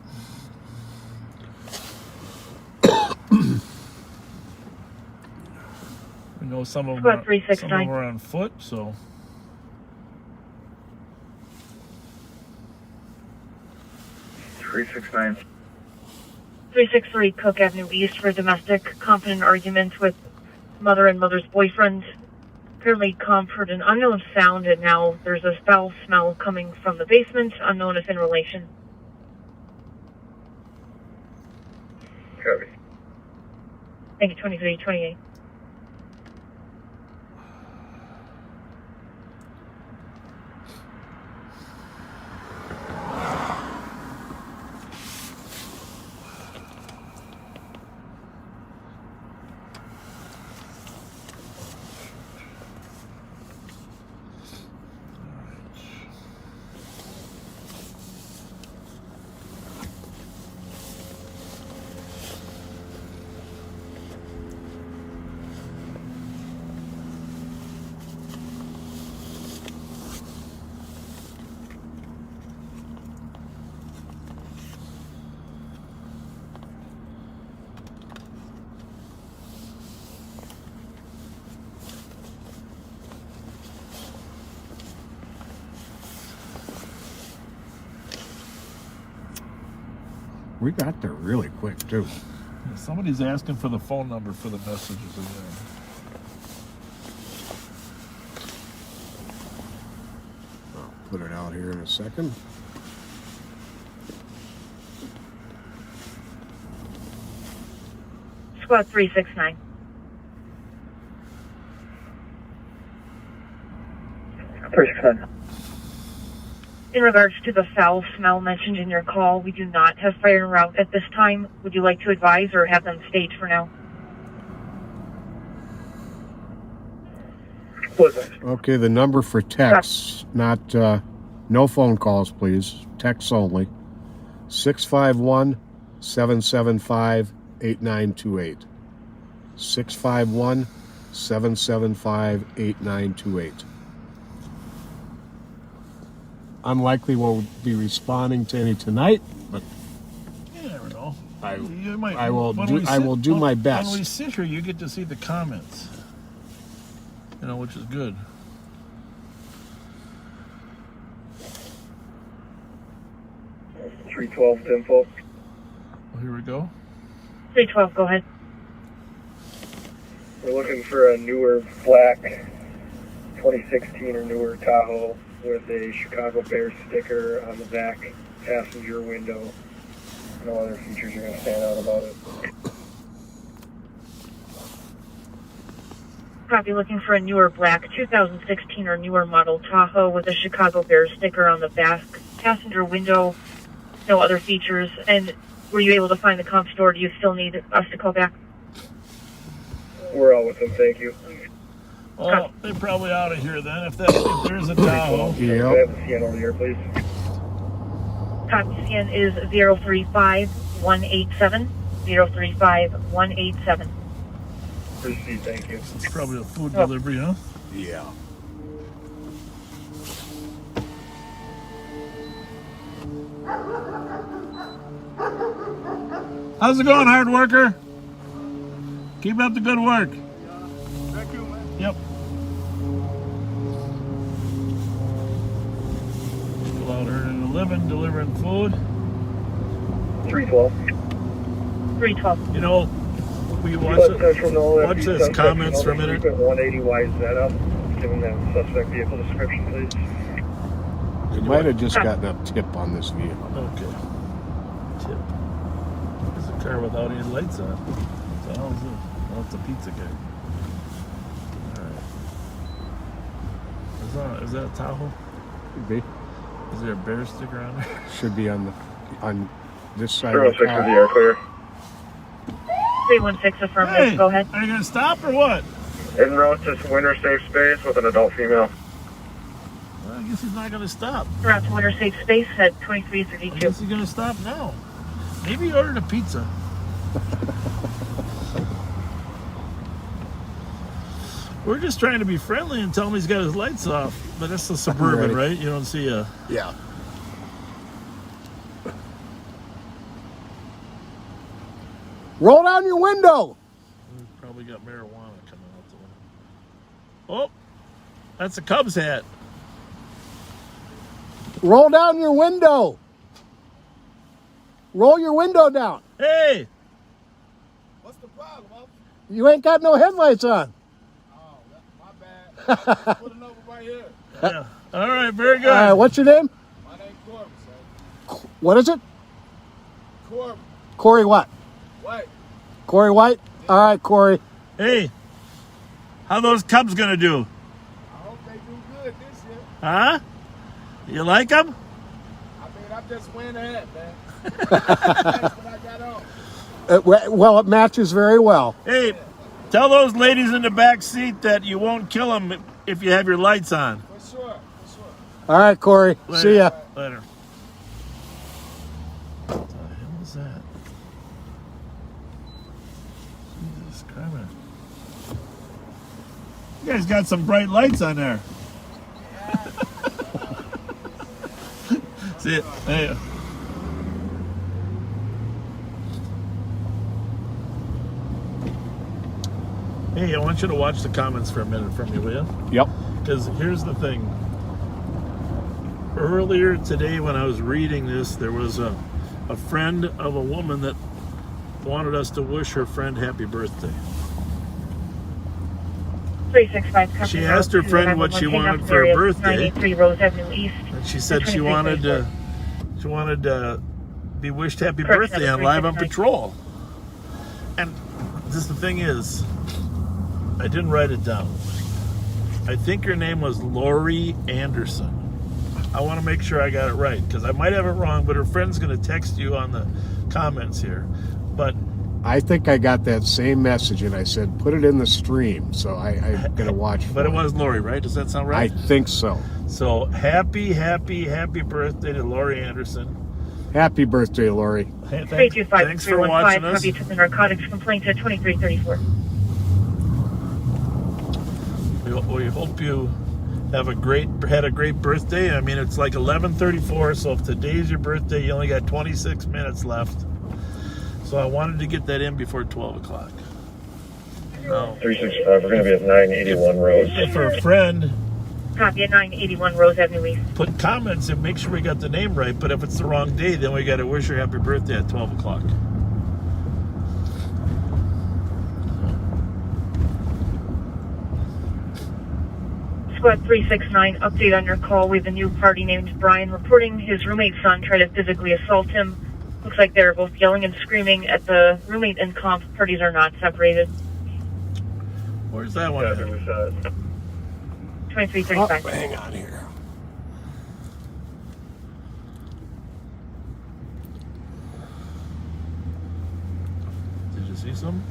we know some of them are on foot, so. $369. 363 Cook Avenue East for domestic confident argument with mother and mother's boyfriend. Apparently comp heard an unknown sound and now there's a foul smell coming from the basement, unknown if in relation. Copy. Thank you, 2328. We got there really quick, too. Yeah, somebody's asking for the phone number for the messages again. I'll put it out here in a second. Squad 369. In regards to the foul smell mentioned in your call, we do not have fire en route at this time. Would you like to advise or have them staged for now? What was that? Okay, the number for text, not No phone calls, please. Text only. 651-775-8928. 651-775-8928. Unlikely we'll be responding to any tonight, but You never know. I will do my best. When we sit here, you get to see the comments. Which is good. .312 info. Well, here we go. 312, go ahead. We're looking for a newer black 2016 or newer Tahoe with a Chicago Bears sticker on the back passenger window. No other features are going to stand out about it. Copy, looking for a newer black 2016 or newer model Tahoe with a Chicago Bears sticker on the back passenger window. No other features. And were you able to find the comp store? Do you still need us to call back? We're all with them, thank you. Well, they're probably out of here then. If there's a Tahoe. Can I have the CN over here, please? Copy, CN is 035187. 035187. Proceed, thank you. It's probably a food delivery, huh? Yeah. How's it going, hard worker? Keep up the good work. Thank you, man. Yep. People out here in the living, delivering food. 312. 312. We watch this comments for a minute. 180, why is that up? Given that suspect vehicle description, please. You might have just gotten a tip on this vehicle. Okay. Tip. There's a car without any lights on. So how's it? Oh, it's a pizza guy. Alright. Is that a Tahoe? Could be. Is there a bear sticker on there? Should be on this side. 306 is the air clear. 316 affirmative, Hey, go ahead. are you going to stop or what? En route to winter safe space with an adult female. Well, I guess he's not going to stop. Route to winter safe space at I 2332. guess he's going to stop now. Maybe he ordered a pizza. We're just trying to be friendly and tell him he's got his lights off. But that's the Suburban, right? You don't see a... Yeah. Roll down your window. He's probably got marijuana coming out the window. Oh, that's a Cubs hat. Roll down your window. Roll your window down. Hey! What's the problem, officer? You ain't got no headlights on. Oh, my bad. Put it over right here. Yeah. All right, very good. All right, what's your name? My name's Corbin, sir. What is it? Corbin. Corey what? White. Corey White? All right, Corey. Hey, how those Cubs gonna do? I hope they do good this year. Huh? You like them? I mean, I'm just wearing a hat, man. That's what I got on. Well, it matches very well. Hey, tell those ladies in the back seat that you won't kill them if you have your lights on. For sure, for sure. All right, Corey. Later. See ya. Later. What the hell is that? Jesus Christ. You guys got some bright lights on there. See it? Hey. Hey, I want you to watch the comments for a minute from me, will you? Yep. Because here's the thing. Earlier today when I was reading this, there was a friend of a woman that wanted us to wish her friend happy birthday. 365. She asked her friend what she wanted for her birthday. 93 Rose Avenue East. And she said she wanted to be wished happy birthday on Live on Patrol. And this the thing is, I didn't write it down. I think her name was Lori Anderson. I want to make sure I got it right because I might have it wrong, but her friend's going to text you on the comments here. But I think I got that same message, and I said, put it in the stream, so I'm going to watch. But it was Lori, right? Does that sound right? I think so. So happy birthday to Lori Anderson. Happy birthday, Lori. Hey, Thanks for watching us. Copy to the narcotics complaint at 2334. We hope you had a great birthday. I mean, it's like 11:34, so if today's your birthday, you only got 26 minutes left. So I wanted to get that in before 12 o'clock. No. 365, we're going to be at 981 Rose. For a friend, Copy at 981 Rose Avenue East. put comments and make sure we got the name right, but if it's the wrong day, then we got to wish her happy birthday at 12 o'clock. Squad 369, update on your call. We have a new party named Brian reporting his roommate's son tried to physically assault him. Looks like they're both yelling and screaming at the roommate and comp. Parties are not separated. Where's that one? 2335. Hang on here. Did you see some?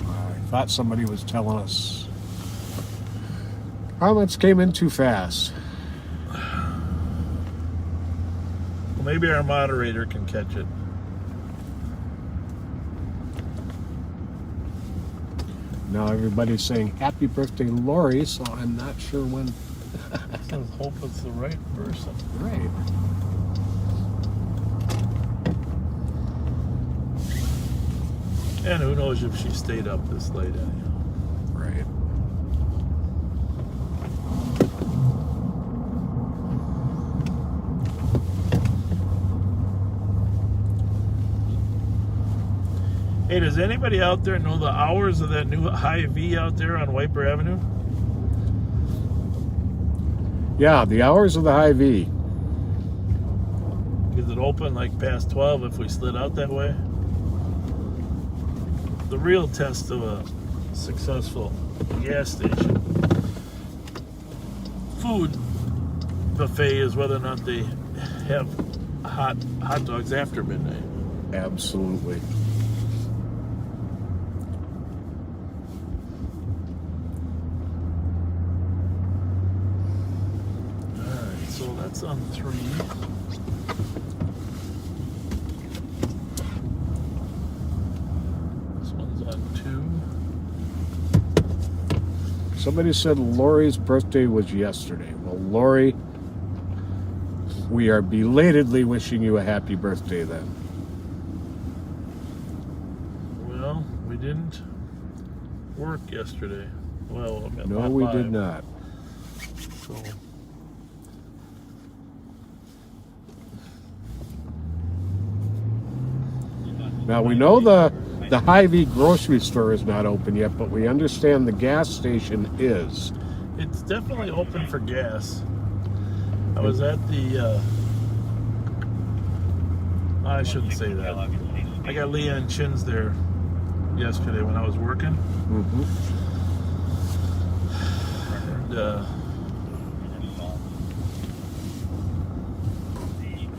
I thought somebody was telling us. Comments came in too fast. Well, maybe our moderator can catch it. Now everybody's saying happy birthday, Lori, so I'm not sure when. Let's hope it's the right person. Right. And who knows if she stayed up this late anyhow. Right. Hey, does anybody out there know the hours of that new Hyvee out there on Wiper Avenue? Yeah, the hours of the Hyvee. Is it open like past 12 if we slid out that way? The real test of a successful gas station food buffet is whether or not they have hot dogs after midnight. Absolutely. So that's on 3. This one's on 2. Somebody said Lori's birthday was yesterday. Well, Lori, we are belatedly wishing you a happy birthday then. Well, we didn't work yesterday. Well, I mean, No, not we live. did not. So. Now we know the Hyvee grocery store is not open yet, but we understand the gas station is. It's definitely open for gas. I was at the, I shouldn't say that. I got Leanne Chins there yesterday when I was working. Mm-hmm. And,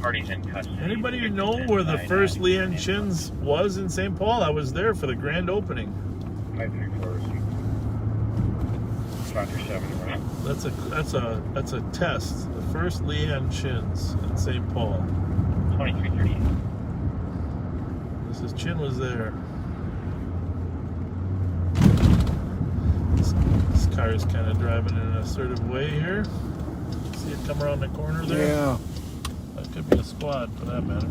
Parties in custody. anybody know where the first Leanne Chins was in St. Paul? I was there for the grand opening. 534. That's a test. The first Leanne Chins in St. Paul. 2338. Mrs. Chin was there. This car is kind of driving in an assertive way here. See it come around the corner there? Yeah. That could be a squad for that matter.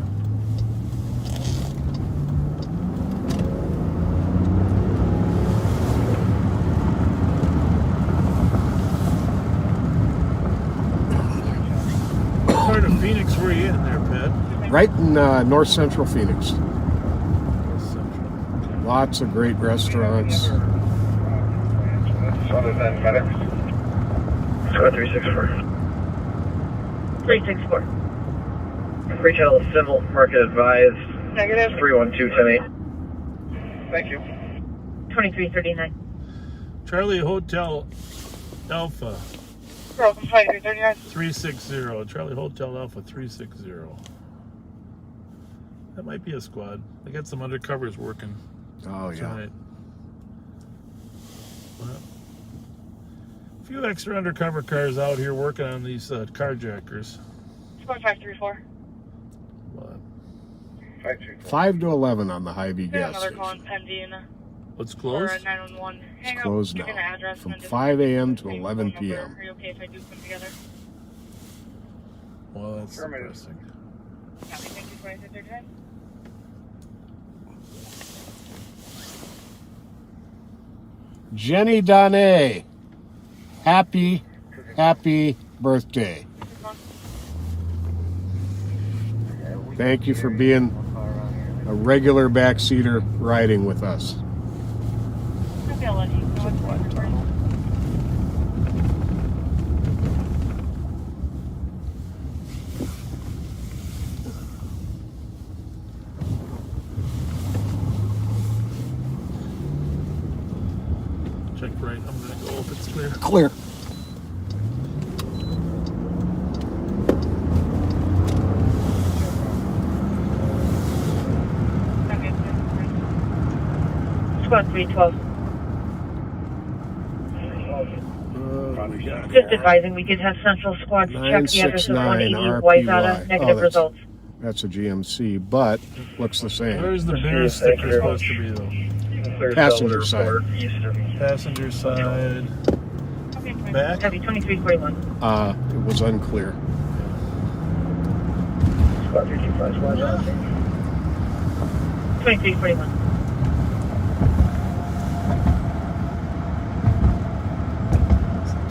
What part of Phoenix were you in there, Pat? Right in north central Phoenix. North Central. Okay. Lots of great restaurants. Other than medics. Squad 364. 364. Free channel civil, market advised. Negative. 312-10-8. Thank you. 2339. Charlie Hotel Alpha Broken 2339. 360. Charlie Hotel Alpha 360. That might be a squad. They got some undercovers working. Oh, yeah. Tonight. Well, A few extra undercover cars out here working on these carjackers. Squad 534. What? 5 to 11 on the Hyvee gas Another call station. in pending. What's Or closed? 911. Hang It's up, closed give now. an address, From and then 5 a.m. to just 11 phone number. p.m. Are you okay if I do put them together? Well, that's depressing. Copy, thank you, 2339. Jenny Donay, happy birthday. Thank you for being a regular backseater riding with us. Okay, I'll let you know what's going on. Check right. I'm gonna go if it's clear. Clear. Squad 312. We got Just advising, we did have Central Squad check the address of 180 Wasabi. Negative results. That's a GMC, but looks the same. Where's the bear sticker supposed to be though? Passenger side. Passenger side. Back? Heavy 2341. It was unclear. Squad 325, squad 2341.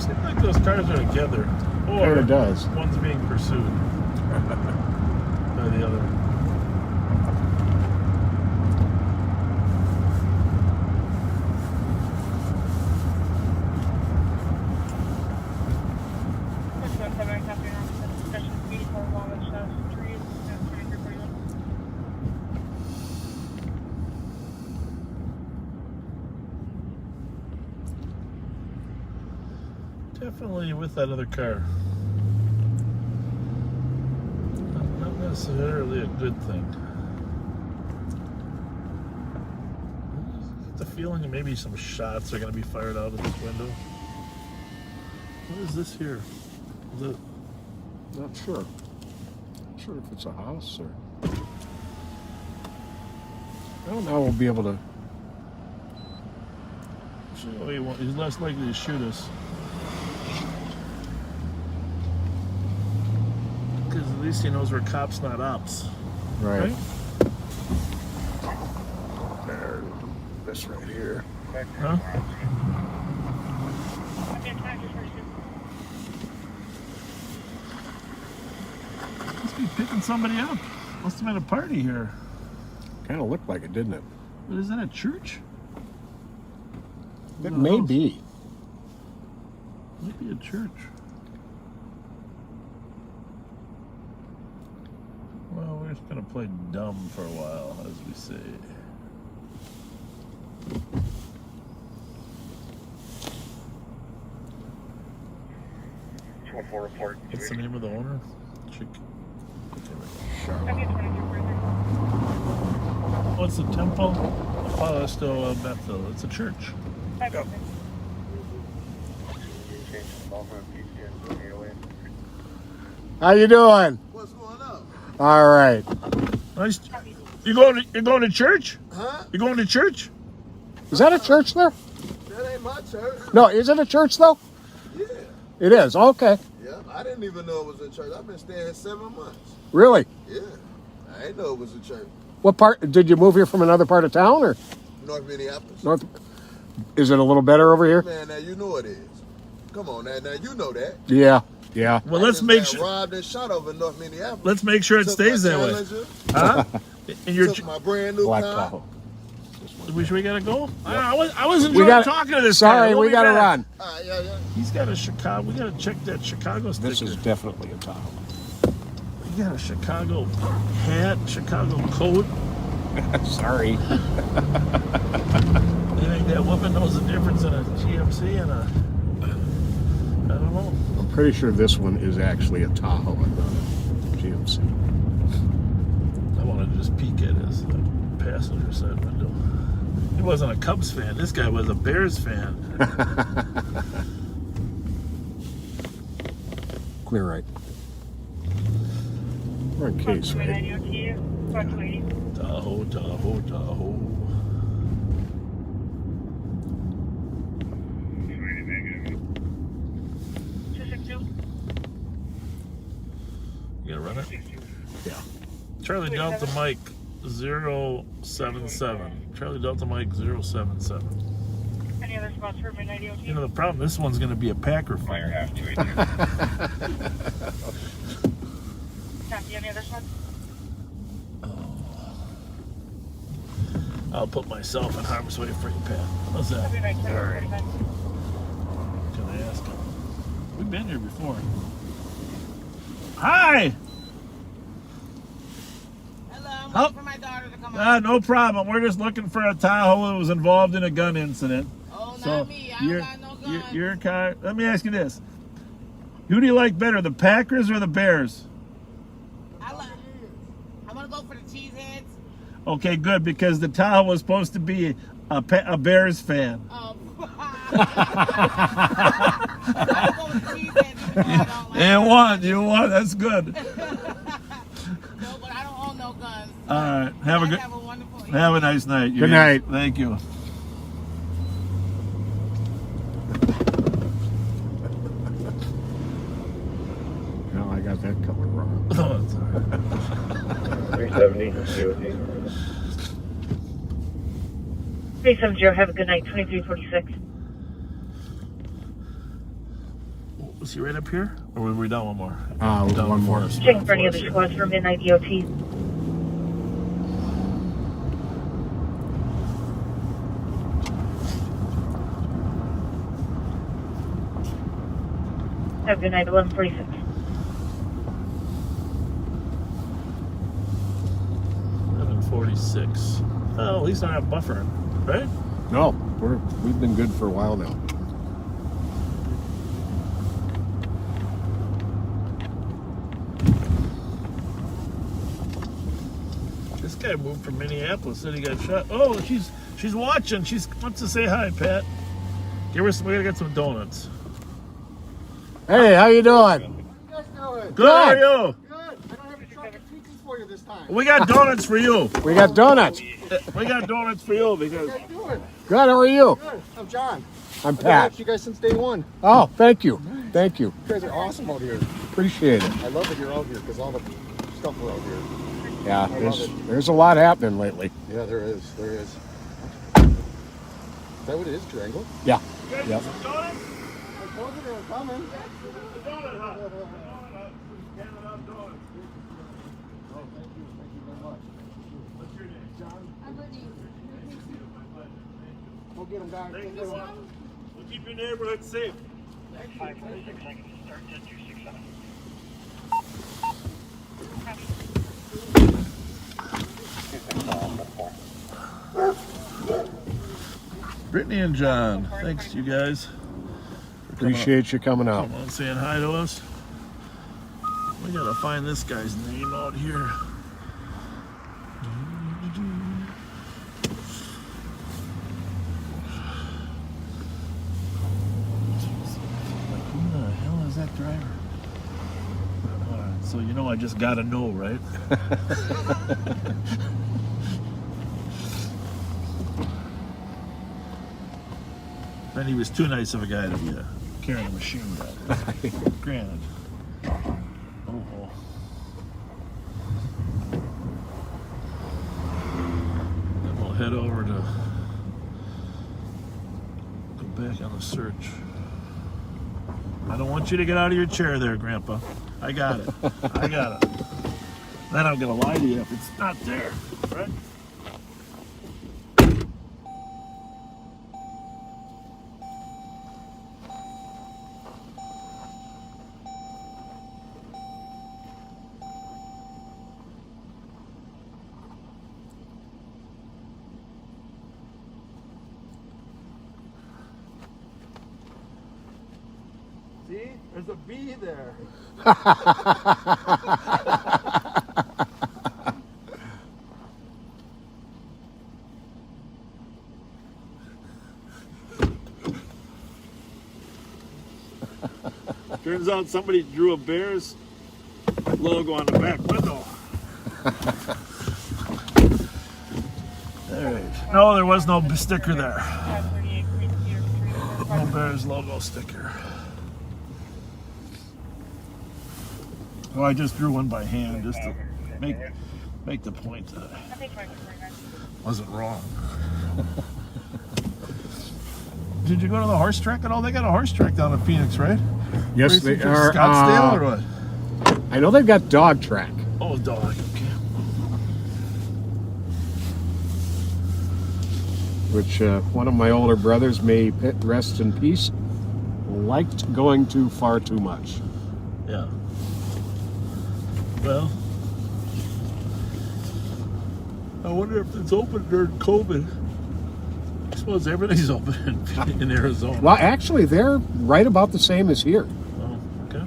Seems like those cars are together. Or Kinda does. one's being pursued by the other. Definitely with that other car. Not necessarily a good thing. I get the feeling that maybe some shots are going to be fired out of this window. What is this here? Is it? Not sure. Not sure if it's a house or. I don't know how we'll be able to. He's less likely to shoot us. Because at least he knows we're cops, not ops. Right. There. This right here. Huh? Must be picking somebody up. Must have been a party here. Kind of looked like it, didn't it? But is that a church? It may be. Might be a church. Well, we're just gonna play dumb for a while, as we say. What's the name of the owner? Oh, it's the Temple Apostol Bethel. It's a church. How you doing? What's going on? All right. Nice. You going to church? Huh? You going to church? Is that a church there? That ain't my church. No, is it a church though? Yeah. It is. Okay. Yeah. I didn't even know it was a church. I've been staying here 7 months. Really? Yeah. I didn't know it was a church. What part? Did you move here from another part of town or North Minneapolis. north? Is it a little better over here? Man, now you know it is. Come on, now you know that. Yeah. Yeah. Well, I let's just make got sure. robbed and shot over in North Minneapolis. Let's make sure it Took stays my that way. Challenger, Huh? And your took my brand new Black car. Tahoe. we gotta go. I was We enjoying got talking to this guy. Sorry, We'll we be got to back. run. Yeah. He's got a Chicago. We gotta check that Chicago sticker. This is definitely a Tahoe. He got a Chicago hat, Chicago coat. Sorry. You think that woman knows the difference in a GMC and a? I don't know. I'm pretty sure this one is actually a Tahoe and not a GMC. I wanted to just peek at his passenger side window. He wasn't a Cubs fan. This guy was a Bears fan. Clear right. We're on case, right? Tahoe, Tahoe, Tahoe. You gonna run it? Yeah. Charlie Delta Mike 077. Charlie Delta Mike 077. Any other spots for midnight EOT? You know, the problem, this one's going to be a Packer fire. Copy, any other spots? I'll put myself in harm's way for you, Pat. How's that? Have a nice day. All right. Can I ask him? We've been here before. Hi! Hello, I'm waiting for my daughter to come out. No problem. We're just looking for a Tahoe that was involved in a gun incident. Oh, So not me. I don't got no gun. Your car. Let me ask you this: who do you like better, the Packers or the Bears? I'm going to go for the cheeseheads. Okay, good, because the Tahoe was supposed to be a Bears fan. I'll go with the cheeseheads. You won. That's good. No, but I don't own no guns. All right. Have a wonderful evening. Have a nice night. Good night. Thank you. No, I got that color wrong. Oh, it's all right. 370, COT. 370, have a good night. 2346. Was he right up here? Or were we down one more? One more. Checking for any other squads for midnight EOT. Have a good night. 1146. $11.46. Oh, at least I'm not buffering, right? No, we've been good for a while now. This guy moved from Minneapolis, said he got shot. Oh, she's watching. She wants to say hi, Pat. Give her some. We gotta get some donuts. Hey, how you doing? Good. How are you? Good. I don't have any chocolate tweakies for you this time. We got donuts for you. We got donuts. We got donuts for you because. How you doing? Good, how are you? Good. I'm John. I'm I've been Pat. watching you guys since day one. Oh, thank you. Thank you. You guys are awesome out here. Appreciate it. I love that you're out here because all the stuff are out here. Yeah, there's a lot happening lately. Yeah, there is. There is. Is that what it is, Triangle? Yeah. Yep. Yep. I told you they were coming. We'll get them down. We'll keep your neighborhood safe. 5.6 seconds to start 10267. Brittany and John, thanks you guys. Appreciate you coming out. Come on, saying hi to us. We gotta find this guy's name out here. Who the hell is that driver? Alright, so you know I just gotta know, right? And he was too nice of a guy to be carrying a machine gun. Granted. Oh. Then we'll head over to go back on the search. I don't want you to get out of your chair there, Grandpa. I got it. I got it. Then I'm gonna lie to you if it's not there, right? See? There's a bee there. Turns out somebody drew a Bears logo on the back window. All right. No, there was no sticker there. No Bears logo sticker. Well, I just drew one by hand just to make the point that I wasn't wrong. Did you go to the horse track at all? They got a horse track down in Phoenix, right? Yes, they are. Scottsdale or what? I know they've got dog track. Oh, dog. Okay. Which one of my older brothers, may rest in peace, liked going to far too much. Yeah. Well, I wonder if it's open during COVID. I suppose everything's open in Arizona. Well, actually, they're right about the same as here. Oh, okay.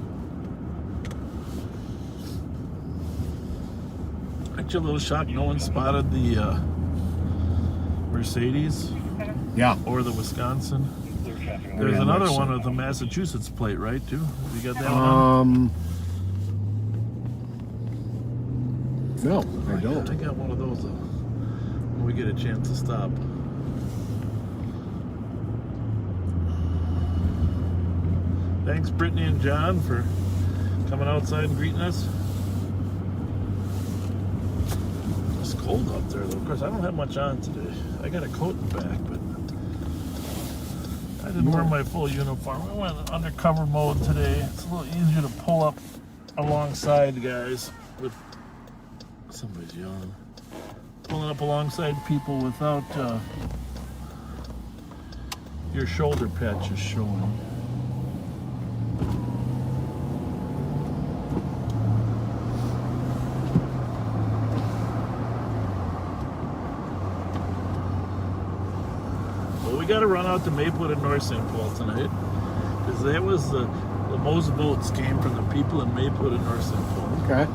Aren't you a little shocked no one spotted the Mercedes? Yeah. Or the Wisconsin? There's another one with the Massachusetts plate, right, too? You got that one? No, I don't. I got one of those, though. When we get a chance to stop. Thanks, Brittany and John, for coming outside and greeting us. It's cold out there, though. Of course, I don't have much on today. I got a coat in the back, but I didn't wear my full uniform. I went in undercover mode today. It's a little easier to pull up alongside guys with... Somebody's yelling. Pulling up alongside people without your shoulder patches showing. Well, we got to run out to Maplewood and North St. Paul tonight, because that was the most votes came from the people in Maplewood and North St. Paul. Okay.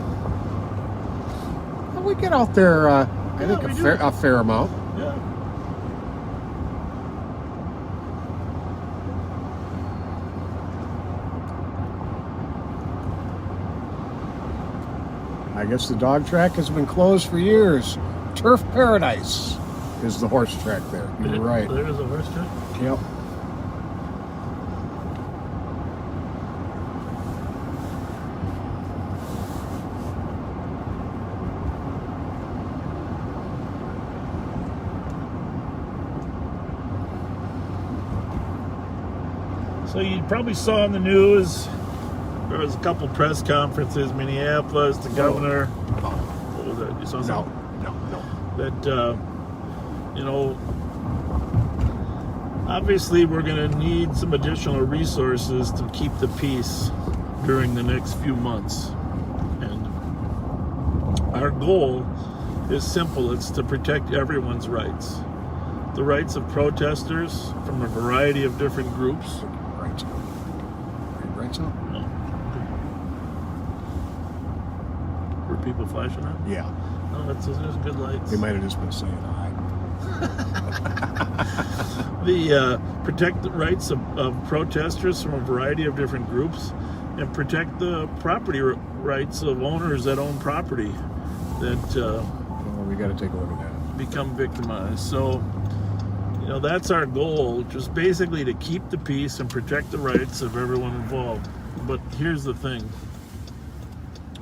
We get out there, I think a fair amount. Yeah. I guess the dog track has been closed for years. Turf Paradise is the horse track there. You're right. There is a horse track? Yep. So you probably saw in the news, there was a couple press conferences, Minneapolis, the governor. What was that? You saw something? No. That, you know, obviously we're going to need some additional resources to keep the peace during the next few months. And our goal is simple. It's to protect everyone's rights. The rights of protesters from a variety of different groups. Right, so? No. Were people flashing out? Yeah. No, there's good lights. They might have just been saying hi. Protect the rights of protesters from a variety of different groups, and protect the property rights of owners that own property that well, we got to take a look at that. Become victimized. So, you know, that's our goal, just basically to keep the peace and protect the rights of everyone involved. But here's the thing.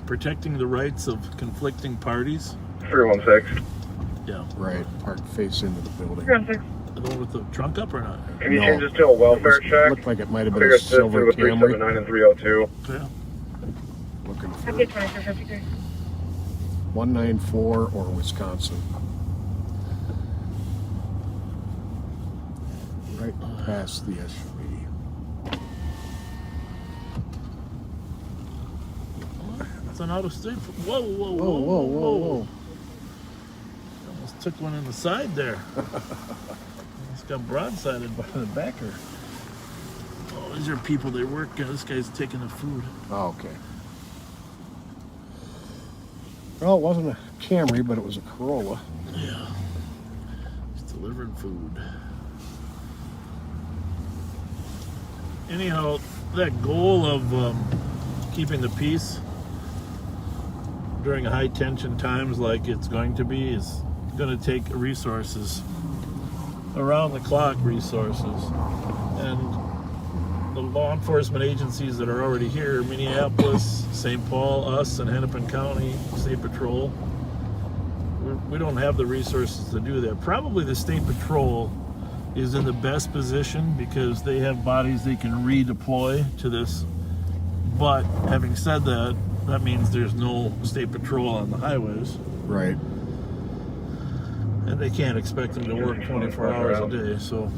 Protecting the rights of conflicting parties. 316. Yeah. Right, park face into the building. 316. The one with the trunk up or not? Can you change this to a welfare check? Looked like it might have been a silver Camry. 379 and 302. Yeah. Looking for Okay, 2353. 194 or Wisconsin. Right past the SUV. That's an out of state. Whoa. Whoa. Almost took one in the side there. It's got broadsided by the backer. Oh, these are people they work. This guy's taking the food. Oh, okay. Well, it wasn't a Camry, but it was a Corolla. Yeah. He's delivering food. anyhow, that goal of keeping the peace during high tension times like it's going to be is going to take resources, around the clock resources. And the law enforcement agencies that are already here, Minneapolis, St. Paul, us, and Hennepin County State Patrol, we don't have the resources to do that. Probably the State Patrol is in the best position because they have bodies they can redeploy to this. But having said that, that means there's no State Patrol on the highways. Right. And they can't expect them to work 24 hours a day. So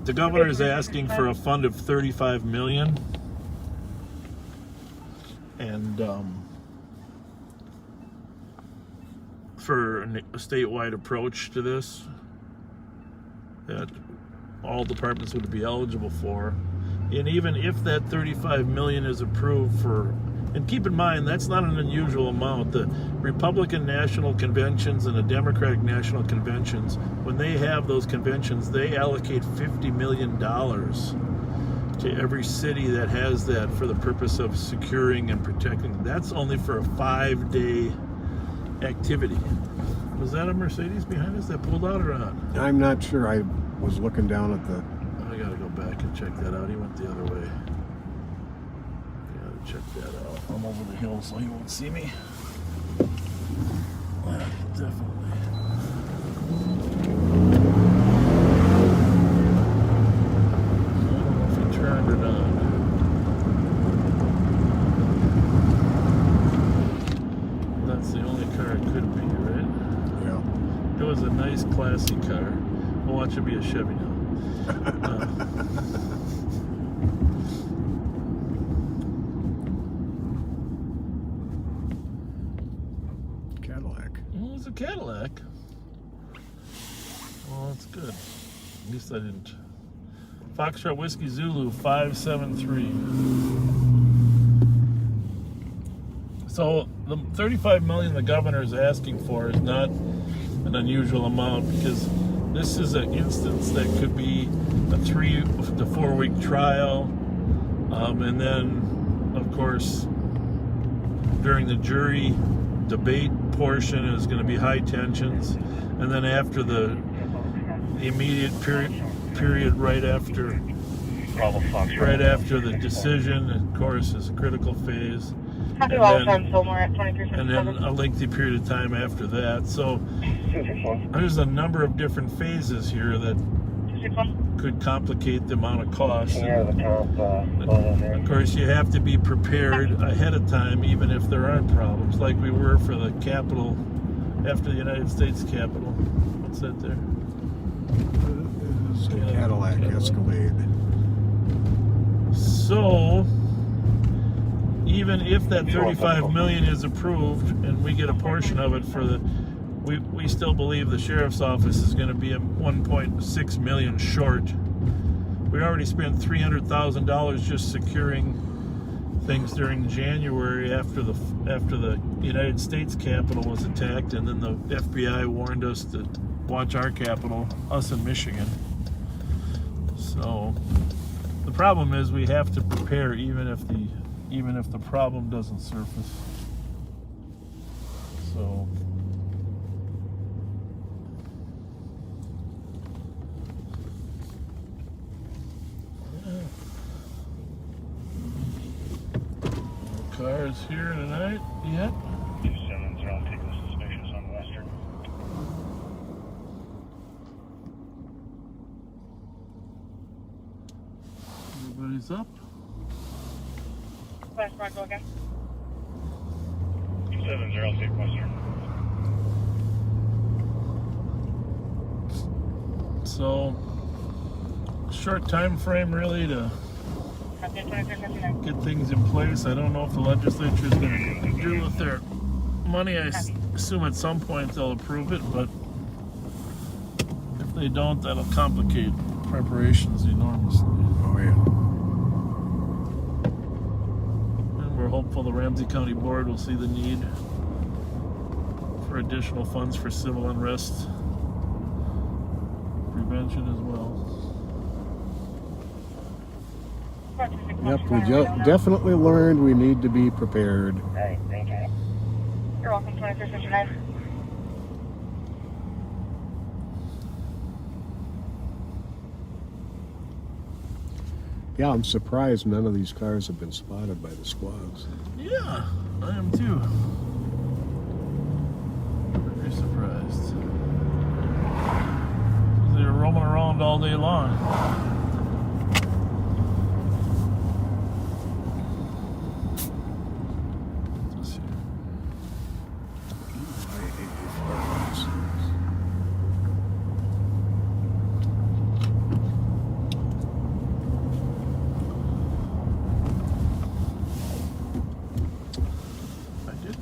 the governor is asking for a fund of $35 million. And for a statewide approach to this that all departments would be eligible for. And even if that $35 million is approved for, and keep in mind, that's not an unusual amount. The Republican National Conventions and the Democratic National Conventions, when they have those conventions, they allocate $50 million to every city that has that for the purpose of securing and protecting. That's only for a 5-day activity. Was that a Mercedes behind us that pulled out or not? I'm not sure. I was looking down at the... I gotta go back and check that out. He went the other way. Gotta check that out. I'm over the hill so he won't see me. Definitely. I don't know if he turned or not. That's the only car it could be, right? Yeah. It was a nice, classy car. I'll watch it be a Chevy now. Cadillac. Well, it's a Cadillac. Well, that's good. At least I didn't. Foxtrot Whiskey Zulu 573. So the $35 million the governor is asking for is not an unusual amount because this is an instance that could be a 3 to 4 week trial, and then, of course, during the jury debate portion is going to be high tensions, and then after the immediate period right after the decision, of course, is a critical phase. And then a lengthy period of time after that. So there's a number of different phases here that could complicate the amount of cost. Of course, you have to be prepared ahead of time, even if there aren't problems, like we were for the Capitol, after the United States Capitol. What's that there? It's a Cadillac Escalade. So even if that $35 million is approved and we get a portion of it for the, we still believe the sheriff's office is going to be a $1.6 million short. We already spent $300,000 just securing things during January after the United States Capitol was attacked, and then the FBI warned us to watch our Capitol, us in Michigan. So the problem is we have to prepare even if the problem doesn't surface. So no cars here tonight yet. 270, I'll take this suspicious on Western. Everybody's up. West Rockville, okay. 270, I'll take Western. So, short time frame really to get things in place. I don't know if the legislature is going to do with their money. I assume at some point they'll approve it, but if they don't, that'll complicate preparations enormously. Oh, yeah. We're hopeful the Ramsey County Board will see the need for additional funds for civil unrest prevention as well. Yep, we definitely learned we need to be prepared. All right, thank you. You're welcome, 2359. Yeah, I'm surprised none of these cars have been spotted by the squads. Yeah, I am too. Very surprised. They're roaming around all day long. Let's see.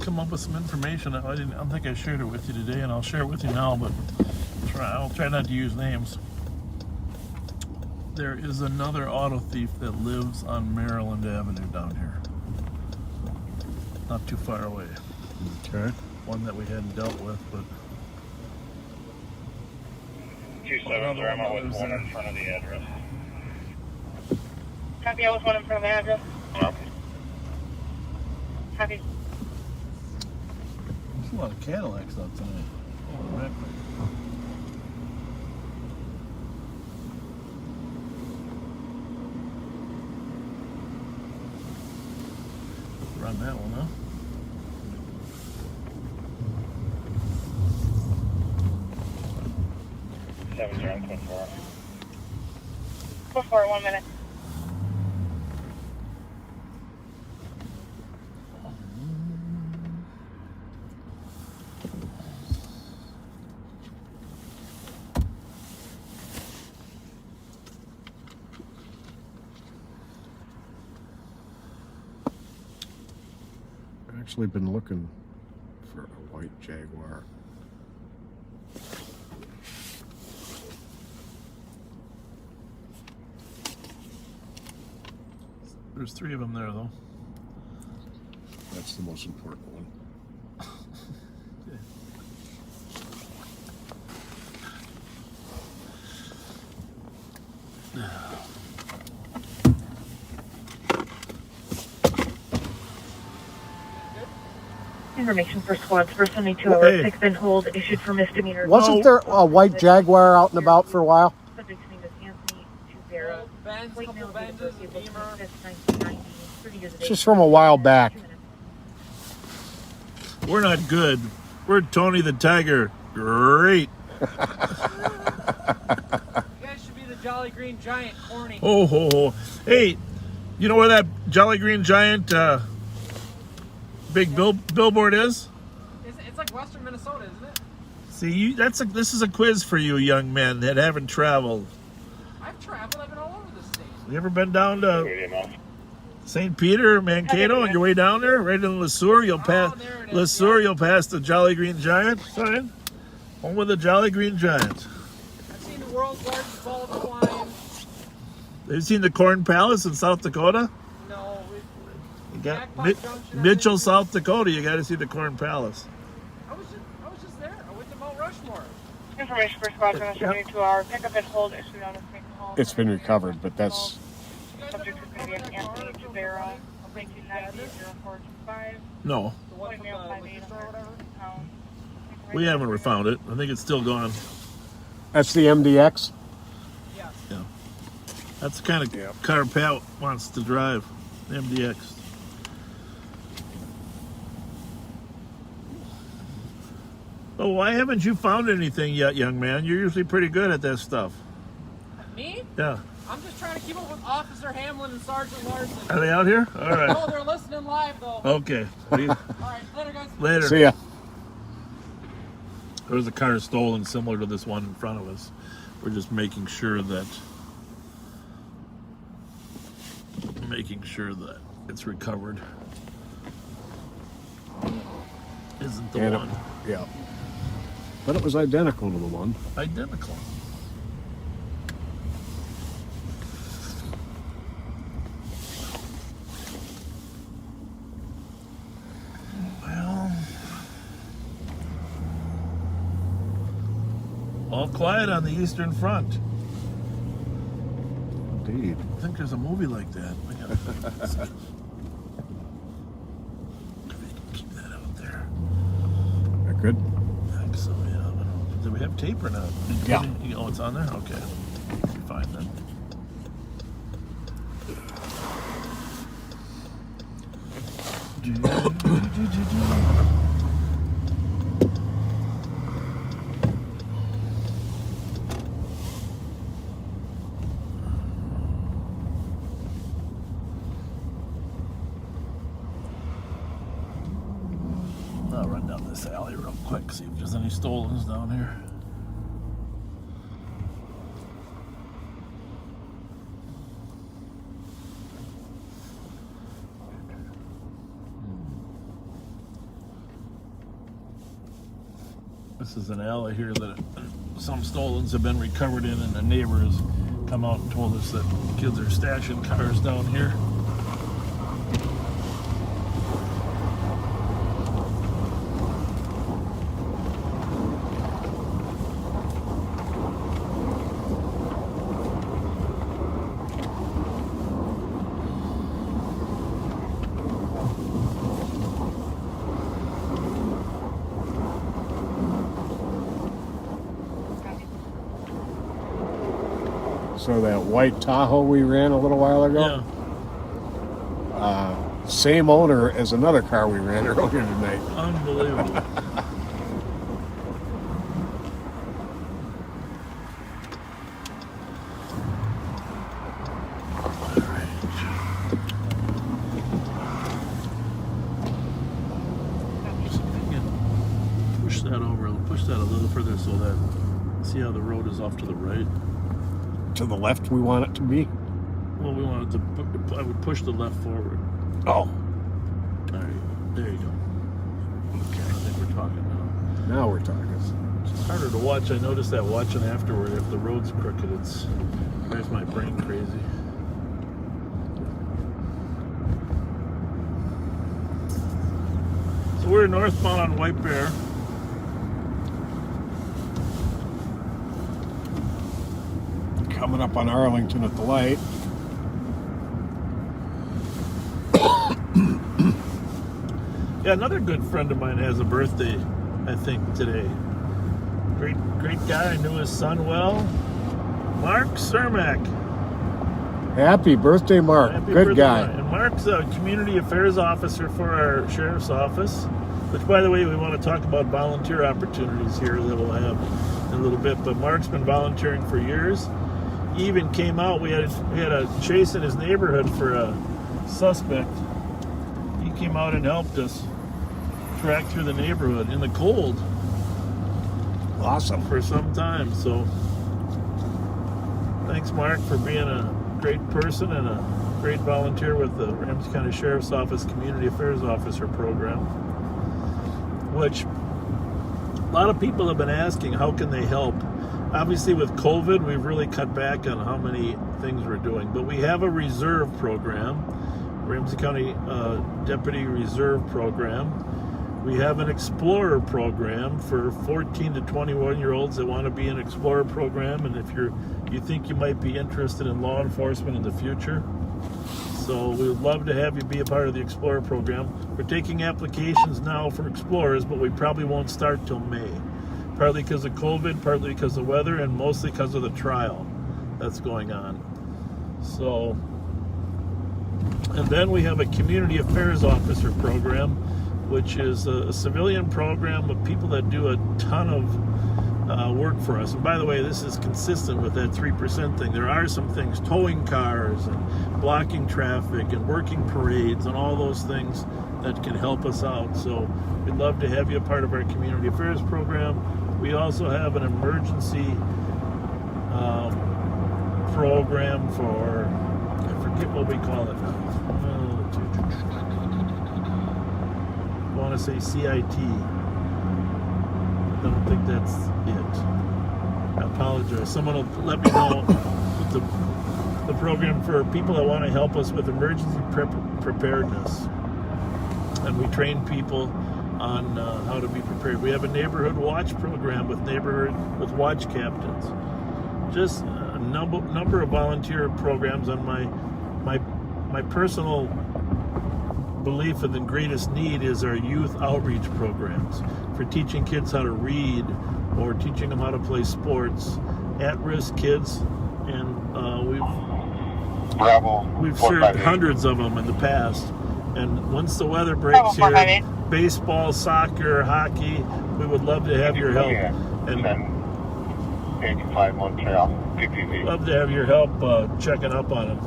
Come up with some information. I don't think I shared it with you today, and I'll share it with you now, but I'll try not to use names. There is another auto thief that lives on Maryland Avenue down here. Not too far away. Okay. One that we hadn't dealt with, but 27, I'm out with one in front of the address. Copy, I was one in front of the address. Copy. there's a lot of Cadillacs out tonight. Oh, right. Run that one, huh? Seven zero 24. 4 1 minute. I've actually been looking for a white Jaguar. There's 3 of them there, though. That's the most important one. Information for squads for 72 hours. 6 been hold issued for misdemeanor. Wasn't there a white Jaguar out and about for a while? Subject's name is Anthony Tuvera. Benz, Weight couple male, date of Benzes, birth, a April Beamer. 25th, 1990. 30 years of It's age. just from a while back. 2 minutes. We're not good. We're Tony the Tiger. Great. You guys should be the Jolly Green Giant, corny. Oh, ho, ho. Hey, you know where that Jolly Green Giant big billboard is? It's like Western Minnesota, isn't it? See, this is a quiz for you young men that haven't traveled. I've traveled. I've been all over the state. You ever been down to St. Peter, Mankato, on your way down there? Right in Le Sueur, you'll pass Le Sueur, you'll pass the Jolly Green Giant sign. Home with the Jolly Green Giant. I've seen the world's largest ball of twine. Have you seen the Corn Palace in South Dakota? No. You got Mitchell, South Dakota. You got to see the Corn Palace. I was just there. I went to Mount Rushmore. Information for squads on a 72 hour pickup and hold issued on a spring hall. It's been recovered, but that's... Subject is going to be Anthony Tuvera, 1990-0425. No, The one Weight from male, the 5'8", liquor store or whatever. 150 pounds. we haven't found it. I think it's still gone. That's the MDX? Yes. Yeah, that's the kind of car Pat wants to drive. MDX. Oh, why haven't you found anything yet, young man? You're usually pretty good at that stuff. Me? Yeah. I'm just trying to keep up with Officer Hamlin and Sergeant Larson. Are they out here? All right. Oh, they're listening live, though. Okay. All right, later, guys. Later. See ya. There was a car stolen similar to this one in front of us. We're just making sure that it's recovered. Isn't the one. Yeah. But it was identical to the one. Identical. Well, all quiet on the Eastern Front. Day Indeed. I think there's a movie like that. Keep that out there. That good? I think so, yeah. Do we have tape or not? Yeah. Oh, it's on there? Okay. Fine then. I'll run down this alley real quick, see if there's any stolens down here. This is an alley here that some stolens have been recovered in, and the neighbors come out and told us that kids are stashing cars down here. So that white Tahoe we ran a little while ago? Yeah. Same owner as another car we ran earlier tonight. Unbelievable. Push that over, push that a little further so that, see how the road is off to the right? To the left we want it to be? Well, we wanted to, I would push the left forward. Oh. All right, there you go. Okay, I think we're talking now. Now we're talking. It's harder to watch. I noticed that watching afterward, if the road's crooked, it drives my brain crazy. So we're northbound on White Bear. Coming up on Arlington at the light. Yeah, another good friend of mine has a birthday, I think, today. Great guy. I knew his son well. Mark Cermak. Happy birthday, Mark. Happy Good birthday, guy. Mark. And Mark's a community affairs officer for our sheriff's office, which, by the way, we want to talk about volunteer opportunities here that we'll have in a little bit. But Mark's been volunteering for years. He even came out. We had a chase in his neighborhood for a suspect. He came out and helped us track through the neighborhood in the cold. Awesome. For some time. So thanks, Mark, for being a great person and a great volunteer with the Ramsey County Sheriff's Office Community Affairs Officer Program, which a lot of people have been asking, how can they help? Obviously, with COVID, we've really cut back on how many things we're doing, but we have a reserve program, Ramsey County Deputy Reserve Program. We have an Explorer program for 14 to 21-year-olds that want to be in an Explorer program, and if you think you might be interested in law enforcement in the future. So we would love to have you be a part of the Explorer program. We're taking applications now for Explorers, but we probably won't start till May. Partly because of COVID, partly because of weather, and mostly because of the trial that's going on. So, and then we have a Community Affairs Officer program, which is a civilian program of people that do a ton of work for us. And by the way, this is consistent with that 3% thing. There are some things, towing cars and blocking traffic and working parades and all those things that can help us out. So we'd love to have you a part of our Community Affairs program. We also have an emergency program for, I forget what we call it now. I want to say CIT. I don't think that's it. I apologize. Someone will let me know the program for people that want to help us with emergency preparedness. And we train people on how to be prepared. We have a neighborhood watch program with watch captains. just a number of volunteer programs. On my personal belief of the greatest need is our youth outreach programs for teaching kids how to read or teaching them how to play sports, at-risk kids, and we've served hundreds of them in the past. And once the weather breaks here, baseball, soccer, hockey, we would love to have your help. And love to have your help checking up on them.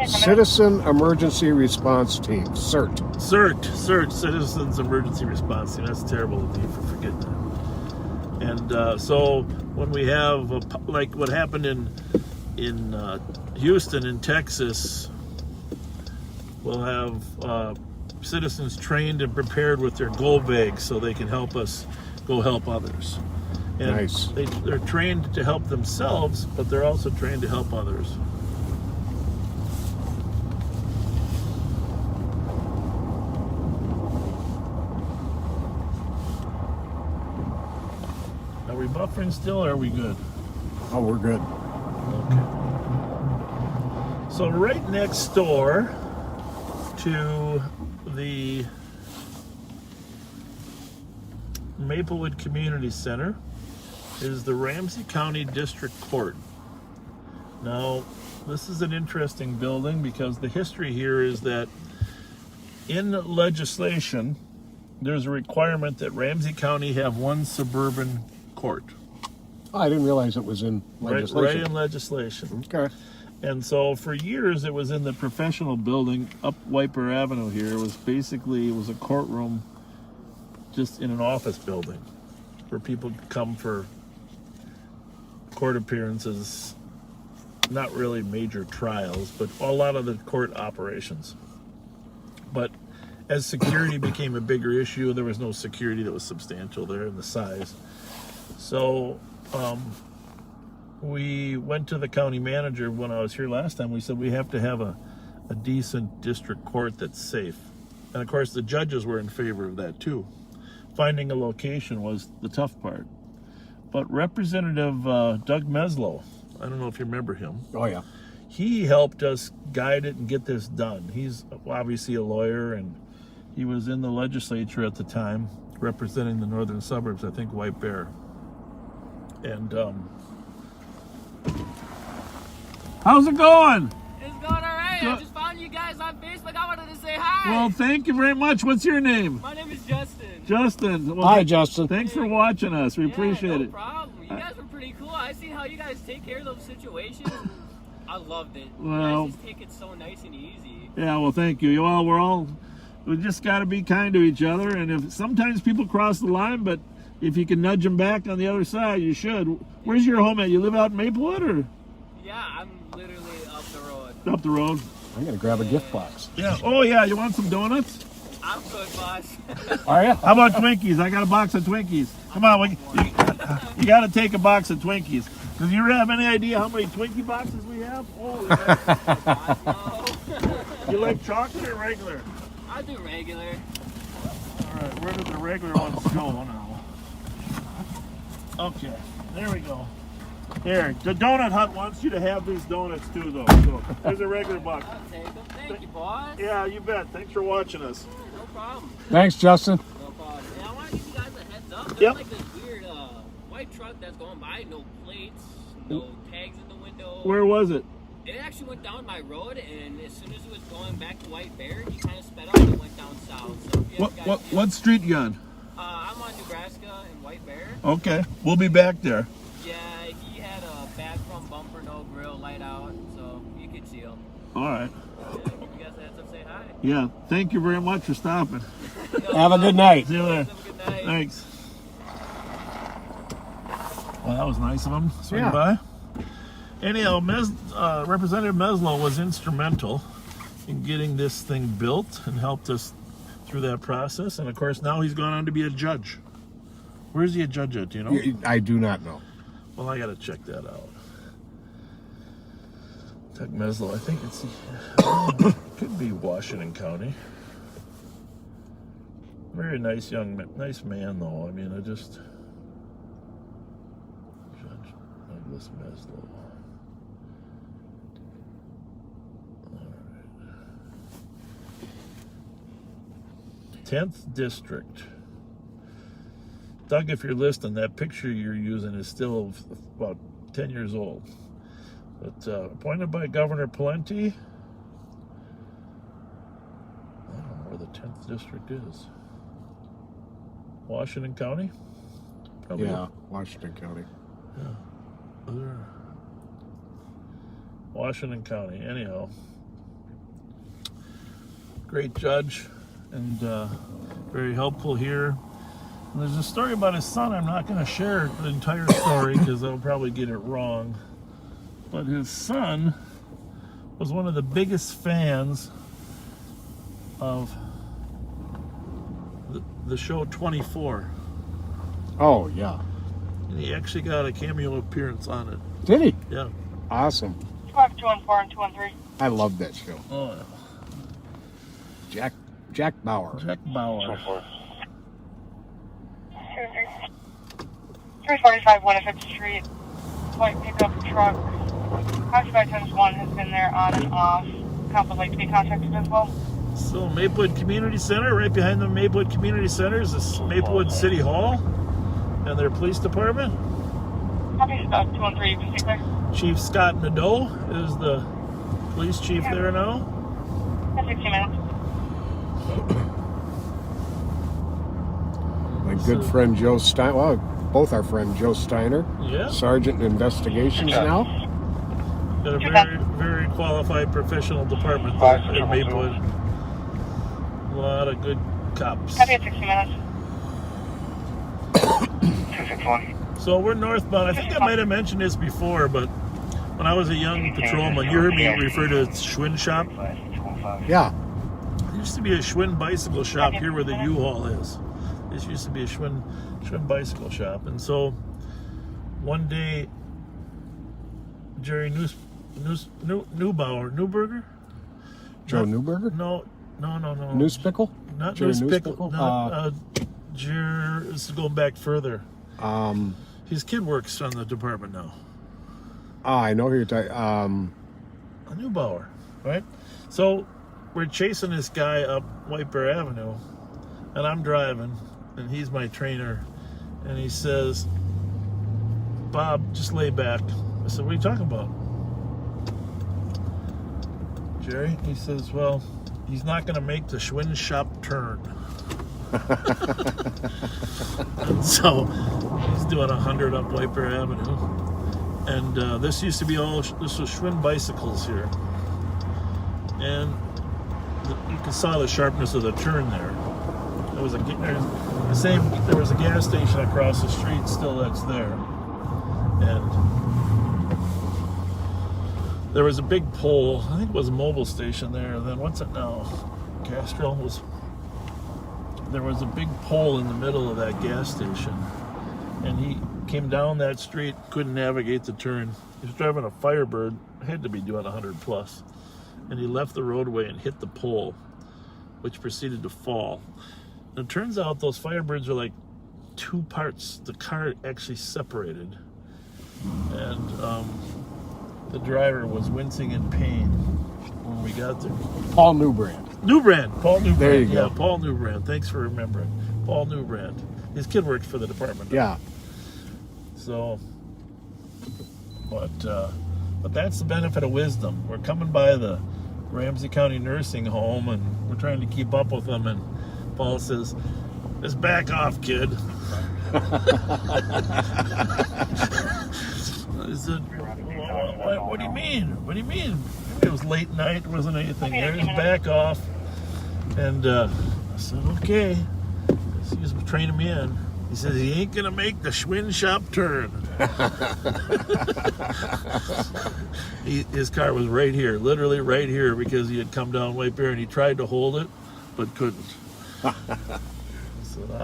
Citizen Emergency Response Team, CERT. CERT, Citizens Emergency Response Team. That's terrible of me for forgetting that. And so when we have, like what happened in Houston in Texas, we'll have citizens trained and prepared with their go bags so they can help us go help others. And nice. They're trained to help themselves, but they're also trained to help others. Are we buffering still, or are we good? Oh, we're good. Okay. So right next door to the Maplewood Community Center is the Ramsey County District Court. Now, this is an interesting building because the history here is that in legislation, there's a requirement that Ramsey County have one suburban court. Oh, I didn't realize it was in legislation. Right in legislation. Okay. And so for years it was in the professional building up Wiper Avenue here. It was a courtroom just in an office building where people could come for court appearances, not really major trials, but a lot of the court operations. But as security became a bigger issue, there was no security that was substantial there in the size. So we went to the county manager when I was here last time. We said we have to have a decent district court that's safe. And of course the judges were in favor of that too. Finding a location was the tough part. But Representative Doug Meslow, I don't know if you remember him. Oh yeah. He helped us guide it and get this done. He's obviously a lawyer, and he was in the legislature at the time representing the northern suburbs, I think White Bear. And how's it going? It's going all right. I just found you guys on Facebook. I wanted to say hi. Well, thank you very much. What's your name? My name is Justin. Justin. Well, hi, Justin. Thanks for watching us. We appreciate it. No problem. You guys were pretty cool. I see how you guys take care of those situations. I loved it. Well, you guys just take it so nice and easy. Yeah, well, thank you. We just got to be kind to each other. And if sometimes people cross the line, but if you can nudge them back on the other side, you should. Where's your home at? You live out in Maplewood, or? Yeah, I'm literally up the road. Up the road. I'm gonna grab a gift box. Yeah. Oh yeah. You want some donuts? I'm good, boss. Are you? How about Twinkies? I got a box of Twinkies. Come on, you got to take a box of Twinkies. Do you have any idea how many Twinkie boxes we have? Oh, yeah. You like chocolate or regular? I do regular. All right, where did the regular ones go now? Okay, there we go. Here, the Donut Hut wants you to have these donuts too, though. So there's a regular box. I'll take them. Thank you, boss. Yeah, you bet. Thanks for watching us. No problem. Thanks, Justin. No problem. Yeah, I want to give you guys a heads up. There's Yep. like this weird white truck that's going by, no plates, no tags in the window. Where was it? It actually went down my road, and as soon as it was going back to White Bear, he kind of sped up and went down south. So if you guys What street you on? I'm on Nebraska and White Bear. Okay, we'll be back there. Yeah, he had a back front bumper, no grill, light out, so you could see him. All right. Yeah, give you guys a heads up, say hi. Yeah, thank you very much for stopping. Have a good night. See you later. Have a good night. Thanks. Well, that was nice of him. Swing Yeah. by. Anyhow, Representative Meslow was instrumental in getting this thing built and helped us through that process. And of course, now he's gone on to be a judge. Where's he a judge at? Do you know? I do not know. Well, I got to check that out. Doug Meslow, I think it could be Washington County. Very nice nice man though. I mean, Judge Doug Douglas Maslow. All right. 10th District. Doug, if you're listening, that picture you're using is still about 10 years old. But appointed by Governor Pawlenty. I don't know where the 10th District is. Washington County? Probably. Yeah, Washington County. Yeah. Washington County. Anyhow. Great judge and very helpful here. And there's a story about his son. I'm not going to share the entire story because I'll probably get it wrong. But his son was one of the biggest fans of the show 24. Oh, yeah. And he actually got a cameo appearance on it. Did he? Yeah. Awesome. 214 and 213. I love that show. Oh, yeah. Jack Bauer. Jack Bauer. 345 Winifred Street. White pickup truck. Occupied times 1 has been there on and off. Cop would like to be contacted as well. So Maplewood Community Center, right behind the Maplewood Community Center is this Maplewood City Hall and their police department. Copy, 213, you can see clear. Chief Scott Nadeau is the police chief there now. 60 minutes. My good friend Joe Steiner, well, both our friend Joe Steiner, Yeah. Sergeant in Investigations now. Got a very, very qualified professional department there in Maplewood. A lot of good cops. Copy at 60 minutes. 261. So we're northbound. I think I might have mentioned this before, but when I was a young patrolman, you heard me refer to Schwinn Shop. Yeah. There used to be a Schwinn bicycle shop here where the U-Haul is. This used to be a Schwinn bicycle shop. And so one day, Jerry Newberger? Joe Newberger? No. Newspickle? Not Jerry Newspickle. This is going back further. His kid works on the department now. I know who you're talking. A Neubauer, right? So we're chasing this guy up White Bear Avenue, and I'm driving, and he's my trainer, and he says, "Bob, just lay back." I said, "What are you talking about, Jerry?" He says, "Well, he's not going to make the Schwinn Shop turn." And so he's doing 100 up White Bear Avenue, and this was Schwinn bicycles here, and you saw the sharpness of the turn there. There was a gas station across the street still that's there, and there was a big pole. I think it was a mobile station there. And then what's it now? Castrol was. There was a big pole in the middle of that gas station, and he came down that street, couldn't navigate the turn. He was driving a Firebird, had to be doing 100 plus, and he left the roadway and hit the pole, which proceeded to fall. And it turns out those Firebirds are like two parts. The car actually separated, and the driver was wincing in pain when we got there. Paul Newbrand. Paul Newbrand. There you go. Yeah, Paul Newbrand. Thanks for remembering. Paul Newbrand. His kid works for the department. Yeah. So, but that's the benefit of wisdom. We're coming by the Ramsey County Nursing Home, and we're trying to keep up with them, and Paul says, "Just back off, kid." I said, what do you mean? What do you mean? It was late night, wasn't anything there. Just back off. And I said, okay. He was training me in. He says, he ain't going to make the Schwinn Shop turn. His car was right here, literally right here, because he had come down White Bear, and he tried to hold it, but couldn't. So I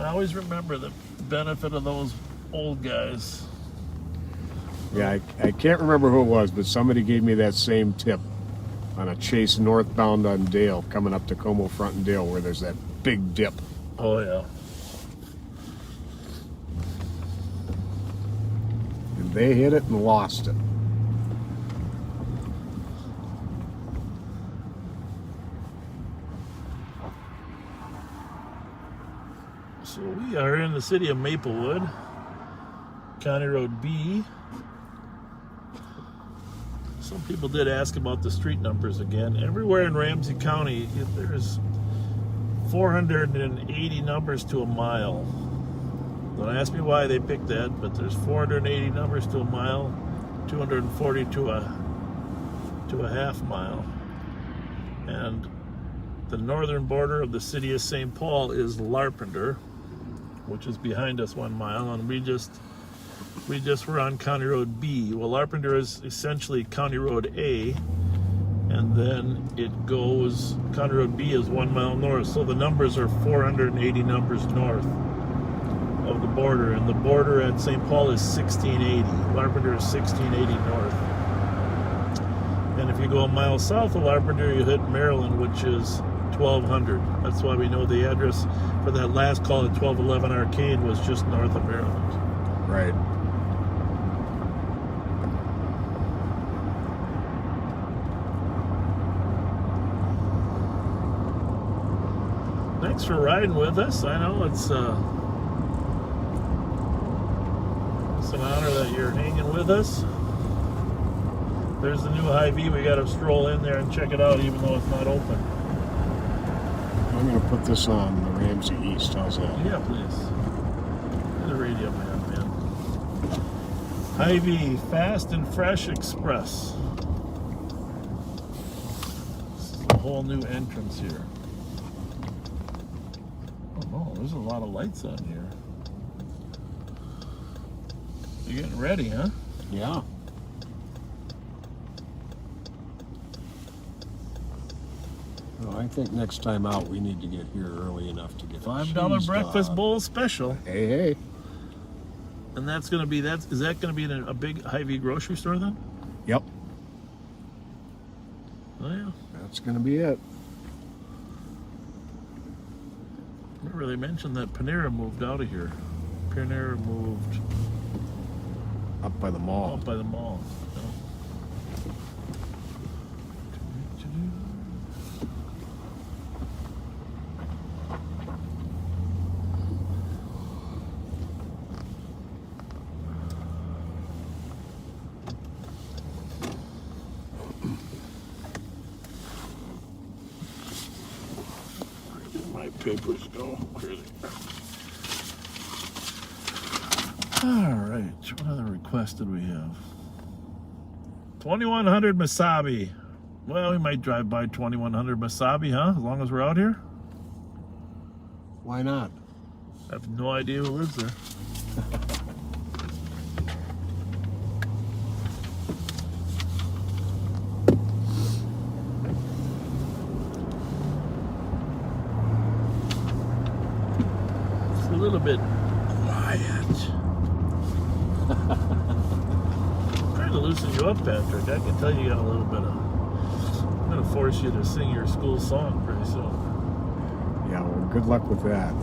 always remember the benefit of those old guys. Yeah, I can't remember who it was, but somebody gave me that same tip on a chase northbound on Dale, coming up Tacoma Front and Dale, where there's that big dip. Oh, yeah. They hit it and lost it. So we are in the city of Maplewood, County Road B. Some people did ask about the street numbers again. Everywhere in Ramsey County, there's 480 numbers to a mile. Don't ask me why they picked that, but there's 480 numbers to a mile, 240 to a half mile. And the northern border of the city of St. Paul is Larpenteur, which is behind us 1 mile, and we just were on County Road B. Well, Larpenteur is essentially County Road A, and then it goes, County Road B is 1 mile north, so the numbers are 480 numbers north of the border, and the border at St. Paul is 1680. Larpenteur is 1680 north. And if you go a mile south of Larpenteur, you hit Maryland, which is 1200. That's why we know the address for that last call at 1211 Arcade was just north of Maryland. Right. Thanks for riding with us. I know it's an honor that you're hanging with us. There's the new Hyvee. We got to stroll in there and check it out, even though it's not open. I'm going to put this on the Ramsey East. How's that? Yeah, please. You're the radio man. Hyvee, Fast and Fresh Express. This is a whole new entrance here. Oh no, there's a lot of lights on here. You're getting ready, huh? Yeah. Well, I think next time out we need to get here early enough to get $5 breakfast bowl special. Hey, hey. And that's going to be, is that going to be in a big Hyvee grocery store then? Yep. Oh yeah. That's going to be it. Remember they mentioned that Panera moved out of here. Panera moved up by the mall. Up by the mall. Papers go crazy. All right, what other request did we have? 2100 Wasabi. Well, we might drive by 2100 Wasabi, huh? As long as we're out here. Why not? I have no idea who lives there. A little bit quiet. I'm trying to loosen you up, Patrick. I can tell you got a little bit of. I'm going to force you to sing your school song pretty soon. Yeah, well, good luck with that.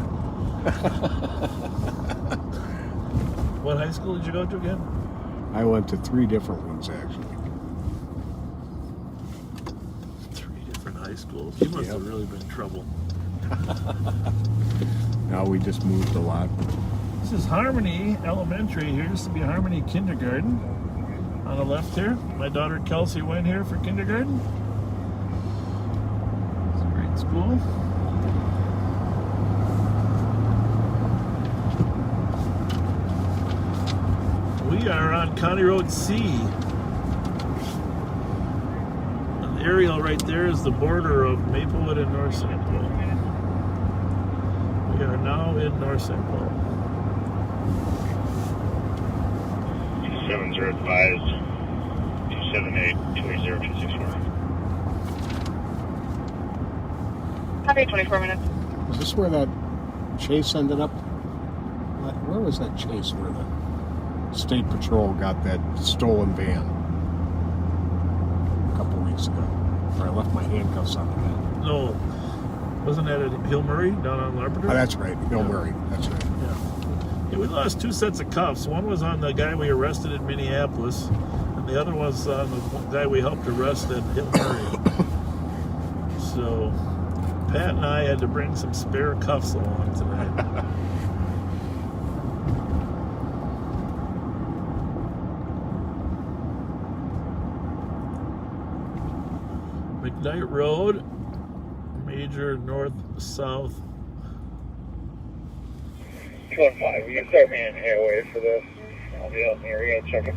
What high school did you go to again? I went to 3 different ones, actually. 3 different high schools. You must have really been in trouble. Now we just moved a lot. This is Harmony Elementary. Here used to be Harmony Kindergarten. On the left here, my daughter Kelsey went here for kindergarten. It's a great school. We are on County Road C. The aerial right there is the border of Maplewood and North St. Paul. We are now in North St. Paul. 70 advised 278 280 Happy 24 minutes. Is this where that chase ended up? Where was that chase where the State Patrol got that stolen van a couple weeks ago? Where I left my handcuffs on the van. No. Wasn't that at Hill Murray down on Larpenteur? Oh, that's right. Hill Murray. That's right. Yeah, we lost 2 sets of cuffs. One was on the guy we arrested in Minneapolis, and the other was on the guy we helped arrest at Hill Murray. So Pat and I had to bring some spare cuffs along tonight. McKnight Road, major north-south. 215, you can start me in airway for this. I'll be out in the area checking.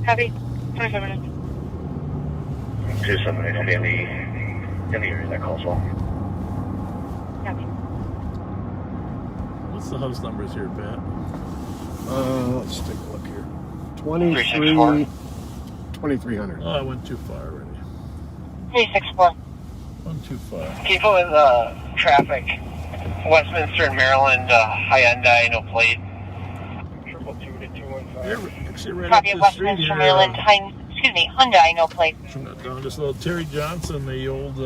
Copy. 25 minutes. 278, I'll be in the area that calls well. Copy. What's the house numbers here, Pat? Let's take a look here. 2300. Oh, I went too far already. 364. Went too far. People in traffic, Westminster and Maryland, Hyundai, no plate. 222 to 215. You're actually right Copy up of the street Westminster, here. Maryland. Hyundai, no plate. Down this little Terry Johnson, the old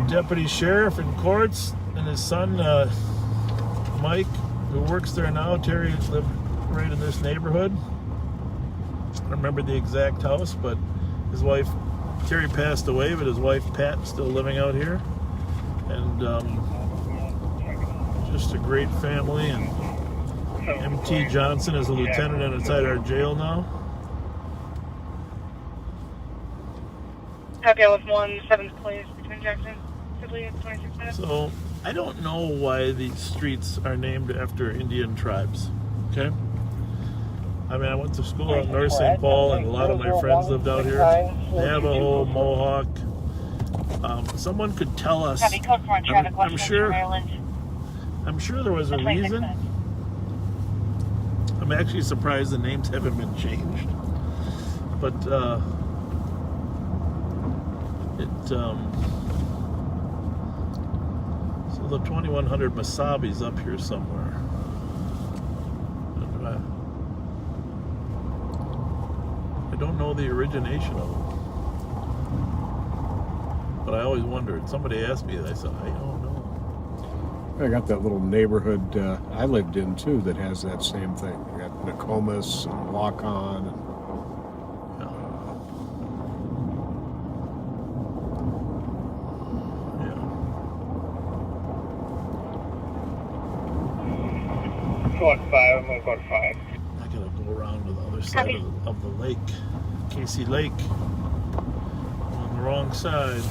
deputy sheriff in courts, and his son Mike, who works there now. Terry lived right in this neighborhood. I don't remember the exact house, but his wife Terry passed away, but his wife Pat's still living out here, and just a great family. And M.T. Johnson is a lieutenant inside our jail now. Copy. I was 7th place between Jackson, Sibley, at 26 minutes. So I don't know why these streets are named after Indian tribes. Okay. I mean, I went to school out in North St. Paul, and a lot of my friends lived out here. Navajo, Mohawk. Someone could tell us. Copy. Code 4 on traffic, I'm sure. Maryland. I'm sure there was a 26 reason. minutes. I'm actually surprised the names haven't been changed. But so the 2100 Wasabi's up here somewhere. I don't know the origination of them, but I always wondered. Somebody asked me, and I said, I don't know. I got that little neighborhood I lived in too that has that same thing. You got Nokomis and Walk-On. And Going 5, I'm going 5. I gotta go around to the other side of the lake, Casey Lake. I'm on the wrong side.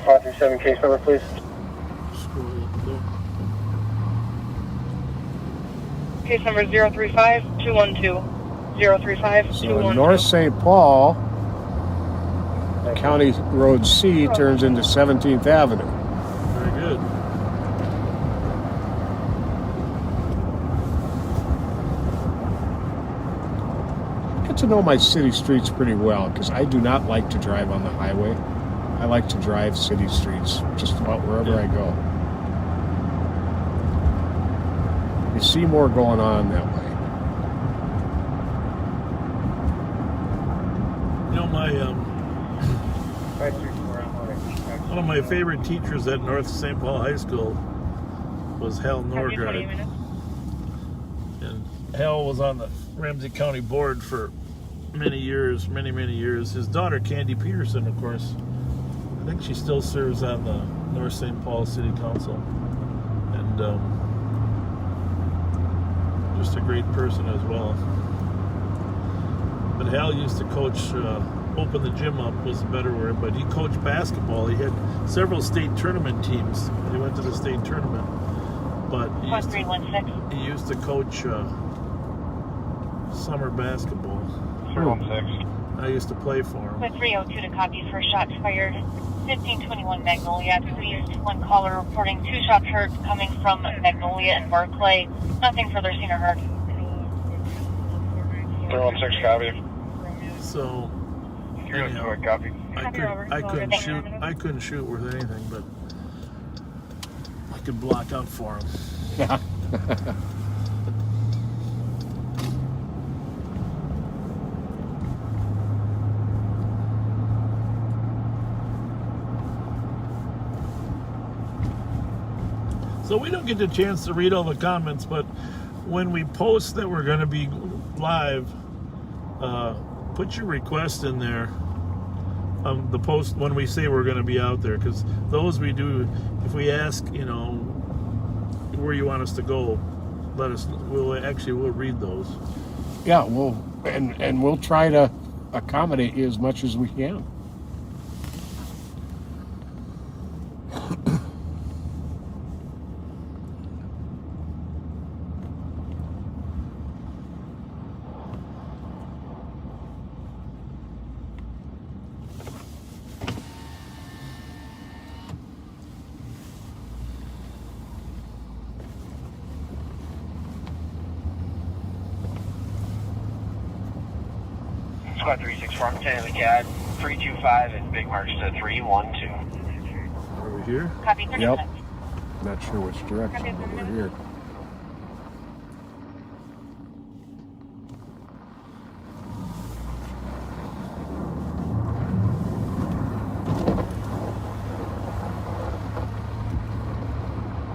537 case number, please. Scroll up there. Case number 035-212. 035-212. so North St. Paul, County Road C turns into 17th Avenue. Very good. I get to know my city streets pretty well because I do not like to drive on the highway. I like to drive city streets just about wherever I go. You see more going on that way. You know, one of my favorite teachers at North St. Paul High School was Hal Norgard. And Hal was on the Ramsey County Board for many years, many years. His daughter, Candy Peterson, of course, I think she still serves on the North St. Paul City Council. And just a great person as well. But Hal used to coach, open the gym up was a better word, but he coached basketball. He had several state tournament teams. He went to the state tournament. But he used to coach summer basketball. 316. I used to play for him. With 302 to copy for shots fired. 1521 Magnolia. Please, one caller reporting 2 shots heard coming from Magnolia and Barclay. Nothing further seen or heard. 316, copy. So, anyhow, I couldn't shoot worth anything, but I could block out for him. Yeah. So we don't get the chance to read all the comments, but when we post that we're going to be live, put your request in there. The post when we say we're going to be out there, because those we do. If we ask, where you want us to go, let us. We'll read those. Yeah, and we'll try to accommodate you as much as we can. Squad 364, I'm 10 in the CAD, 325 and Big March to 312. Over here? Copy, 30 Yep. minutes. Not sure which direction, but we're here.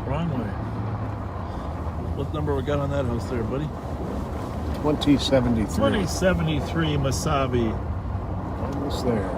Wrong way. What number we got on that house there, buddy? 2073. 2073 Wasabi. Almost there.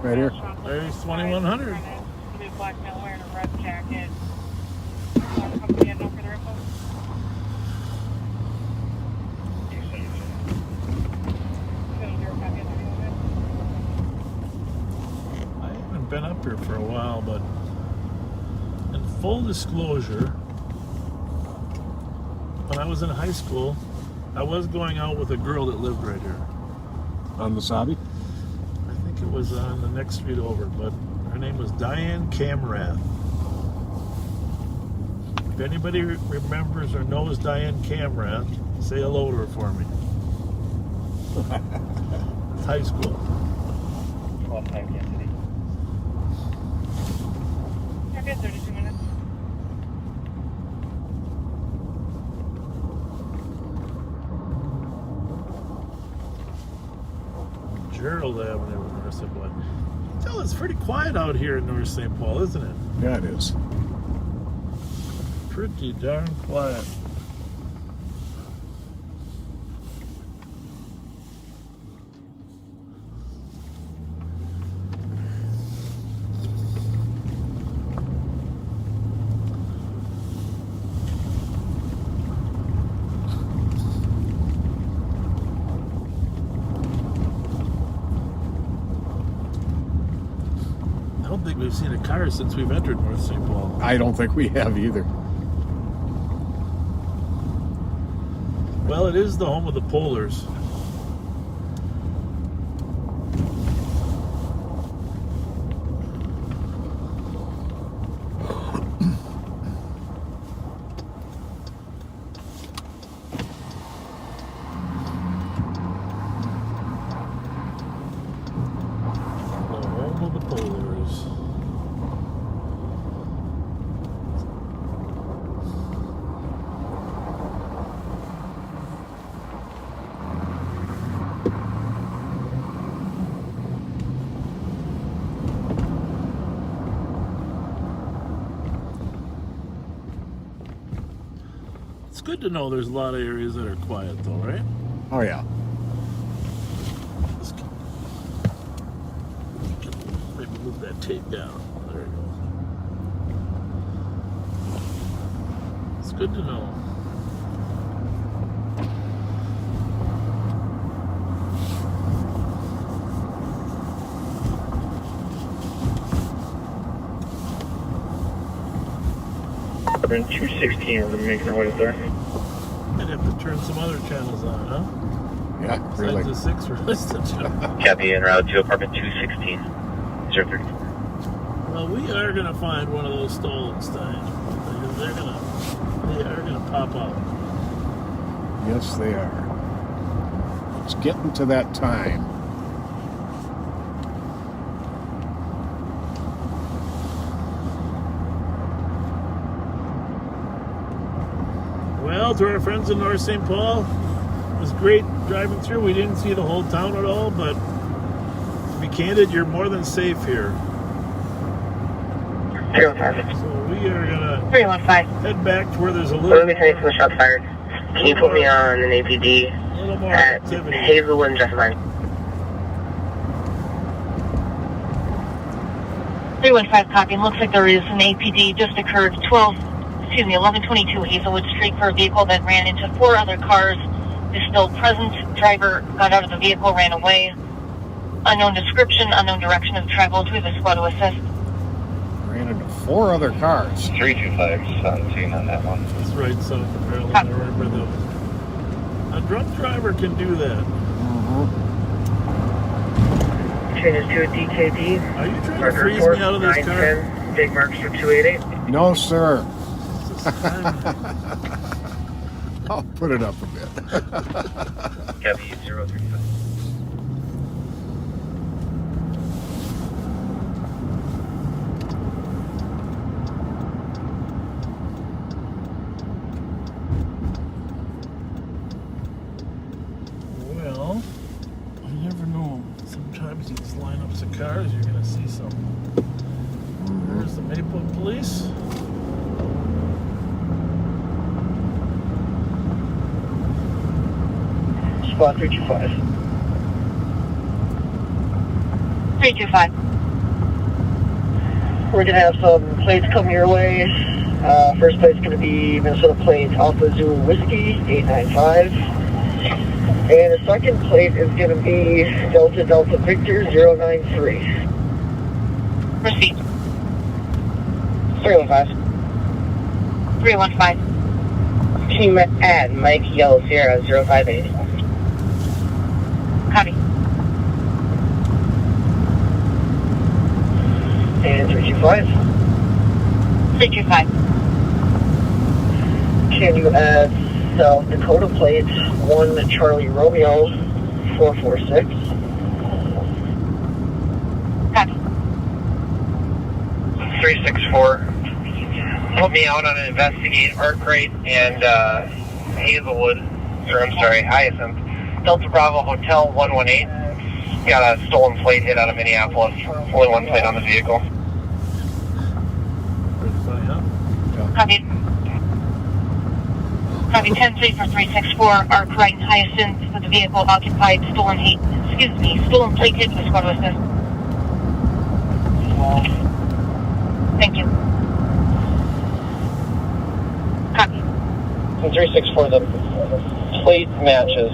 Right here. There's 2100. Black male wearing a red jacket. Company and over there, folks. I haven't been up here for a while, but in full disclosure, when I was in high school, I was going out with a girl that lived right here. On Wasabi? I think it was on the next street over, but her name was Diane Camrath. If anybody remembers or knows Diane Camrath, say hello to her for me. It's high school. 12 time Kansas City. Okay, 32 minutes. Gerald Avenue in North St. Paul. Tell it's pretty quiet out here in North St. Paul, isn't it? Yeah, it is. Pretty darn quiet. I don't think we've seen a car since we've entered North St. Paul. I don't think we have either. Well, it is the home of the Polars. The home of the Polars. It's good to know there's a lot of areas that are quiet, though, right? Oh, yeah. Maybe move that tape down. There we go. It's good to know. We're in 216, we're making our way up there. I'd have to turn some other channels on, huh? Yeah, really. Besides the 6 we're listening to. Copy en route to apartment 216, 030. Well, we are going to find one of those stolen Steins. They are going to pop out. Yes, they are. It's getting to that time. Well, to our friends in North St. Paul, it was great driving through. We didn't see the whole town at all, but to be candid, you're more than safe here. 315. So we are going to 315. head back to where there's a little Let me tell you some shots fired. Can you put me on an APD more at activity. Hazelwood and Juvenile? 315 copy. Looks like there is an APD just occurred 1122 Hazelwood Street for a vehicle that ran into 4 other cars. Is still present. Driver got out of the vehicle, ran away. Unknown description, unknown direction of travel. We have a squad to assist. Ran into 4 other cars. 325 on scene on that one. That's right, south of Maryland. I remember those. A drunk driver can do that. Changes to a DKD. Are you trying to freeze me out of this car? 910, big marks for 288. No, sir. I'll put it up a bit. Heavy 035. Well, you never know. Sometimes you just line up some cars, you're going to see something. There's the Maplewood Police. Squad 325. 325. We're going to have some plates come your way. First plate's going to be Minnesota plate Alpha Zulu Whiskey 895. And the second plate is going to be Delta Delta Victor 093. Proceed. 315. 315. Team at Mike Yellow Sierra 058. Copy. And 325. 325. Can you add South Dakota plate 1 Charlie Romeo 446? Copy. 364. Put me out on an investigate Arkwright and Hazelwood, or I'm sorry, Hyacinth. Delta Bravo Hotel 118. Got a stolen plate hit out of Minneapolis. Only one plate on the vehicle. Copy. Copy 10-3 for 364. Arkwright and Hyacinth with the vehicle occupied. Stolen plate hit with squad to assist. Thank you. Copy. 364, the plate matches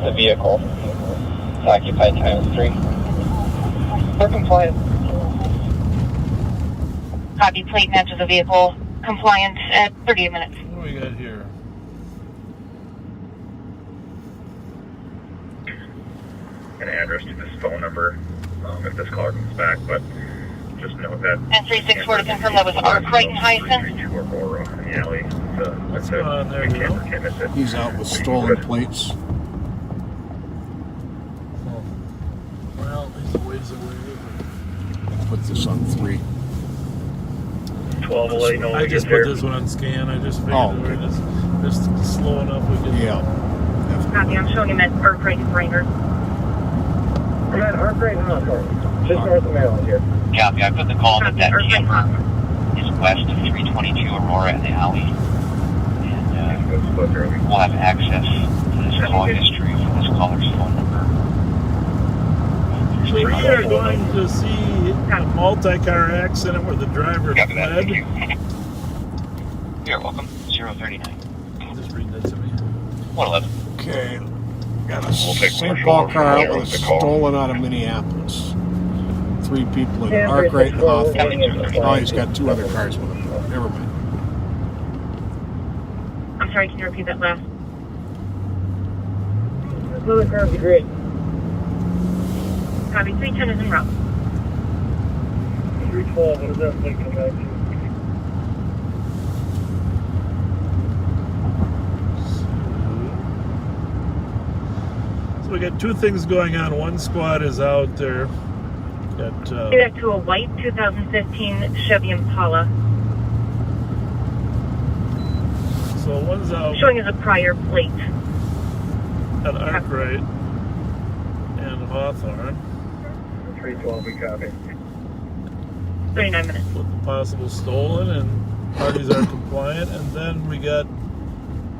the vehicle. It's occupied ×3. We're compliant. Copy. Plate matches the vehicle. Compliant at 38 minutes. What do we got here? An address to this phone number if this caller comes back, but just note that. And 364 to confirm that was Arkwright and Hyacinth. In the alley. What's going on there, Joe? He's out with stolen plates. Well, he's a ways away. Put this on 3. 12 will let you know when I we just get put there. this one on scan. I just figured Oh, we're just slow enough we can. Yeah. Copy. I'm showing him at Arkwright and Brainerd. I'm at Arkwright and Hawthorne. Just north of Maryland here. Copy. I put the call that that camper is west of 322 Aurora in the alley. And we'll have access to this call history for this caller's phone number. So we are going to see a multi-car accident where the driver fled. You're welcome. 039. Just read that to me. 111. Okay. Got a St. Paul car out with a stolen out of Minneapolis. 3 people in Arkwright and Hawthorne. Oh, he's got 2 other cars with him. Never mind. I'm sorry, can you repeat that last? Another car would be great. Copy. 310 is en route. 312, what does that plate come back to? So we got two things going on. One squad is out there. Got Get to a white 2015 Chevy Impala. so one's out Showing as a prior plate. at Arkwright and Hawthorne 312, we copy. 39 minutes. with the possible stolen, and parties are compliant. And then we got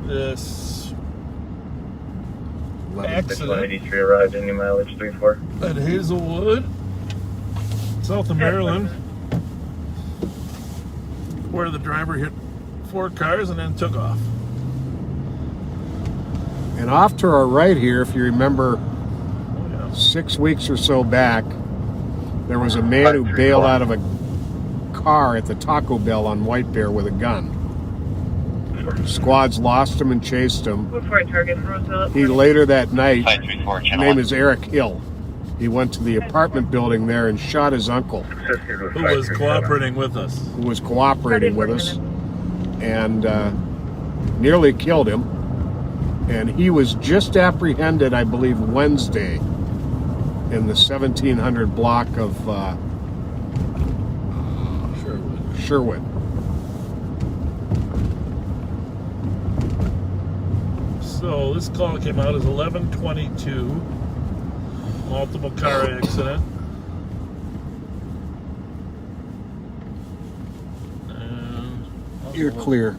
this accident 183 arrived, any mileage 34. at Hazelwood, south of Maryland, where the driver hit 4 cars and then took off. And off to our right here, if you remember, 6 weeks or so back, there was a man who bailed out of a car at the Taco Bell on White Bear with a gun. Squads lost him and chased him. Before I target Roseville. He later that night, 534, his channel name 1. is Eric Hill. He went to the apartment building there and shot his uncle, Who was cooperating with us. who was cooperating with us, and nearly killed him. And he was just apprehended, I believe, Wednesday in the 1700 block of Sherwood. So this call came out as 11:22. Multiple car accident. And You're clear.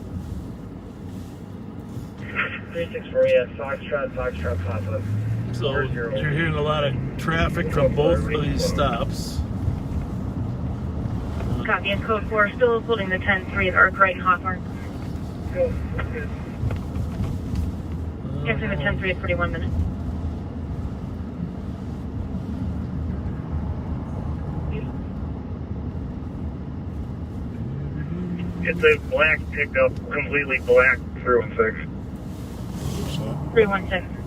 364, yeah, Foxtrot, positive. so you're hearing a lot of traffic from both of these stops. Copy, and code 4 still holding the 10-3 at Arkwright and Hawthorne. Entering the 10-3 at 41 minutes. It's a black pickup, completely black, 316. 316.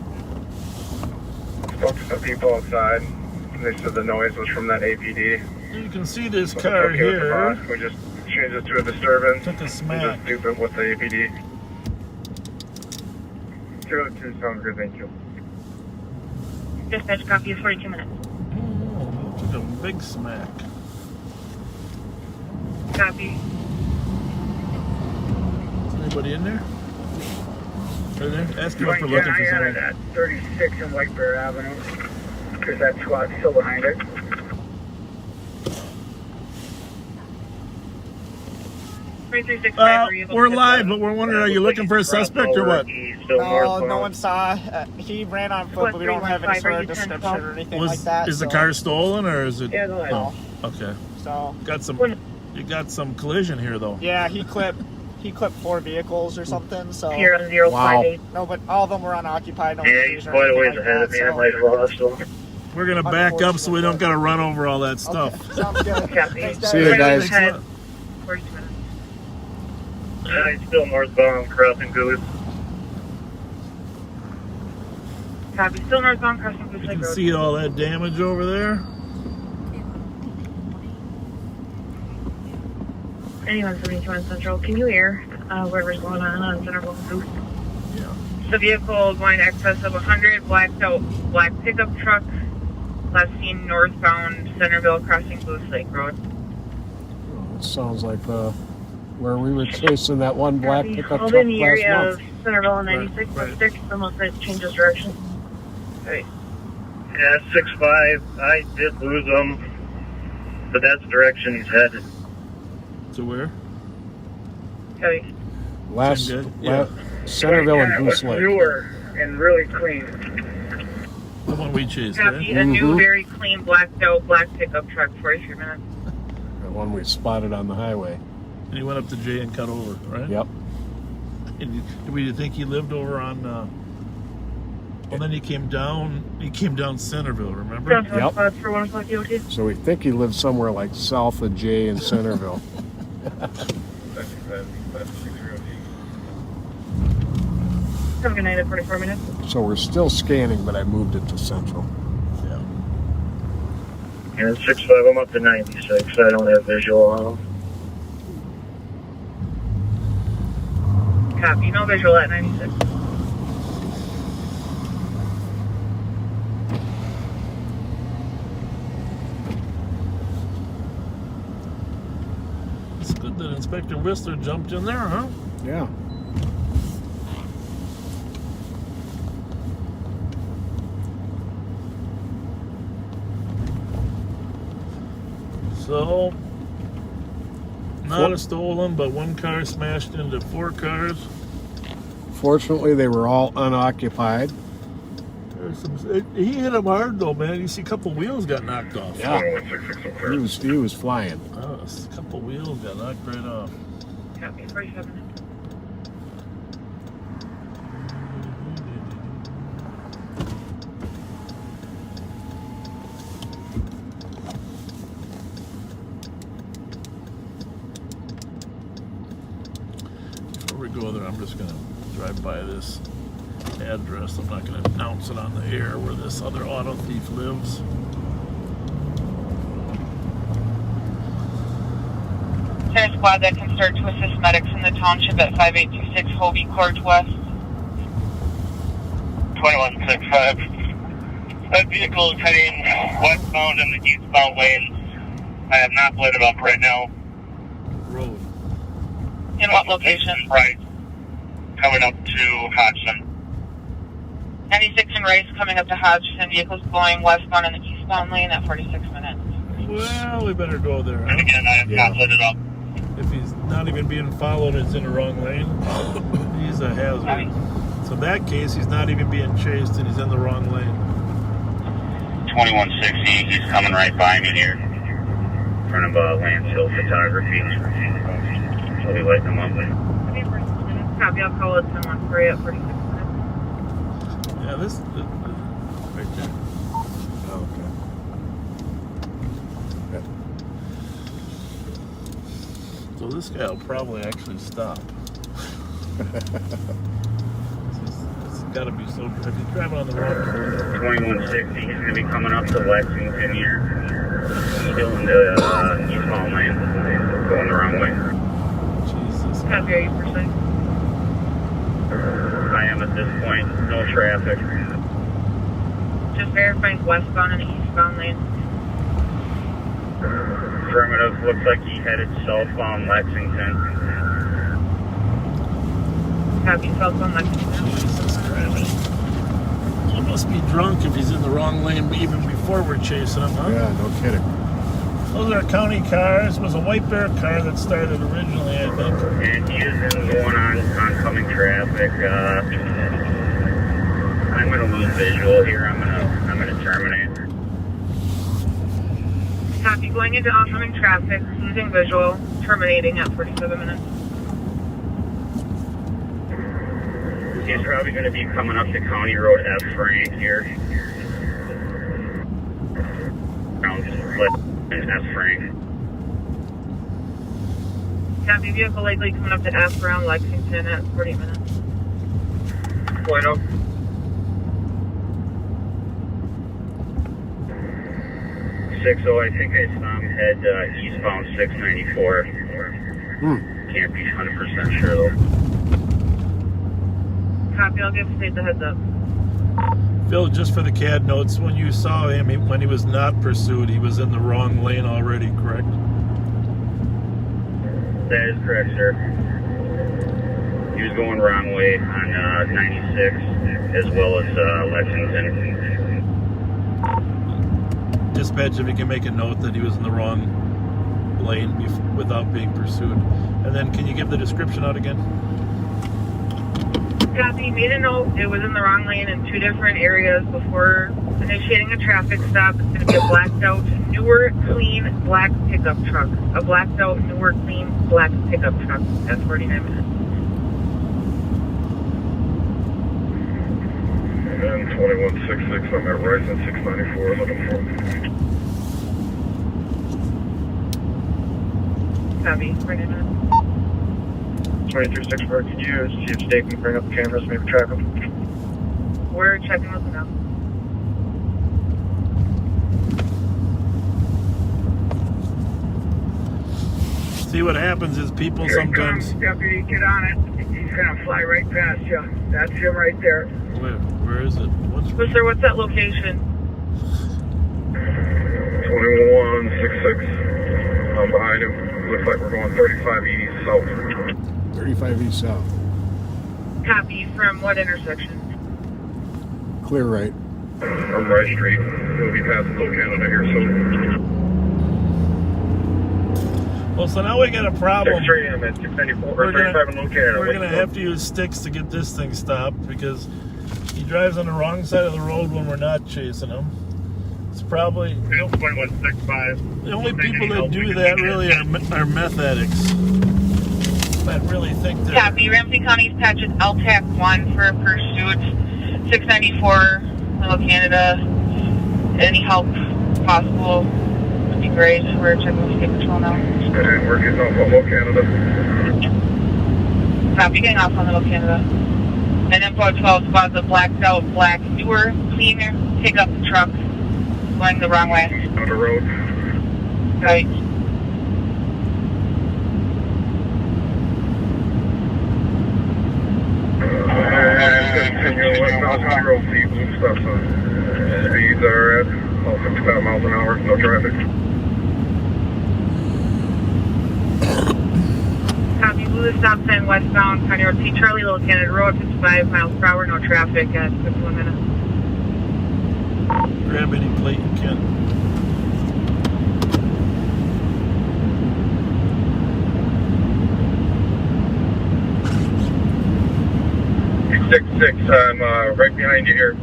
Spoke to some people outside. They said the noise was from that APD. You can see this So car it's okay with the here. boss. We just changed it to a disturbance. Took a smack. Just stupid with the APD. 202 sounds good, thank you. Dispatch copy is 42 minutes. Oh, took a big smack. Copy. Is anybody in there? Right there? Ask him if we're Yeah, looking I for had it someone. at 36 in White Bear Avenue, because that squad's still behind it. We're live, but we're wondering, are you looking for a suspect or what? No one saw. He ran on foot, but we don't have any sort of description or anything like that. Is the so- car stolen or is it? Yeah, no. Okay. So You got some collision here though. yeah, he clipped 4 vehicles or something. So Here on 058. No, but all of them were unoccupied. No Yeah, he's quite a ways ahead of me. I might as well hustle. We're gonna back up so we don't gotta run over all that stuff. Sounds good. Thanks, See you guys. Ahead. 42 minutes. He's still northbound, crossing Goose. Copy. Still northbound crossing Goose You Lake can Road. see all that damage over there. Anyone 72 Central, can you hear whatever's going on Centerville and Goose? Yeah. The vehicle is going excess of 100, blacked out black pickup truck, last seen northbound Centerville crossing Goose Lake Road. It sounds like where we were chasing that one black Copy. pickup Hold truck in the last area month. of Centerville and 96.6, almost it changes direction. Hey. Yeah, 6'5". I did lose him, but that's the direction he's headed. To where? Okay. Last, Good. Centerville and Goose Lake. Newer and really clean. The one we chased, Copy. right? A new, very clean, blacked out black pickup truck, 43 minutes. The one we spotted on the highway. And he went up to Jay and cut over, right? Yep. And we think he lived over on. Well, then he came down Centerville. Remember? Yep. Spots for 1 o'clock DOT. So we think he lived somewhere like south of Jay in Centerville. Have a good night at 44 minutes. So we're still scanning, but I moved it to Central. Yeah. And 6-5, I'm up to 96. I don't have visual on them. Copy, no visual at 96. It's good that Inspector Whistler jumped in there, huh? Yeah. So, not a stolen, but one car smashed into 4 cars. Fortunately, they were all unoccupied. He hit him hard though, man. You see a couple wheels got knocked off. Yeah. He was flying. Oh, a couple wheels got knocked right off. Copy, 47. Before we go there, I'm just going to drive by this address. I'm not going to announce it on the air where this other auto thief lives. There's a squad that can start to assist medics in the township at 5826 Hyvee Court West. 2165. That vehicle is heading westbound in the eastbound lanes. I have not lit it up right now. Road. In what location? Right. Coming up to Hodgson. 96 and Rice coming up to Hodgson. Vehicles going westbound in the eastbound lane at 46 minutes. Well, we better go there. Huh? And again, I have not lit it up. If he's not even being followed, it's in the wrong lane. He's a hazard. So in that case, he's not even being chased and he's in the wrong lane. 2160, he's coming right by me here. In front of Lance Hill Photography. I'll be lighting him up. Copy, I'll call it 1013 at 46 minutes. Yeah, this right there. Okay. So this guy will probably actually stop. It's got to be so good. If he's driving on the wrong 2160, he's going to be coming up to Lexington here. Still in the eastbound lane. Going the wrong way. Jesus. Copy, are you pursuing? I am at this point. No traffic. Just verifying westbound and eastbound lane. Affirmative. Looks like he headed southbound Lexington. Copy, southbound Lexington. Jesus Christ. He must be drunk if he's in the wrong lane even before we're chasing him, huh? Yeah, no kidding. Those are county cars. It was a White Bear car that started originally, I think. And he is going on oncoming traffic. I'm going to lose visual here. I'm going to terminate. Copy, going into oncoming traffic, losing visual, terminating at 47 minutes. He's probably going to be coming up to County Road F Frank here. Around F Frank. Copy, vehicle likely coming up to F around Lexington at 40 minutes. Bueno. I think I saw him head eastbound 694. Can't be 100% sure though. Copy, I'll give State the heads up. Phil, just for the CAD notes, when you saw him, when he was not pursued, he was in the wrong lane already, correct? That is correct, sir. He was going wrong way on 96 as well as Lexington. Dispatch, if you can make a note that he was in the wrong lane without being pursued. And then can you give the description out again? Copy, made a note. It was in the wrong lane in 2 different areas before initiating a traffic stop. It's going to be a blacked out, newer, clean, black pickup truck. A blacked out, newer, clean, black pickup truck at 49 minutes. And 2166, I'm at Ryzen 694, looking for. Copy, 49 minutes. 2364, can you see if State can bring up the cameras, maybe track them? We're checking those now. See, what happens is people Here he sometimes. comes, deputy, get on it. He's gonna fly right past you. That's him right there. Where is it? Sir, what's that location? 2166. I'm behind him. Looks like we're going 35 east south. 35 east south. Copy. From what intersection? Clear right. From Rice Street. He'll be passing Low Canada here soon. Well, so now we got a problem. 6 a.m. at 694 or We're 35 in Low Canada. We're gonna have to use sticks to get this thing stopped because he drives on the wrong side of the road when we're not chasing him. It's probably 2165. the only people that do that really are meth addicts. I really think that. Copy. Ramsey County's patch is LTAC 1 for pursuit. 694, Little Canada. Any help possible would be great. We're checking with state patrol now. And we're getting off on Low Canada. Copy. Getting off on Little Canada. And info 12 spots a blacked out black newer cleaner pick up the truck going the wrong way. On the road. Right. Continue westbound on the road, see blue stop sign. Speeds are at all 55 miles an hour, no traffic. Copy. Blue stop sign westbound County Road C. Charlie, Little Canada Road, 55 miles per hour, no traffic at 51 minutes. Grab any plate you can. Six. I'm right behind you here.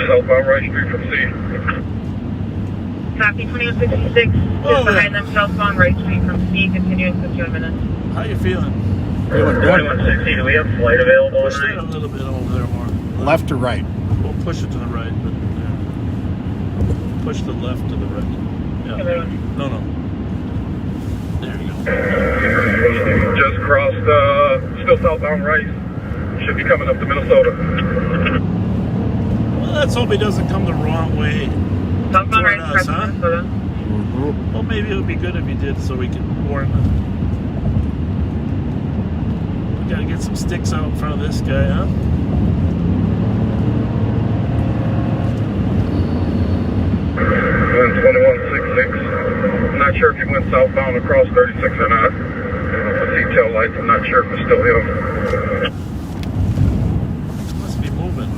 Southbound Rice Street from C. Copy. 2166 is behind them southbound Right Street from C, continuing 51 minutes. How you feeling? Feeling good. 2160, do we have flight available Push tonight? that a little bit over there more. Left or right? We'll push it to the right, but push the left to the right. Yeah. No. There you go. Just crossed, still southbound Rice. Should be coming up to Minnesota. Well, let's hope he doesn't come the wrong way Southbound toward Right us, huh? Minnesota. Well, maybe it would be good if he did, so we can warn them. We gotta get some sticks out in front of this guy, huh? And 2166. I'm not sure if he went southbound across 36 or not. The detail lights, I'm not sure if it's still him. Must be moving.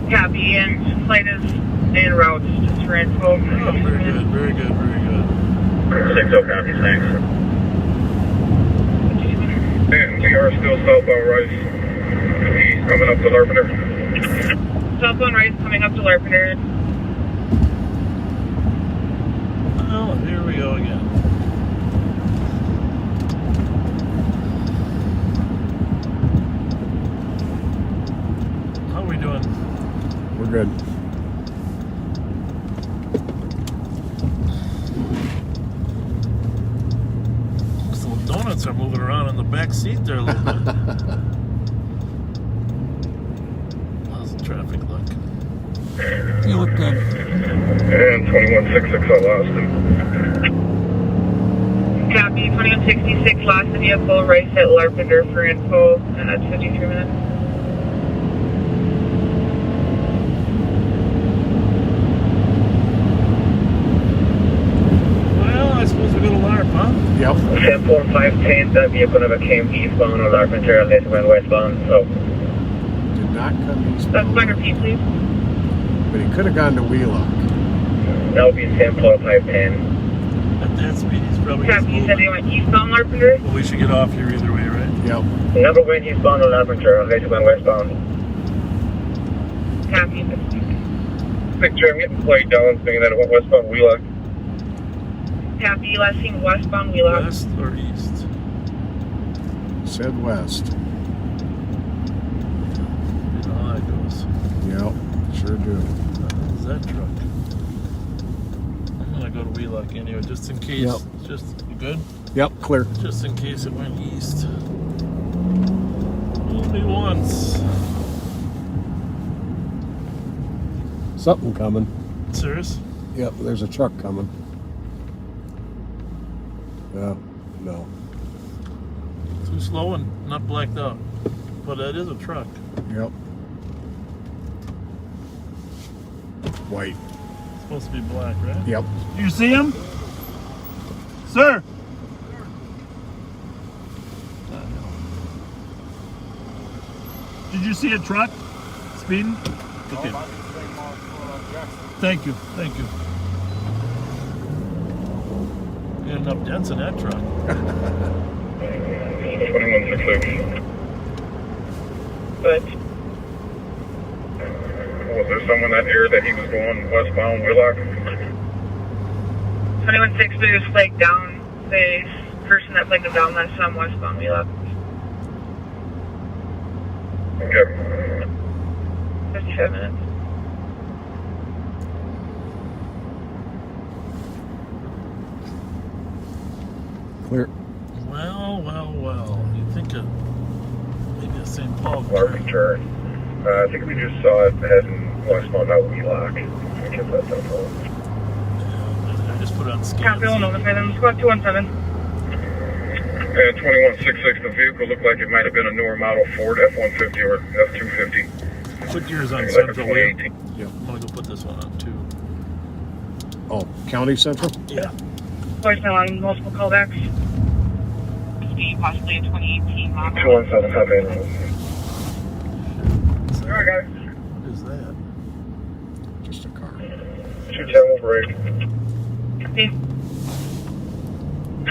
Copy. And flight is en route just for info. Oh, very good, very good, very good. 60 copies, thanks. And we are still southbound Rice. He's coming up to Larpenter. Southbound Right coming up to Larpenter. Oh, here we go again. How are we doing? We're good. Some donuts are moving around in the back seat there a little bit. How's the traffic look? You look good. And 2166, I lost him. Copy. 2166 lost the vehicle Rice at Larpenter for info at 53 minutes. Well, I suppose we're gonna LARP, huh? Yep. 10-4-5-10, that vehicle never came eastbound on Larpenter, later went westbound, so. Did not come That's eastbound. fine, repeat, please. But he could have gone to Wheelock. That would be 10-4-5-10. At that speed, he's probably just Copy. You said moving. they went eastbound Larpenter? Well, we should get off here either way, right? Yep. Never went eastbound on Larpenter, later went westbound. Copy. Picture, I'm getting played down, thinking that it went westbound Wheelock. Copy. Last seen westbound Wheelock. West or east? Said west. You know how that goes. Yep. Sure do. How's that truck? I'm gonna go to Wheelock anyway, just in case. Yep. Just you good? Yep. Clear. Just in case it went east. Only once. Something coming. Serious? Yep. There's a truck coming. No. Too slow and not blacked out. But that is a truck. Yep. White. It's supposed to be black, right? Yep. You see him? Sir! Did you see a truck speeding? Okay. Thank you. Thank you. You got enough dents in that truck. 2166. But Was there someone that area that he was going westbound Wheelock? 21-6 was flagged down. The person that flagged him down last time westbound Wheelock. Okay. 55 minutes. Clear. Well. You think of maybe a St. Paul Larkin turn. I think we just saw it heading westbound out Wheelock. I guess that's not wrong. I just put on scans. Copy, we'll notify them. Squad 217. And 2166, the vehicle looked like it might have been a newer model Ford F-150 or F-250. Put yours on Like a Central. 2018. Yeah, I'm gonna go put this one on too. Oh, County Central? Yeah. Voicemail on multiple callbacks. Possibly a 2018 model. 217, copy. What is that? Just a car. 210 will break. Copy.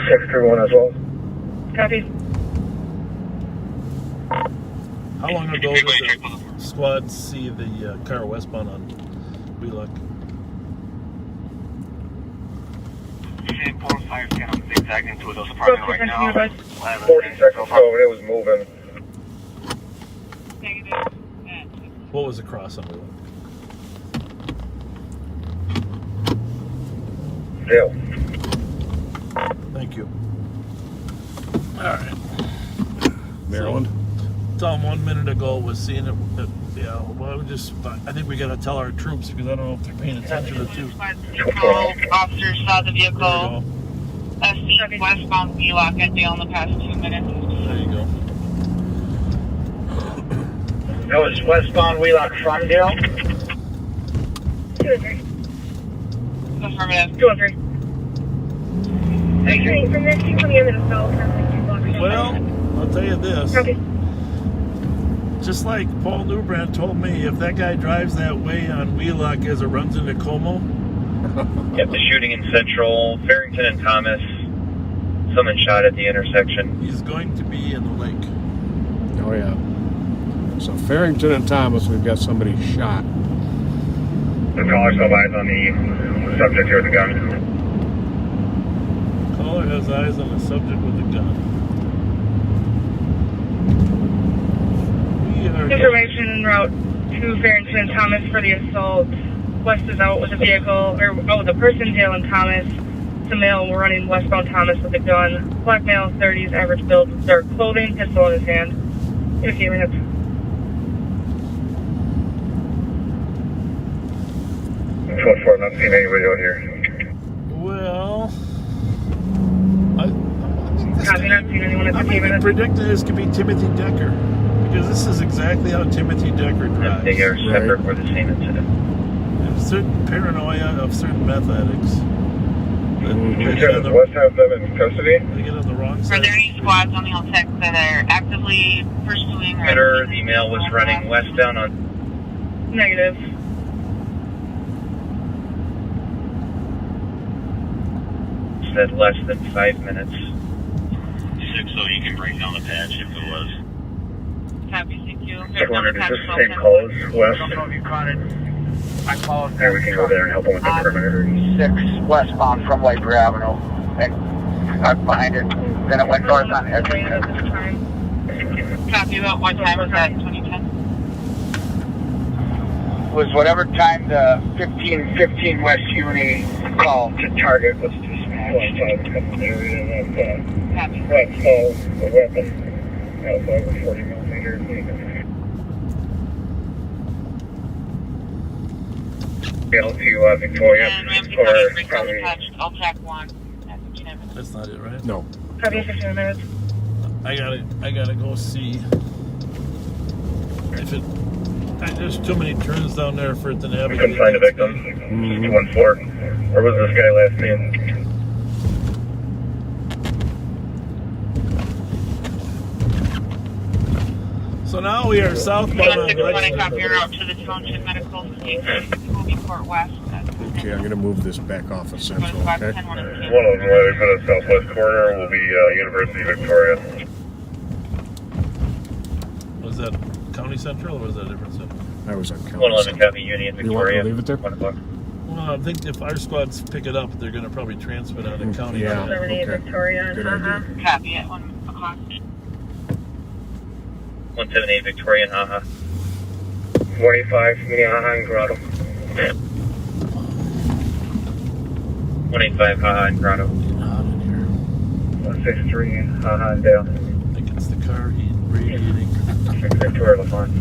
631 as well. Copy. How long ago did the squad see the car westbound on Wheelock? Same 4 fire scan. I'm zigzagging to those apartment right now. 40 seconds ago, it was moving. What was the cross on Wheelock? Dale. Thank you. All right. Maryland? So, tell them 1 minute ago was seeing it. Yeah, well, I think we got to tell our troops because I don't know if they're paying attention to two. Officers saw the vehicle. SC westbound Wheelock at Dale in the past 2 minutes. There you go. That was westbound Wheelock from Dale? 2-3. Affirmative. 2-3. Thank you. From there, keep coming into the cell. Well, I'll tell you this. Okay. Just like Paul Newbrand told me, if that guy drives that way on Wheelock as it runs into Como. Yep, the shooting in Central, Farrington and Thomas. Someone shot at the intersection. He's going to be in the lake. Oh, yeah. So Farrington and Thomas, we've got somebody shot. The caller still eyes on the subject here with the gun. Caller has eyes on the subject with the gun. Information en route to Farrington and Thomas for the assault. West is out with a vehicle, the person, Dale and Thomas. It's a male, we're running westbound Thomas with a gun. Black male, 30s, average build, dark clothing, pistol in his hand. In a few minutes. 12-4, not seeing anybody out here. Well, Copy, not seeing anyone at the few minutes. predicting this could be Timothy Decker. Because this is exactly how Timothy Decker drives. They are separate for the same incident. There's certain paranoia of certain meth addicts. You said the West have them in custody? They get on the wrong Are side. there any squads on the L6 that are actively pursuing or... Twitter email was running westbound on... Negative. Said less than 5 minutes. 6, so you can break down the patch if it was. Copy, thank you. 200, is this the same call as West? I don't know if you caught it. I followed Yeah, we can go there and help them with the perimeter. 36 westbound from Labor Avenue. And stuck behind it. Then it went north on Edgerton. Copy, about what time was that, 2010? Was whatever time the 1515 West Uni call to target was dispatched. Copy. Right, so the weapon, over 40 millimeters. L to Victoria, And Ramsey or County, break down the probably patch, I'll track 1 at 59 minutes. That's not it, right? No. Copy, 15 minutes. I gotta go see if it. There's too many turns down there for it to We navigate. couldn't find a victim. 214. Where was this guy last seen? So now we are southbound on 620, copy, you're out to the Township Medical Station. We'll be Fort West. Okay, I'm going to move this back off of Central, okay? One of them right for the southwest corner will be University Victoria. Was that County Central or was that a different central? I was on County 111 Central. copy, Union You want Victoria. to leave it there? 1 o'clock. Well, I think if our squads pick it up, they're going to probably transfer it on to County. Yeah. 78 okay. Victoria. Good idea. Copy at 1 o'clock. 178 Victoria and Haha. 185 Minnehaha and Grotto. 185 Haha and Grotto. 163 Haha and Dale. I think it's the car radiating. Victoria LaFont.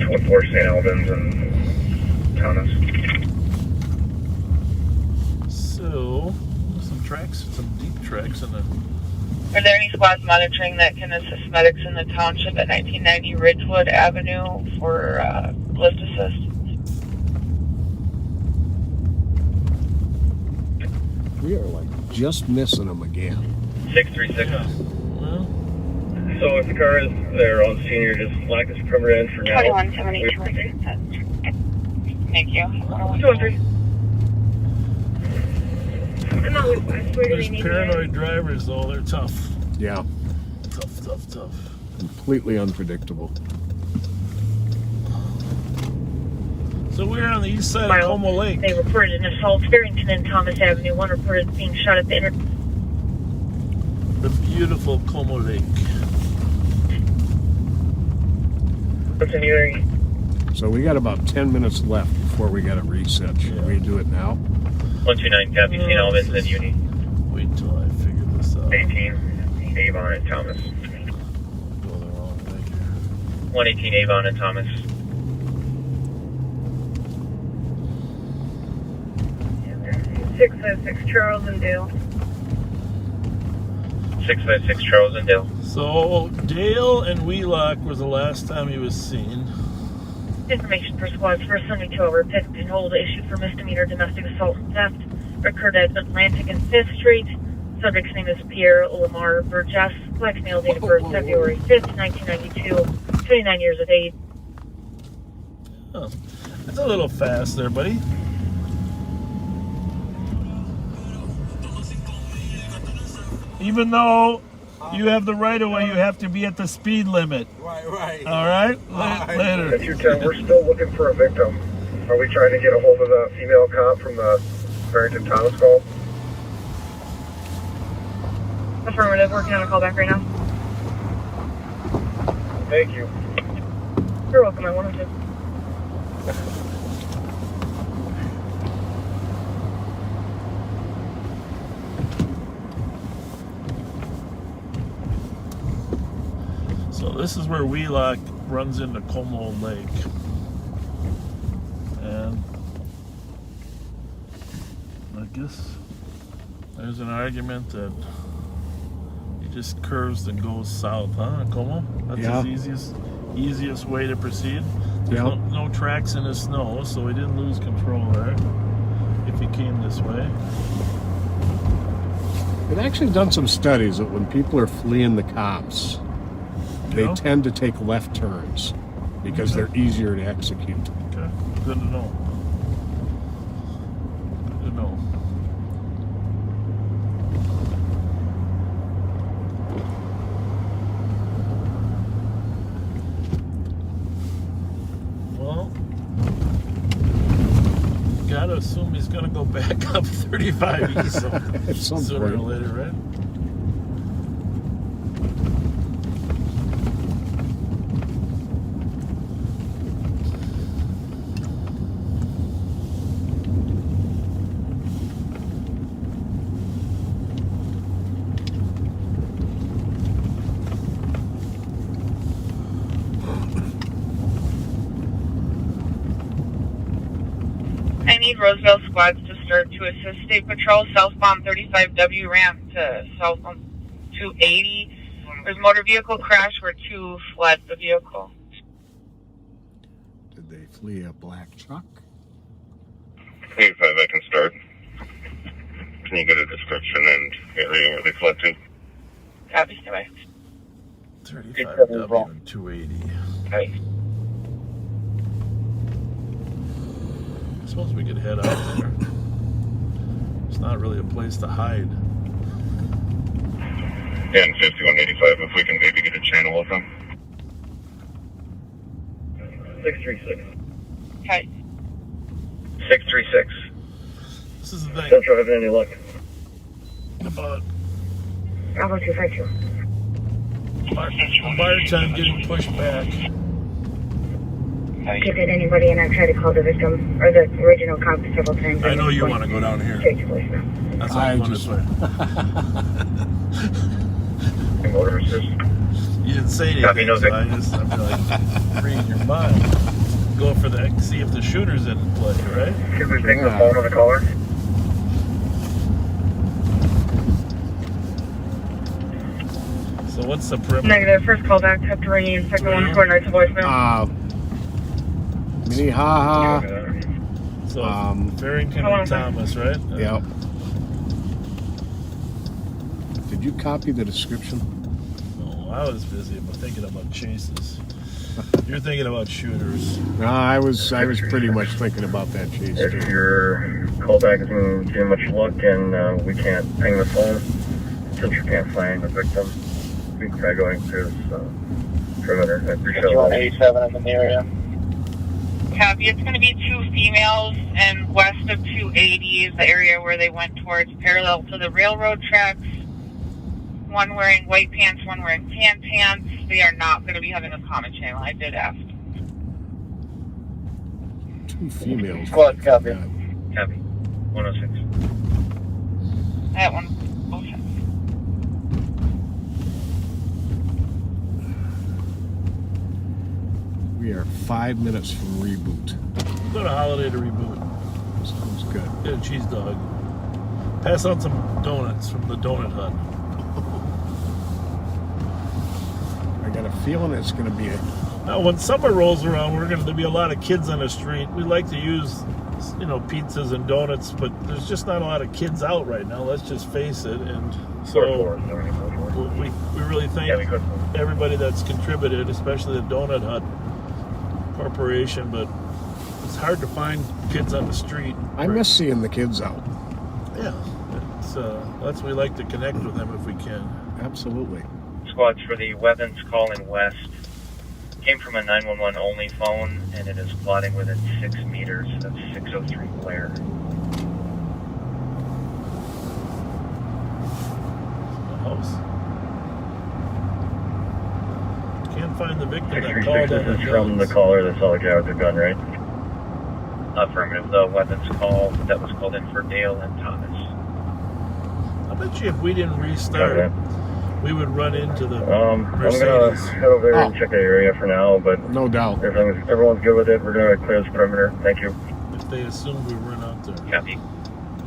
24 St. Albans and Thomas. So, some tracks, some deep tracks in the. Are there any squads monitoring that can assist medics in the township at 1990 Ridgewood Avenue for lift assist? We are like just missing them again. 636. Yeah. Well, So if the car is there on senior, just lock this perimeter in for now. 2178. Thank you. 213. No, I swear there's they need paranoid drivers though. They're tough. Yeah, Tough. completely unpredictable. So we're on the east side of Miles. Como Lake. They reported an assault Farrington and Thomas Avenue. One reported being shot at the The beautiful Como Lake. Continuing. So we got about 10 minutes left before we got to reset. Should we do it now? 129 copy, St. Albans and Uni. Wait till I figure this out. 18 Avon and Thomas. Go the wrong way here. 118 Avon and Thomas. 656 Charles and Dale. 656 Charles and Dale. So Dale and Wheelock was the last time he was seen. Information for squads for Sunday 12 picked and hold issued for misdemeanor domestic assault and theft occurred at Atlantic and 5th Street. Subject's name is Pierre Lamar Burgess. Black male, date of birth February 5th, 1992. 29 years of age. Oh, that's a little fast there, buddy. Even though you have the right of way, you have to be at the speed limit. Right. All right? Later. At 210, we're still looking for a victim. Are we trying to get a hold of the female cop from the Farrington Thomas call? Affirmative, working on a callback right now. Thank you. You're welcome, I wanted to. So this is where Wheelock runs into Como Lake. And I guess there's an argument that he just curves and goes south, huh, Como? That's Yeah. his easiest way to proceed. There's Yeah. no tracks in the snow, so he didn't lose control there if he came this way. I've actually done some studies that when people are fleeing the cops, they Yeah. tend to take left turns because they're easier to execute. Okay, good to know. Good to know. Well, gotta assume he's gonna go back up 35 east At some sooner or point. later, right? I need Roseville squads to start to assist State Patrol southbound 35W ramp to southbound 280. There's a motor vehicle crash where 2 fled the vehicle. Did they flee a black truck? 85, I can start. Can you get a description and area where they fled to? Copy, stand by. 35W and 280. Right. I suppose we could head out there. It's not really a place to hide. Yeah, and 5185, if we can maybe get a channel with them. 636. Okay. 636. This is the thing. Central having any luck? About Bravo 252. bar time getting pushed back. Okay, did anybody in our try to call the victim or the original cop several times? I know you want to go down here. Straight to voicemail. That's why I'm going this way. Motor assist. You didn't say anything, so I'm like reading your mind. Go for the see if the shooter's in play, right? Can we take the phone on the caller? So what's the perimeter? Negative. First call back. Have to ring you. Second one, corner to voicemail. Minnehaha. So Farrington and Thomas, right? Yep. Did you copy the description? No, I was busy. I'm thinking about chases. You're thinking about shooters. No, I was pretty much thinking about that chase. If your callback isn't getting much luck and we can't ping the phone, since you can't find the victim, we can try going through this perimeter. I appreciate it. 187 in the area. Copy. It's going to be 2 females, and west of 280 is the area where they went towards, parallel to the railroad tracks. One wearing white pants, one wearing tan pants. They are not going to be having a common channel. I did ask. 2 females. Squad, copy. Copy. 106. That one. Okay. We are 5 minutes from reboot. Go to Holiday to reboot. Sounds good. Get a cheese dog. Pass out some donuts from the donut hut. I got a feeling it's going to be a... Now, when summer rolls around, there'll be a lot of kids on the street. We like to use, pizzas and donuts, but there's just not a lot of kids out right now. Let's just face it. And so we really thank everybody that's contributed, especially the Donut Hut Corporation. But it's hard to find kids on the street. I miss seeing the kids out. Yeah, that's we like to connect with them if we can. Absolutely. Squads for the weapons calling west. Came from a 911 only phone, and it is plotting within 6 meters of 603 Blair. The house. Can't find the victim that called in. This is from the caller that saw the guy with the gun, right? Affirmative. The weapons call that was called in for Dale and Thomas. I bet you if we didn't restart, we would run into the Mercedes. I'm going to head over there and check the area for now, but no doubt. Everyone's good with it. We're going to clear this perimeter. Thank you. If they assumed we weren't out there. Copy.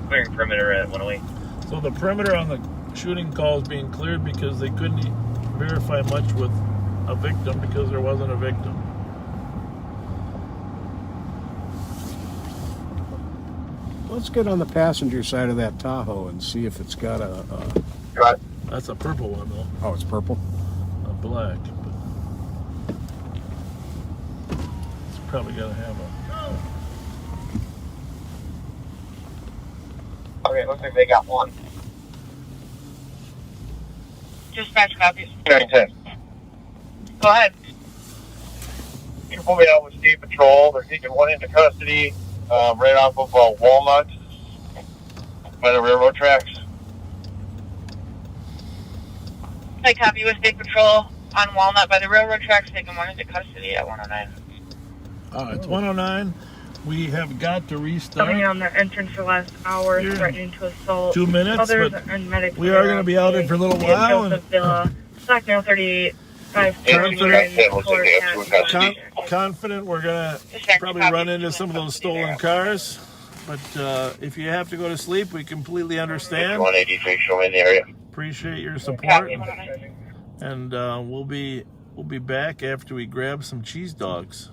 Clearing perimeter at 108. So the perimeter on the shooting call is being cleared because they couldn't verify much with a victim because there wasn't a victim. Let's get on the passenger side of that Tahoe and see if it's got a... That's a purple one, though. Oh, it's purple? A black. But it's probably got to have a... Okay, looks like they got one. Dispatch copies. 910. Go ahead. You can pull me out with State Patrol. They're taking one into custody right off of Walnut by the railroad tracks. I copy with State Patrol on Walnut by the railroad tracks, taking one into custody at 109. It's 109. We have got to restart. Coming on the entrance for the last hour, threatening to assault 2 minutes, others but and medics. we are going to be out there for a little while. And Stockdale 38. Confident we're going to probably run into some of those stolen cars, But if you have to go to sleep, we completely understand. 183, show me in the area. Appreciate your support. And we'll be back after we grab some cheese dogs.